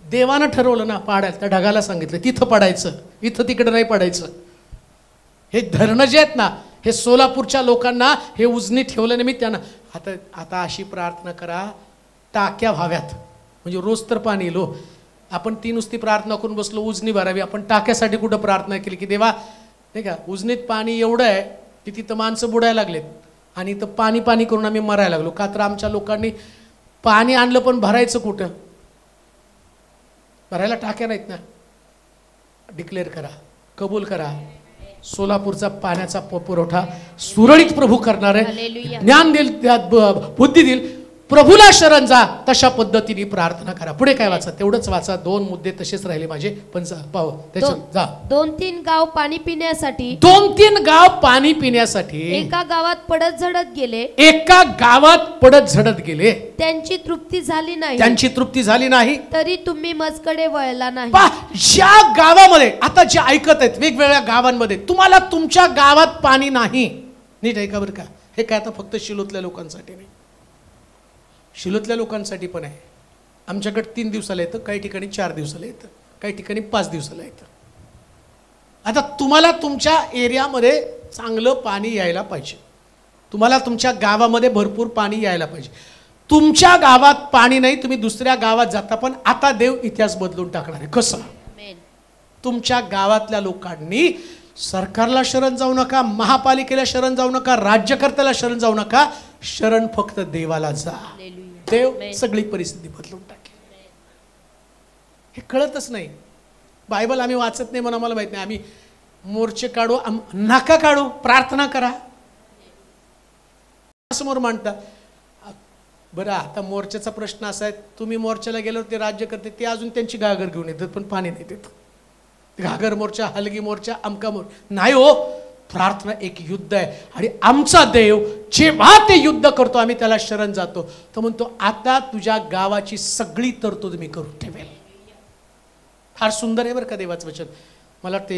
Speaker 2: देवानं ठरवलं ना पाडायला, त्या ढगाला सांगितलं तिथं पडायचं, इथं तिकडं नाही पडायचं. हे धरणं जे आहेत ना, हे सोलापूरच्या लोकांना हे उजनी ठेवलं निमित्तानं. आता अशी प्रार्थना करा, टाक्या व्हाव्यात, म्हणजे रोज तर पाणी येईल. आपण ती नुसती प्रार्थना करून बसलो उजनी भरावी, आपण टाक्यासाठी कुठं प्रार्थना केली की देवा नाही का, उजनीत पाणी एवढं आहे की तिथं माणसं बुडायला लागलेत आणि इथं पाणी पाणी करून आम्ही मरायला लागलो. का तर आमच्या लोकांनी पाणी आणलं पण भरायचं कुठं? भरायला टाक्या नाहीत ना. डिक्लेअर करा कबूल करा. सोलापूरचा पाण्याचा पुरवठा सुरळीत प्रभू करणार आहे.
Speaker 3: हालेलुया.
Speaker 2: ज्ञान देईल, त्यात बुद्धी देईल. प्रभूला शरण जा, तशा पद्धतीने प्रार्थना करा. पुढे काय वाचा, तेवढंच वाचा. 2 मुद्दे तसेच राहिले माझे, पण पाहू त्याच्यात जा.
Speaker 3: 2-3 गाव पाणी पिण्यासाठी
Speaker 2: 2-3 गाव पाणी पिण्यासाठी
Speaker 3: एका गावात पडत झडत गेले.
Speaker 2: एका गावात पडत झडत गेले.
Speaker 3: त्यांची तृप्ती झाली नाही.
Speaker 2: त्यांची तृप्ती झाली नाही.
Speaker 3: तरी तुम्ही मजकडे वळला नाही.
Speaker 2: ज्या गावामध्ये आता जे ऐकत आहेत वेगवेगळ्या गावांमध्ये, तुम्हाला तुमच्या गावात पाणी नाही. नीट ऐका बरं का, हे काय आता फक्त शिलोतल्या लोकांसाठी नाही, शिलोतल्या लोकांसाठी पण आहे. आमच्याकडे 3 दिवसाला येतं, काही ठिकाणी 4 दिवसाला येतं, काही ठिकाणी 5 दिवसाला येतं. आता तुम्हाला तुमच्या एरियामध्ये चांगलं पाणी यायला पाहिजे. तुम्हाला तुमच्या गावामध्ये भरपूर पाणी यायला पाहिजे. तुमच्या गावात पाणी नाही, तुम्ही दुसऱ्या गावात जाता. पण आता देव इतिहास बदलून टाकणार आहे. कसं? तुमच्या गावातल्या लोकांनी सरकारला शरण जाऊ नका, महापालिकेला शरण जाऊ नका, राज्यकर्त्याला शरण जाऊ नका, शरण फक्त देवाला जा. देव सगळी परिस्थिती बदलून टाकेल. हे कळतच नाही. बायबल आम्ही वाचत नाही म्हणून आम्हाला माहित नाही. आम्ही मोर्चे काढू, नका काढू, प्रार्थना करा, समोर मांडता. बरं, आता मोर्चाचा प्रश्न असा आहे, तुम्ही मोर्चाला गेल्यावर ते राज्यकर्ते ते अजून त्यांची घागर घेऊन येतात, पण पाणी नाही देत. घागर मोर्चा, हलगी मोर्चा, अमका मोर्चा नाही हो. प्रार्थना एक युद्ध आहे. आणि आमचा देव जेव्हा ते युद्ध करतो, आम्ही त्याला शरण जातो, तो म्हणतो आता तुझ्या गावाची सगळी तरतूद मी करून ठेवेल. फार सुंदर आहे बरं का देवाचं वचन. मला वाटतं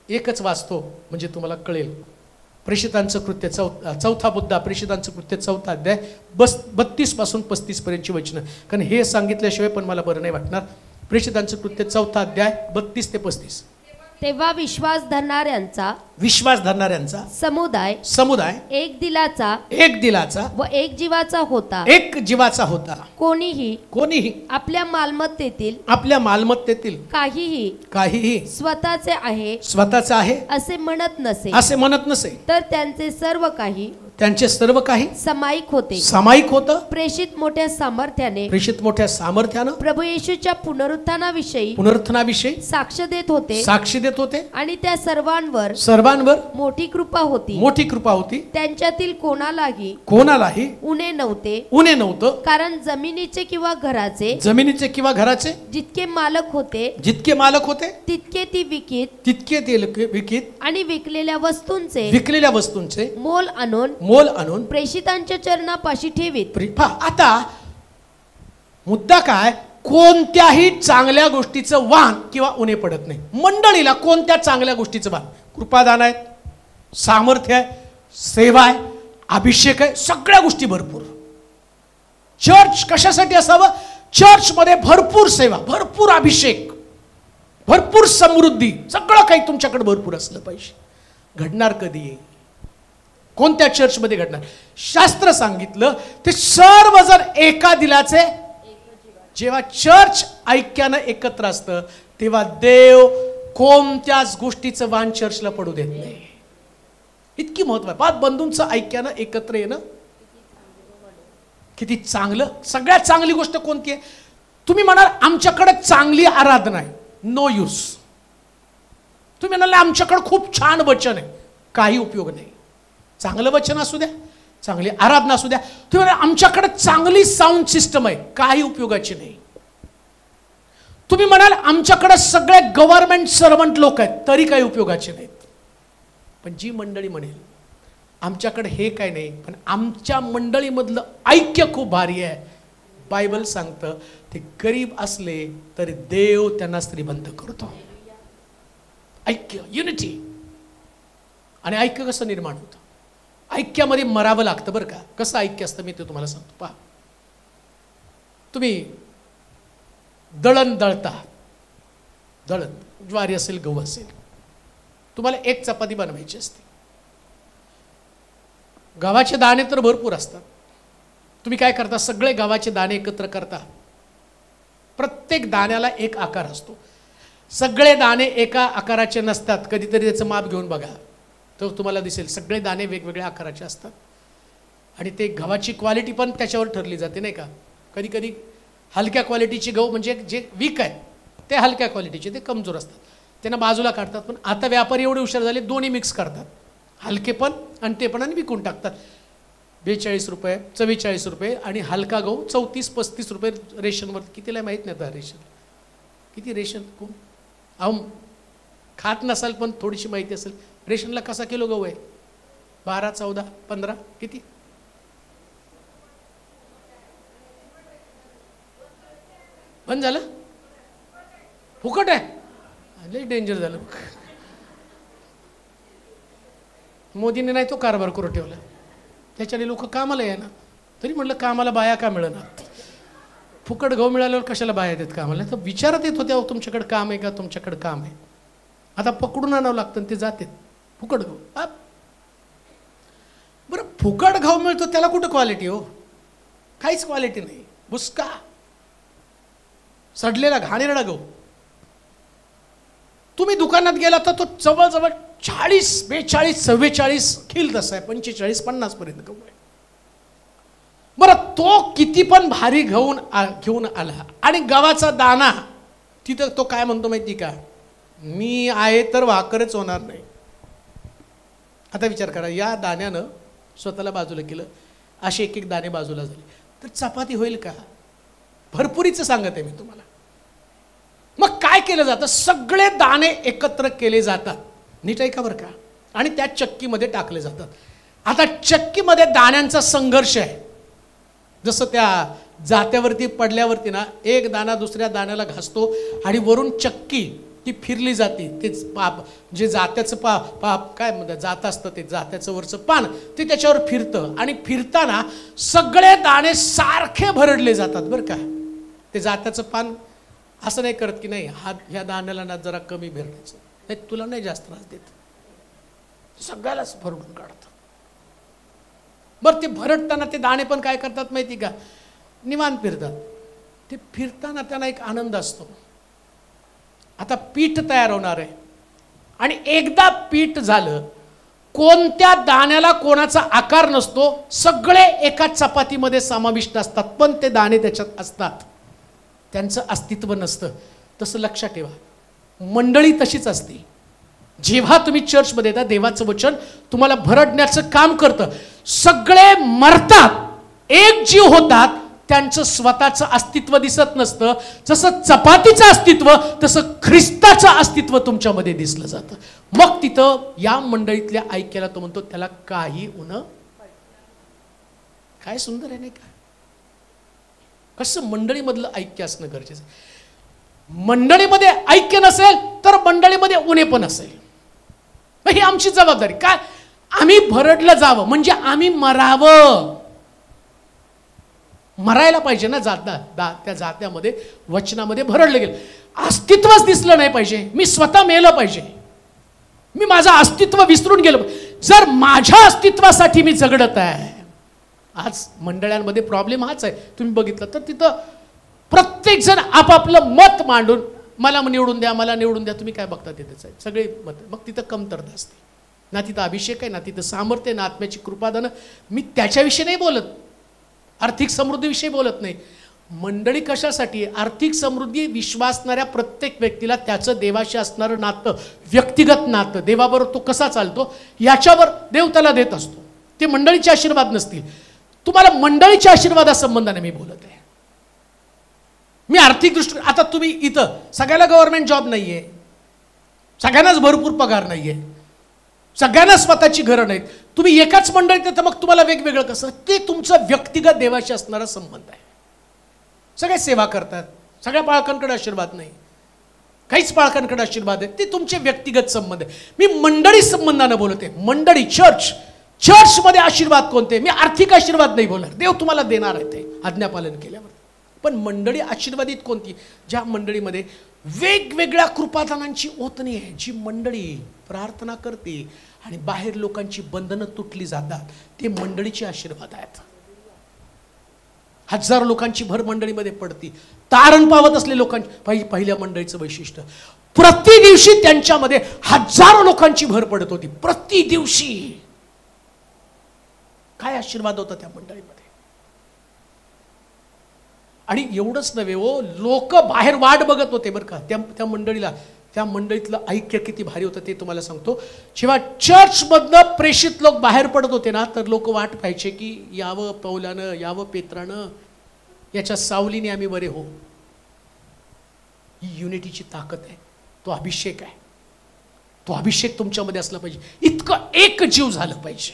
Speaker 2: एकच वाचतो म्हणजे तुम्हाला कळेल. प्रेषितांचं कृत्य 4 बुद्धा, प्रेषितांचं कृत्य 4 अध्याय 32 पासून 35 पर्यंतची वचनं. कारण हे सांगितल्याशिवाय पण मला बरं नाही वाटणार. प्रेषितांचं कृत्य 4 अध्याय 32 ते 35.
Speaker 3: तेव्हा विश्वास धरणाऱ्यांचा
Speaker 2: समुदाय
Speaker 3: एक दिलाचा
Speaker 2: व
Speaker 3: एक जीवाचा होता. कोणीही आपल्या मालमत्तेतील काहीही स्वतःचे आहे असे म्हणत नसे, तर त्यांचे सर्व काही सामायिक होतं. प्रेषित मोठ्या सामर्थ्याने प्रभू येशूच्या पुनरुत्थानाविषयी साक्ष देत होते. आणि त्या सर्वांवर मोठी कृपा होती. त्यांच्यातील कोणालाही उणे नव्हते. कारण जमिनीचे किंवा घराचे जितके मालक होते तितके ती विकीत आणि विकलेल्या वस्तूंचे मोल आणून प्रेषितांच्या चरणापाशी ठेवीत.
Speaker 2: आता मुद्दा काय, कोणत्याही चांगल्या गोष्टीचं वाहन किंवा उणे पडत नाही. मंडळीला कोणत्या चांगल्या गोष्टीचं वाहन, कृपादान आहे, सामर्थ्य आहे, सेवा आहे, अभिषेक आहे, सगळ्या गोष्टी भरपूर. चर्च कशासाठी असावं? चर्चमध्ये भरपूर सेवा, भरपूर अभिषेक, भरपूर समृद्धी, सगळं काही तुमच्याकडे भरपूर असलं पाहिजे. घडणार कधी? कोणत्या चर्चमध्ये घडणार? शास्त्र सांगितलं ते सर्व जर एका दिलाचे. जेव्हा चर्च ऐक्यानं एकत्र असतं तेव्हा देव कोणत्याच गोष्टीचं वाण चर्चला पडू देत नाही. इतकी महत्व आहे. 5 बंधूंचं ऐक्यानं एकत्र येणं किती चांगलं. सगळ्यात चांगली गोष्ट कोणती आहे? तुम्ही म्हणाल आमच्याकडे चांगली आराधना आहे, नो यूज. तुम्ही म्हणाल आमच्याकडे खूप छान वचन आहे, काही उपयोग नाही. चांगलं वचन असू द्या, चांगली आराधना असू द्या, तुम्ही आमच्याकडे चांगली साऊंड सिस्टम आहे, काही उपयोगाची नाही. तुम्ही म्हणाल आमच्याकडे सगळे गव्हर्नमेंट सर्वंट लोक आहेत, तरी काही उपयोगाचे नाहीत. पण जी मंडळी म्हणेल आमच्याकडे हे काय नाही, पण आमच्या मंडळीमधलं ऐक्य खूप भारी आहे, बायबल सांगतं ते गरीब असले तरी देव त्यांना श्रीमंत करतो. ऐक्य, युनिटी. आणि ऐक्य कसं निर्माण होतं? ऐक्यामध्ये मरावं लागतं बरं का. कसं ऐक्य असतं मी ते तुम्हाला सांगतो. पहा, तुम्ही दळण दळता, दळण ज्वारी असेल, गहू असेल, तुम्हाला 1 चपाती बनवायची असते. गव्हाचे दाणे तर भरपूर असतात. तुम्ही काय करता? सगळे गव्हाचे दाणे एकत्र करता. प्रत्येक दाण्याला एक आकार असतो. सगळे दाणे एका आकाराचे नसतात. कधीतरी त्याचं माप घेऊन बघा तर तुम्हाला दिसेल सगळे दाणे वेगवेगळ्या आकाराचे असतात. आणि ते गव्हाची क्वालिटी पण त्याच्यावर ठरली जाते नाही का. कधी कधी हलक्या क्वालिटीचे गहू म्हणजे जे वीक आहेत ते हलक्या क्वालिटीचे, ते कमजोर असतात. त्यांना बाजूला काढतात. पण आता व्यापारी एवढे हुशार झाले, दोन्ही मिक्स करतात, हलके पण आणि ते पण, आणि विकून टाकतात. 42 रुपये, 44 रुपये, आणि हलका गहू 34-35 रुपये रेशनवर. कितीला माहीत नाही आता रेशन किती, रेशन कोण अहो खात नसाल पण थोडीशी माहिती असेल, रेशनला कसा किलो गहू आहे? 12, 14, 15 किती? बंद झालं? फुकट आहे? लई डेंजर झालं. मोदीने नाही तो कारभार करून ठेवला, त्याच्याने लोक कामाला आहे ना. तरी म्हटलं कामाला बाया का मिळणार? फुकट गहू मिळाल्यावर कशाला बाया देत कामाला? तर विचारत येत होत्या, तुमच्याकडे काम आहे का, तुमच्याकडे काम आहे. आता पकडून आणावं लागतं, ते जाते फुकट गहू. बरं फुकट गहू मिळतो त्याला कुठं क्वालिटी हो? काहीच क्वालिटी नाही, बुसका सडलेला घाणेरडा गहू. तुम्ही दुकानात गेला तर तो जवळजवळ 40, 42, 44 खिल तसा आहे, 45, 50 पर्यंत गहू आहे. बरं तो किती पण भारी घेऊन आला, आणि गव्हाचा दाना तिथं तो काय म्हणतो माहिती का? मी आहे तर भाकरच होणार नाही. आता विचार करा, या दाण्यानं स्वतःला बाजूला केलं, असे एक एक दाणे बाजूला झाले, तर चपाती होईल का? भरपुरीचं सांगत आहे मी तुम्हाला. मग काय केलं जातं? सगळे दाणे एकत्र केले जातात, नीट ऐका बरं का, आणि त्या चक्कीमध्ये टाकले जातात. आता चक्कीमध्ये दाण्यांचा संघर्ष आहे. जसं त्या जात्यावरती पडल्यावरती ना, एक दाणा दुसऱ्या दाण्याला घासतो आणि वरून चक्की ती फिरली जाते. तेच पाप जे जात्याचं पाप काय म्हणतात, जात असतं ते जात्याचं वरचं पान, ते त्याच्यावर फिरतं, आणि फिरताना सगळे दाणे सारखे भरडले जातात बरं का. ते जात्याचं पान असं नाही करत की नाही ह्या दाण्याला ना जरा कमी भरडायचं, नाही तुला नाही जास्त त्रास देत, सगळ्यालाच भरडून काढतं. बरं ते भरडताना ते दाणे पण काय करतात माहिती का? निवांत फिरतात. ते फिरताना त्यांना एक आनंद असतो. आता पीठ तयार होणार आहे, आणि एकदा पीठ झालं, कोणत्या दाण्याला कोणाचा आकार नसतो, सगळे एका चपातीमध्ये समाविष्ट असतात, पण ते दाणे त्याच्यात असतात, त्यांचं अस्तित्व नसतं. तसं लक्षात ठेवा, मंडळी तशीच असते. जेव्हा तुम्ही चर्चमध्ये येता, देवाचं वचन तुम्हाला भरडण्याचं काम करतं. सगळे मरतात, एक जीव होतात, त्यांचं स्वतःचं अस्तित्व दिसत नसतं. जसं चपातीचं अस्तित्व, तसं ख्रिस्ताचं अस्तित्व तुमच्यामध्ये दिसलं जातं. मग तिथं या मंडळीतल्या ऐक्याला तो म्हणतो, त्याला काही उन. काय सुंदर आहे नाही का? कसं मंडळीमधलं ऐक्य असणं गरजेचं. मंडळीमध्ये ऐक्य नसेल तर मंडळीमध्ये उणे पण असेल. ही आमची जबाबदारी. काय? आम्ही भरडलं जावं म्हणजे आम्ही मरावं. मरायला पाहिजे ना. त्या जात्यामध्ये वचनामध्ये भरडलं गेलं, अस्तित्वच दिसलं नाही पाहिजे. मी स्वतः मेलं पाहिजे, मी माझं अस्तित्व विसरून गेलो. जर माझ्या अस्तित्वासाठी मी झगडत आहे. आज मंडळांमध्ये प्रॉब्लेम हाच आहे. तुम्ही बघितलं तर तिथं प्रत्येक जण आपापलं मत मांडून, मला निवडून द्या, मला निवडून द्या. तुम्ही काय बघता तिथेच आहे सगळे मत. मग तिथं कमतरता असते. ना तिथं अभिषेक आहे, ना तिथं सामर्थ्य आहे, ना आत्म्याची कृपादानं. मी त्याच्याविषयी नाही बोलत, आर्थिक समृद्धीविषयी बोलत नाही. मंडळी कशासाठी? आर्थिक समृद्धी विश्वासणाऱ्या प्रत्येक व्यक्तीला त्याचं देवाशी असणारं नातं, व्यक्तिगत नातं, देवाबरोबर तो कसा चालतो याच्यावर देव त्याला देत असतो. ते मंडळीचे आशीर्वाद नसतील. तुम्हाला मंडळीच्या आशीर्वादासंबंधाने मी बोलत आहे. मी आर्थिक दृष्टी, आता तुम्ही इथं सगळ्याला गव्हर्नमेंट जॉब नाहीये, सगळ्यांनाच भरपूर पगार नाहीये, सगळ्यांना स्वतःची घरं नाहीत. तुम्ही एकाच मंडळीत येतं, मग तुम्हाला वेगवेगळं कसं? ते तुमचं व्यक्तिगत देवाशी असणारा संबंध आहे. सगळे सेवा करतात, सगळ्या पालकांकडे आशीर्वाद नाही, काहीच पालकांकडे आशीर्वाद आहे. ते तुमचे व्यक्तिगत संबंध आहे. मी मंडळी संबंधानं बोलते. मंडळी, चर्चमध्ये आशीर्वाद कोणते? मी आर्थिक आशीर्वाद नाही बोलणार, देव तुम्हाला देणार आहे ते आज्ञापालन केल्यावर. पण मंडळी आशीर्वादित कोणती? ज्या मंडळीमध्ये वेगवेगळ्या कृपादानांची ओतणी आहे, जी मंडळी प्रार्थना करते आणि बाहेर लोकांची बंधनं तुटली जातात, ते मंडळीचे आशीर्वाद आहेत. हजारो लोकांची भर मंडळीमध्ये पडती. तारण पावत असले लोकांची पहिल्या मंडळीचं वैशिष्ट्य, प्रति दिवशी त्यांच्यामध्ये हजारो लोकांची भर पडत होती. प्रति दिवशी काय आशीर्वाद होता त्या मंडळीमध्ये. आणि एवढंच नव्हे हो, लोक बाहेर वाट बघत होते बरं का त्या मंडळीला. त्या मंडळीतलं ऐक्य किती भारी होतं ते तुम्हाला सांगतो. जेव्हा चर्चमधनं प्रेषित लोक बाहेर पडत होते ना, तर लोक वाट पाहायचे की यावं पौलानं, यावं पेत्रानं, याच्या सावलीने आम्ही बरे हो. ही युनिटीची ताकद आहे, तो अभिषेक आहे. तो अभिषेक तुमच्यामध्ये असला पाहिजे. इतकं एक जीव झालं पाहिजे,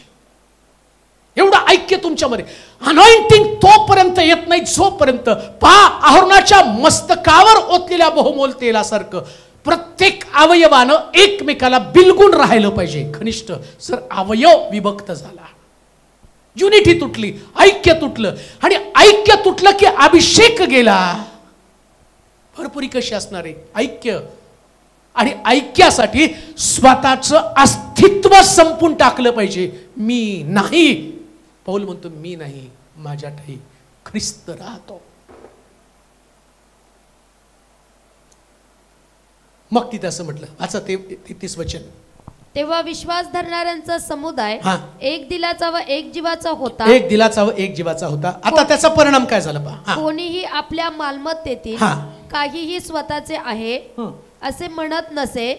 Speaker 2: एवढं ऐक्य तुमच्यामध्ये. अनॉइंटिंग तोपर्यंत येत नाही जोपर्यंत अहरोनाच्या मस्तकावर ओतलेल्या बहुमोल तेलासारखं प्रत्येक अवयवानं एकमेकाला बिलगून राहिलं पाहिजे. घनिष्ठ सर अवयव विभक्त झाला, युनिटी तुटली, ऐक्य तुटलं. आणि ऐक्य तुटलं की अभिषेक गेला. भरपुरी कशी असणार आहे? ऐक्य. आणि ऐक्यासाठी स्वतःचं अस्तित्व संपून टाकलं पाहिजे. मी नाही, पौल म्हणतो मी नाही, माझ्या ठाई ख्रिस्त राहतो. मग तिथे असं म्हटलं, अच्छा ते 33 वचन.
Speaker 3: तेव्हा विश्वास धरणाऱ्यांचा समुदाय एक दिलाचा व एक जीवाचा होता.
Speaker 2: एक दिलाचा व एक जीवाचा होता. आता त्याचा परिणाम काय झाला पहा.
Speaker 3: कोणीही आपल्या मालमत्तेतील काहीही स्वतःचे आहे असे म्हणत नसे,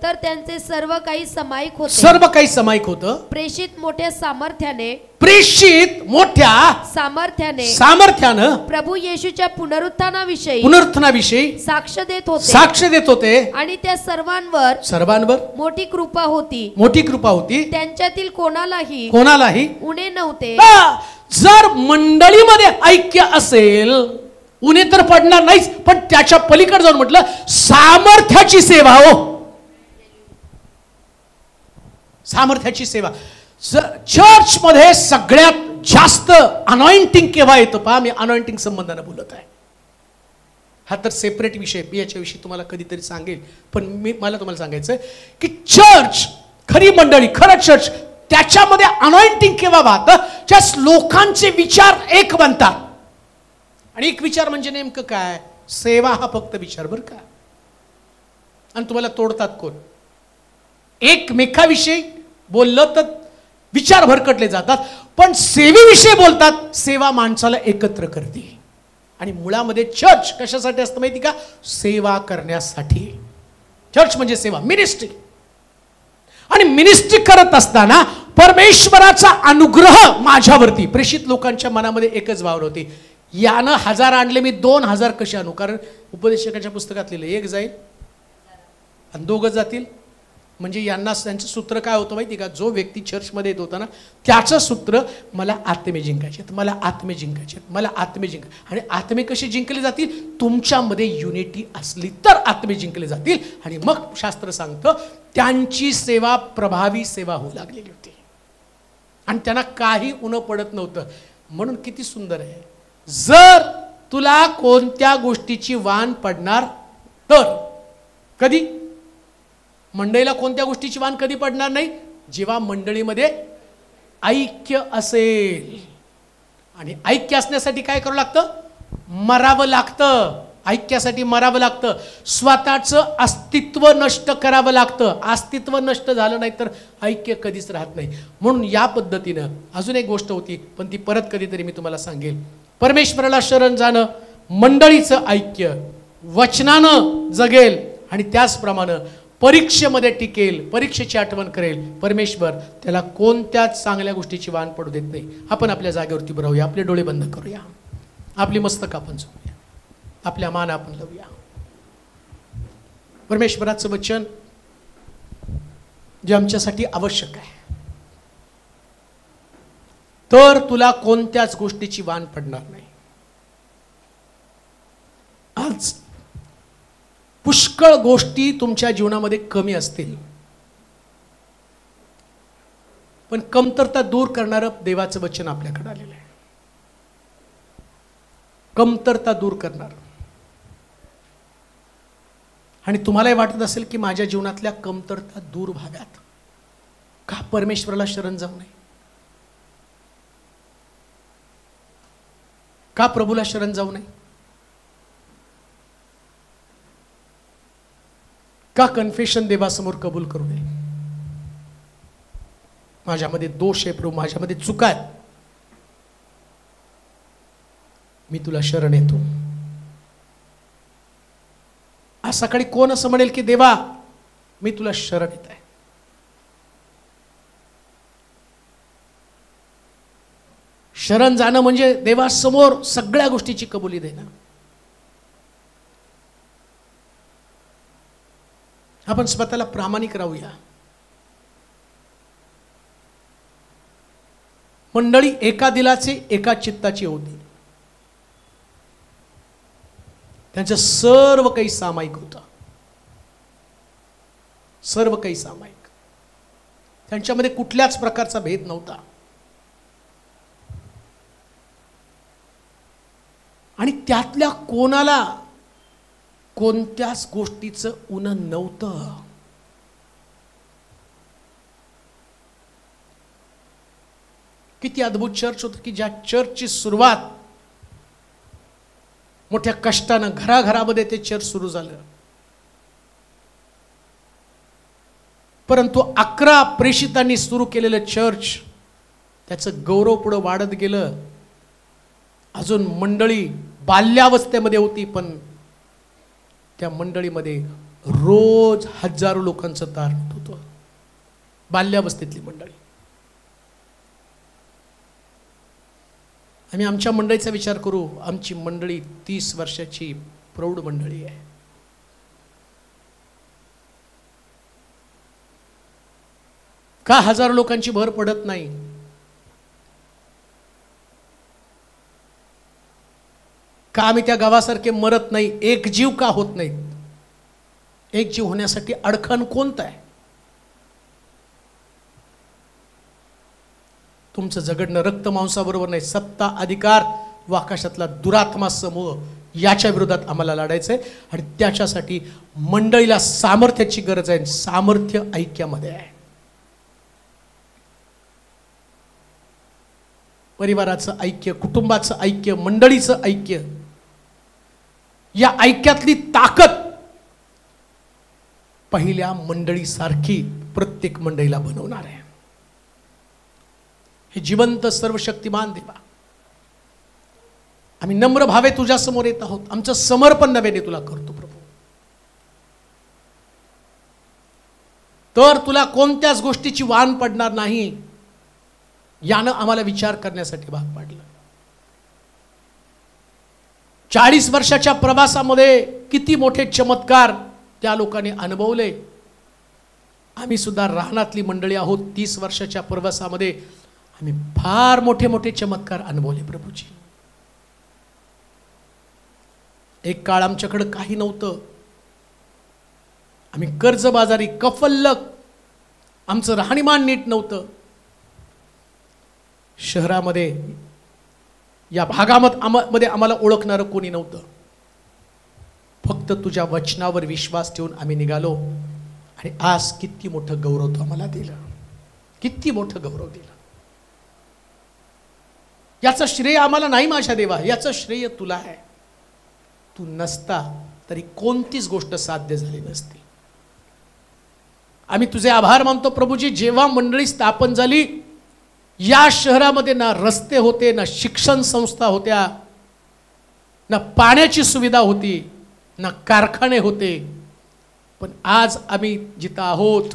Speaker 3: तर त्यांचे सर्व काही समायिक होते.
Speaker 2: सर्व काही समायिक होतं.
Speaker 3: प्रेषित मोठ्या सामर्थ्याने,
Speaker 2: प्रेषित मोठ्या सामर्थ्यानं
Speaker 3: प्रभू येशूच्या पुनरुत्थानाविषयी साक्ष देत होते. आणि त्या सर्वांवर मोठी कृपा होती. त्यांच्यातील कोणालाही उणे नव्हते.
Speaker 2: जर मंडळीमध्ये ऐक्य असेल, उणे तर पडणार नाहीच, पण त्याच्या पलीकडे जाऊन म्हटलं सामर्थ्याची सेवा. हो, सामर्थ्याची सेवा. चर्च मध्ये सगळ्यात जास्त अनॉइंटिंग केव्हा येतं पहा. मी अनॉइंटिंग संबंधाने बोलत आहे. हा तर सेपरेट विषय, मी याच्याविषयी तुम्हाला कधीतरी सांगेल. पण मला तुम्हाला सांगायचं की चर्च, खरी मंडळी, खरं चर्च, त्याच्यामध्ये अनॉइंटिंग केव्हा वाहतं? ज्या लोकांचे विचार एक बनतात. आणि एक विचार म्हणजे नेमकं काय? सेवा हा फक्त विचार बरं का. आणि तुम्हाला तोडतात कोण? एकमेकाविषयी बोललं तर विचार भरकटले जातात, पण सेवेविषयी बोलतात, सेवा माणसाला एकत्र करते. आणि मुळामध्ये चर्च कशासाठी असतं माहिती का? सेवा करण्यासाठी. चर्च म्हणजे सेवा, मिनिस्ट्री. आणि मिनिस्ट्री करत असताना परमेश्वराचा अनुग्रह माझ्यावरती. प्रेषित लोकांच्या मनामध्ये एकच भावना होती, यानं 1000 आणले, मी 2000 कसे आणू? कारण उपदेशकाच्या पुस्तकात लिहिलं, एक जाईल आणि 2 जातील. म्हणजे यांना त्यांचं सूत्र काय होतं माहिती का? जो व्यक्ती चर्चमध्ये येत होता ना, त्याचं सूत्र, मला आत्मे जिंकायचे, मला आत्मे जिंकायचे, मला आत्मे जिंक. आणि आत्मे कसे जिंकले जातील? तुमच्यामध्ये युनिटी असली तर आत्मे जिंकले जातील. आणि मग शास्त्र सांगतं त्यांची सेवा प्रभावी सेवा होऊ लागलेली होती. आणि त्यांना काही उणं पडत नव्हतं. म्हणून किती सुंदर आहे, जर तुला कोणत्या गोष्टीची वाण पडणार तर कधी? मंडळीला कोणत्या गोष्टीची वाण कधी पडणार नाही? जेव्हा मंडळीमध्ये ऐक्य असेल. आणि ऐक्य असण्यासाठी काय करावं लागतं? मरावं लागतं. ऐक्यासाठी मरावं लागतं. स्वतःचं अस्तित्व नष्ट करावं लागतं. अस्तित्व नष्ट झालं नाही तर ऐक्य कधीच राहत नाही. म्हणून या पद्धतीनं अजून एक गोष्ट होती, पण ती परत कधीतरी मी तुम्हाला सांगेल. परमेश्वराला शरण जाणं, मंडळीचं ऐक्य, वचनानं जगेल आणि त्याचप्रमाणे परीक्षेमध्ये टिकेल, परीक्षेची आठवण करेल. परमेश्वर त्याला कोणत्याच चांगल्या गोष्टीची वाण पडू देत नाही. आपण आपल्या जागेवरती उभं राहूया, आपले डोळे बंद करूया, आपली मस्तक आपण झोपूया, आपल्या मान आपण लावूया. परमेश्वराचं वचन जे आमच्यासाठी आवश्यक आहे, तर तुला कोणत्याच गोष्टीची वाण पडणार नाही. आज पुष्कळ गोष्टी तुमच्या जीवनामध्ये कमी असतील, पण कमतरता दूर करणारं देवाचं वचन आपल्याकडे आलेलं आहे. कमतरता दूर करणार. आणि तुम्हालाही वाटत असेल की माझ्या जीवनातल्या कमतरता दूर व्हाव्यात, का परमेश्वराला शरण जाऊ नये? का प्रभूला शरण जाऊ नये? का कन्फेशन देवासमोर कबूल करू नये? माझ्यामध्ये दोष आहे प्रभू, माझ्यामध्ये चुका आहेत, मी तुला शरण येतो. आज सकाळी कोण असं म्हणेल की देवा मी तुला शरण येत आहे? शरण जाणं म्हणजे देवासमोर सगळ्या गोष्टीची कबुली देणं. आपण स्वतःला प्रामाणिक राहूया. मंडळी एका दिलाची एका चित्ताची होती. त्यांचं सर्व काही सामायिक होतं, सर्व काही सामायिक. त्यांच्यामध्ये कुठल्याच प्रकारचा भेद नव्हता. आणि त्यातल्या कोणाला कोणत्याच गोष्टीचं उन नव्हतं. किती अद्भुत चर्च होतं की ज्या चर्चची सुरुवात मोठ्या कष्टानं घराघरामध्ये ते चर्च सुरू झालं. परंतु 11 प्रेषितांनी सुरू केलेलं चर्च त्याचं गौरव पुढे वाढत गेलं. अजून मंडळी बाल्यावस्थेमध्ये होती, पण त्या मंडळीमध्ये रोज हजारो लोकांचं तारण होतं. बाल्यावस्थेतली मंडळी. आम्ही आमच्या मंडळीचा विचार करू. आमची मंडळी 30 वर्षाची प्रौढ मंडळी आहे. का हजारो लोकांची भर पडत नाही? का आम्ही त्या गावासारखे मरत नाही? एक जीव का होत नाही? एक जीव होण्यासाठी अडखण कोणतं आहे? तुमचं झगडणं रक्त मांसाबरोबर नाही, सत्ता, अधिकार व आकाशातला दुरात्मा समूह याच्या विरोधात आम्हाला लढायचंय. आणि त्याच्यासाठी मंडळीला सामर्थ्याची गरज आहे. सामर्थ्य ऐक्यामध्ये आहे. परिवाराचं ऐक्य, कुटुंबाचं ऐक्य, मंडळीचं ऐक्य, या ऐक्यातली ताकद पहिल्या मंडळीसारखी प्रत्येक मंडळीला बनवणार आहे. हे जिवंत सर्वशक्तिमान देवा, आम्ही नम्र भावे तुझ्या समोर येत आहोत. आमचं समर्पण नव्याने तुला करतो प्रभू. तर तुला कोणत्याच गोष्टीची वाण पडणार नाही यानं आम्हाला विचार करण्यासाठी भाग पाडलं. 40 वर्षाच्या प्रवासामध्ये किती मोठे चमत्कार त्या लोकांनी अनुभवले. आम्ही सुद्धा राहनातली मंडळी आहोत. 30 वर्षाच्या प्रवासामध्ये आम्ही फार मोठे मोठे चमत्कार अनुभवले प्रभूजी. एक काळ आमच्याकडे काही नव्हतं. आम्ही कर्जबाजारी, कफल्लक, आमचं राहणीमान नीट नव्हतं. शहरामध्ये या भागामध्ये आम्हाला ओळखणारं कोणी नव्हतं. फक्त तुझ्या वचनावर विश्वास ठेवून आम्ही निघालो. आणि आज किती मोठं गौरव तू आम्हाला दिलं, किती मोठं गौरव दिलं. याचं श्रेय आम्हाला नाही माझ्या देवा, याचं श्रेय तुला आहे. तू नसता तरी कोणतीच गोष्ट साध्य झाली नसती. आम्ही तुझे आभार मानतो प्रभूजी. जेव्हा मंडळी स्थापन झाली, या शहरामध्ये ना रस्ते होते, ना शिक्षण संस्था होत्या, ना पाण्याची सुविधा होती, ना कारखाने होते. पण आज आम्ही जिथं आहोत,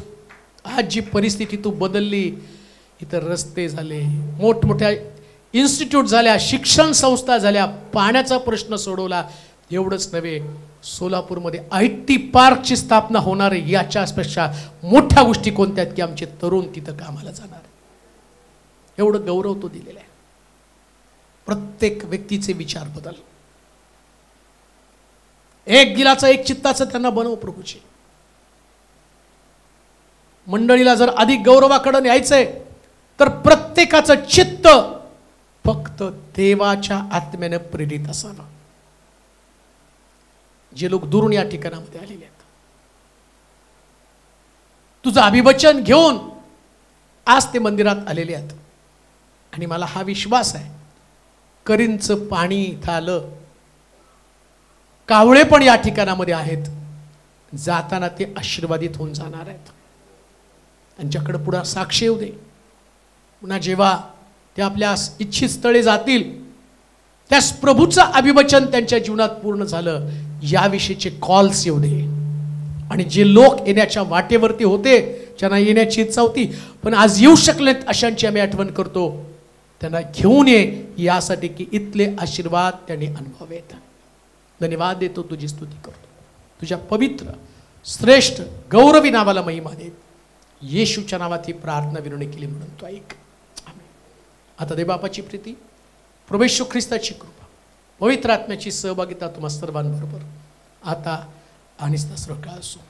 Speaker 2: आज जी परिस्थिती तू बदलली, इथं रस्ते झाले, मोठमोठ्या इन्स्टिट्यूट झाल्या, शिक्षण संस्था झाल्या, पाण्याचा प्रश्न सोडवला. एवढंच नव्हे, सोलापूरमध्ये IT पार्कची स्थापना होणार आहे. याच्यापेक्षा मोठ्या गोष्टी कोणत्या आहेत की आमचे तरुण तिथं कामाला जाणार. एवढं गौरव तो दिलेला आहे. प्रत्येक व्यक्तीचे विचार बदल. एक दिलाचं, एक चित्ताचं त्यांना बनव प्रभूजी. मंडळीला जर अधिक गौरवाकडे न्यायचंय तर प्रत्येकाचं चित्त फक्त देवाच्या आत्म्याने प्रेरित असावं. जे लोक दुरून या ठिकाणामध्ये आलेले आहेत, तुझं अभिवचन घेऊन आज ते मंदिरात आलेले आहेत. आणि मला हा विश्वास आहे, करींचं पाणी इथं आलं, कावळे पण या ठिकाणामध्ये आहेत. जाताना ते आशीर्वादित होऊन जाणार आहेत. त्यांच्याकडे पुढे साक्ष येऊ दे. पुन्हा जेव्हा ते आपल्या इच्छित स्थळी जातील, त्यास प्रभूचं अभिवचन त्यांच्या जीवनात पूर्ण झालं, याविषयीचे कॉल्स येऊ दे. आणि जे लोक येण्याच्या वाटेवरती होते, ज्यांना येण्याची इच्छा होती पण आज येऊ शकलेत, अशांची आम्ही आठवण करतो. त्यांना घेऊन ये यासाठी की इथले आशीर्वाद त्यांनी अनुभवेत. धन्यवाद देतो, तुझी स्तुती करतो. तुझ्या पवित्र श्रेष्ठ गौरवी नावाला महिमा देत येशूच्या नावात ही प्रार्थना विनवणी केली म्हणून तो ऐक. आमेन. आता देवबापाची प्रीती, प्रभू येशू ख्रिस्ताची कृपा, पवित्र आत्म्याची सहभागिता तुम्हा सर्वांबरोबर आता आणि सर्व काळ असो.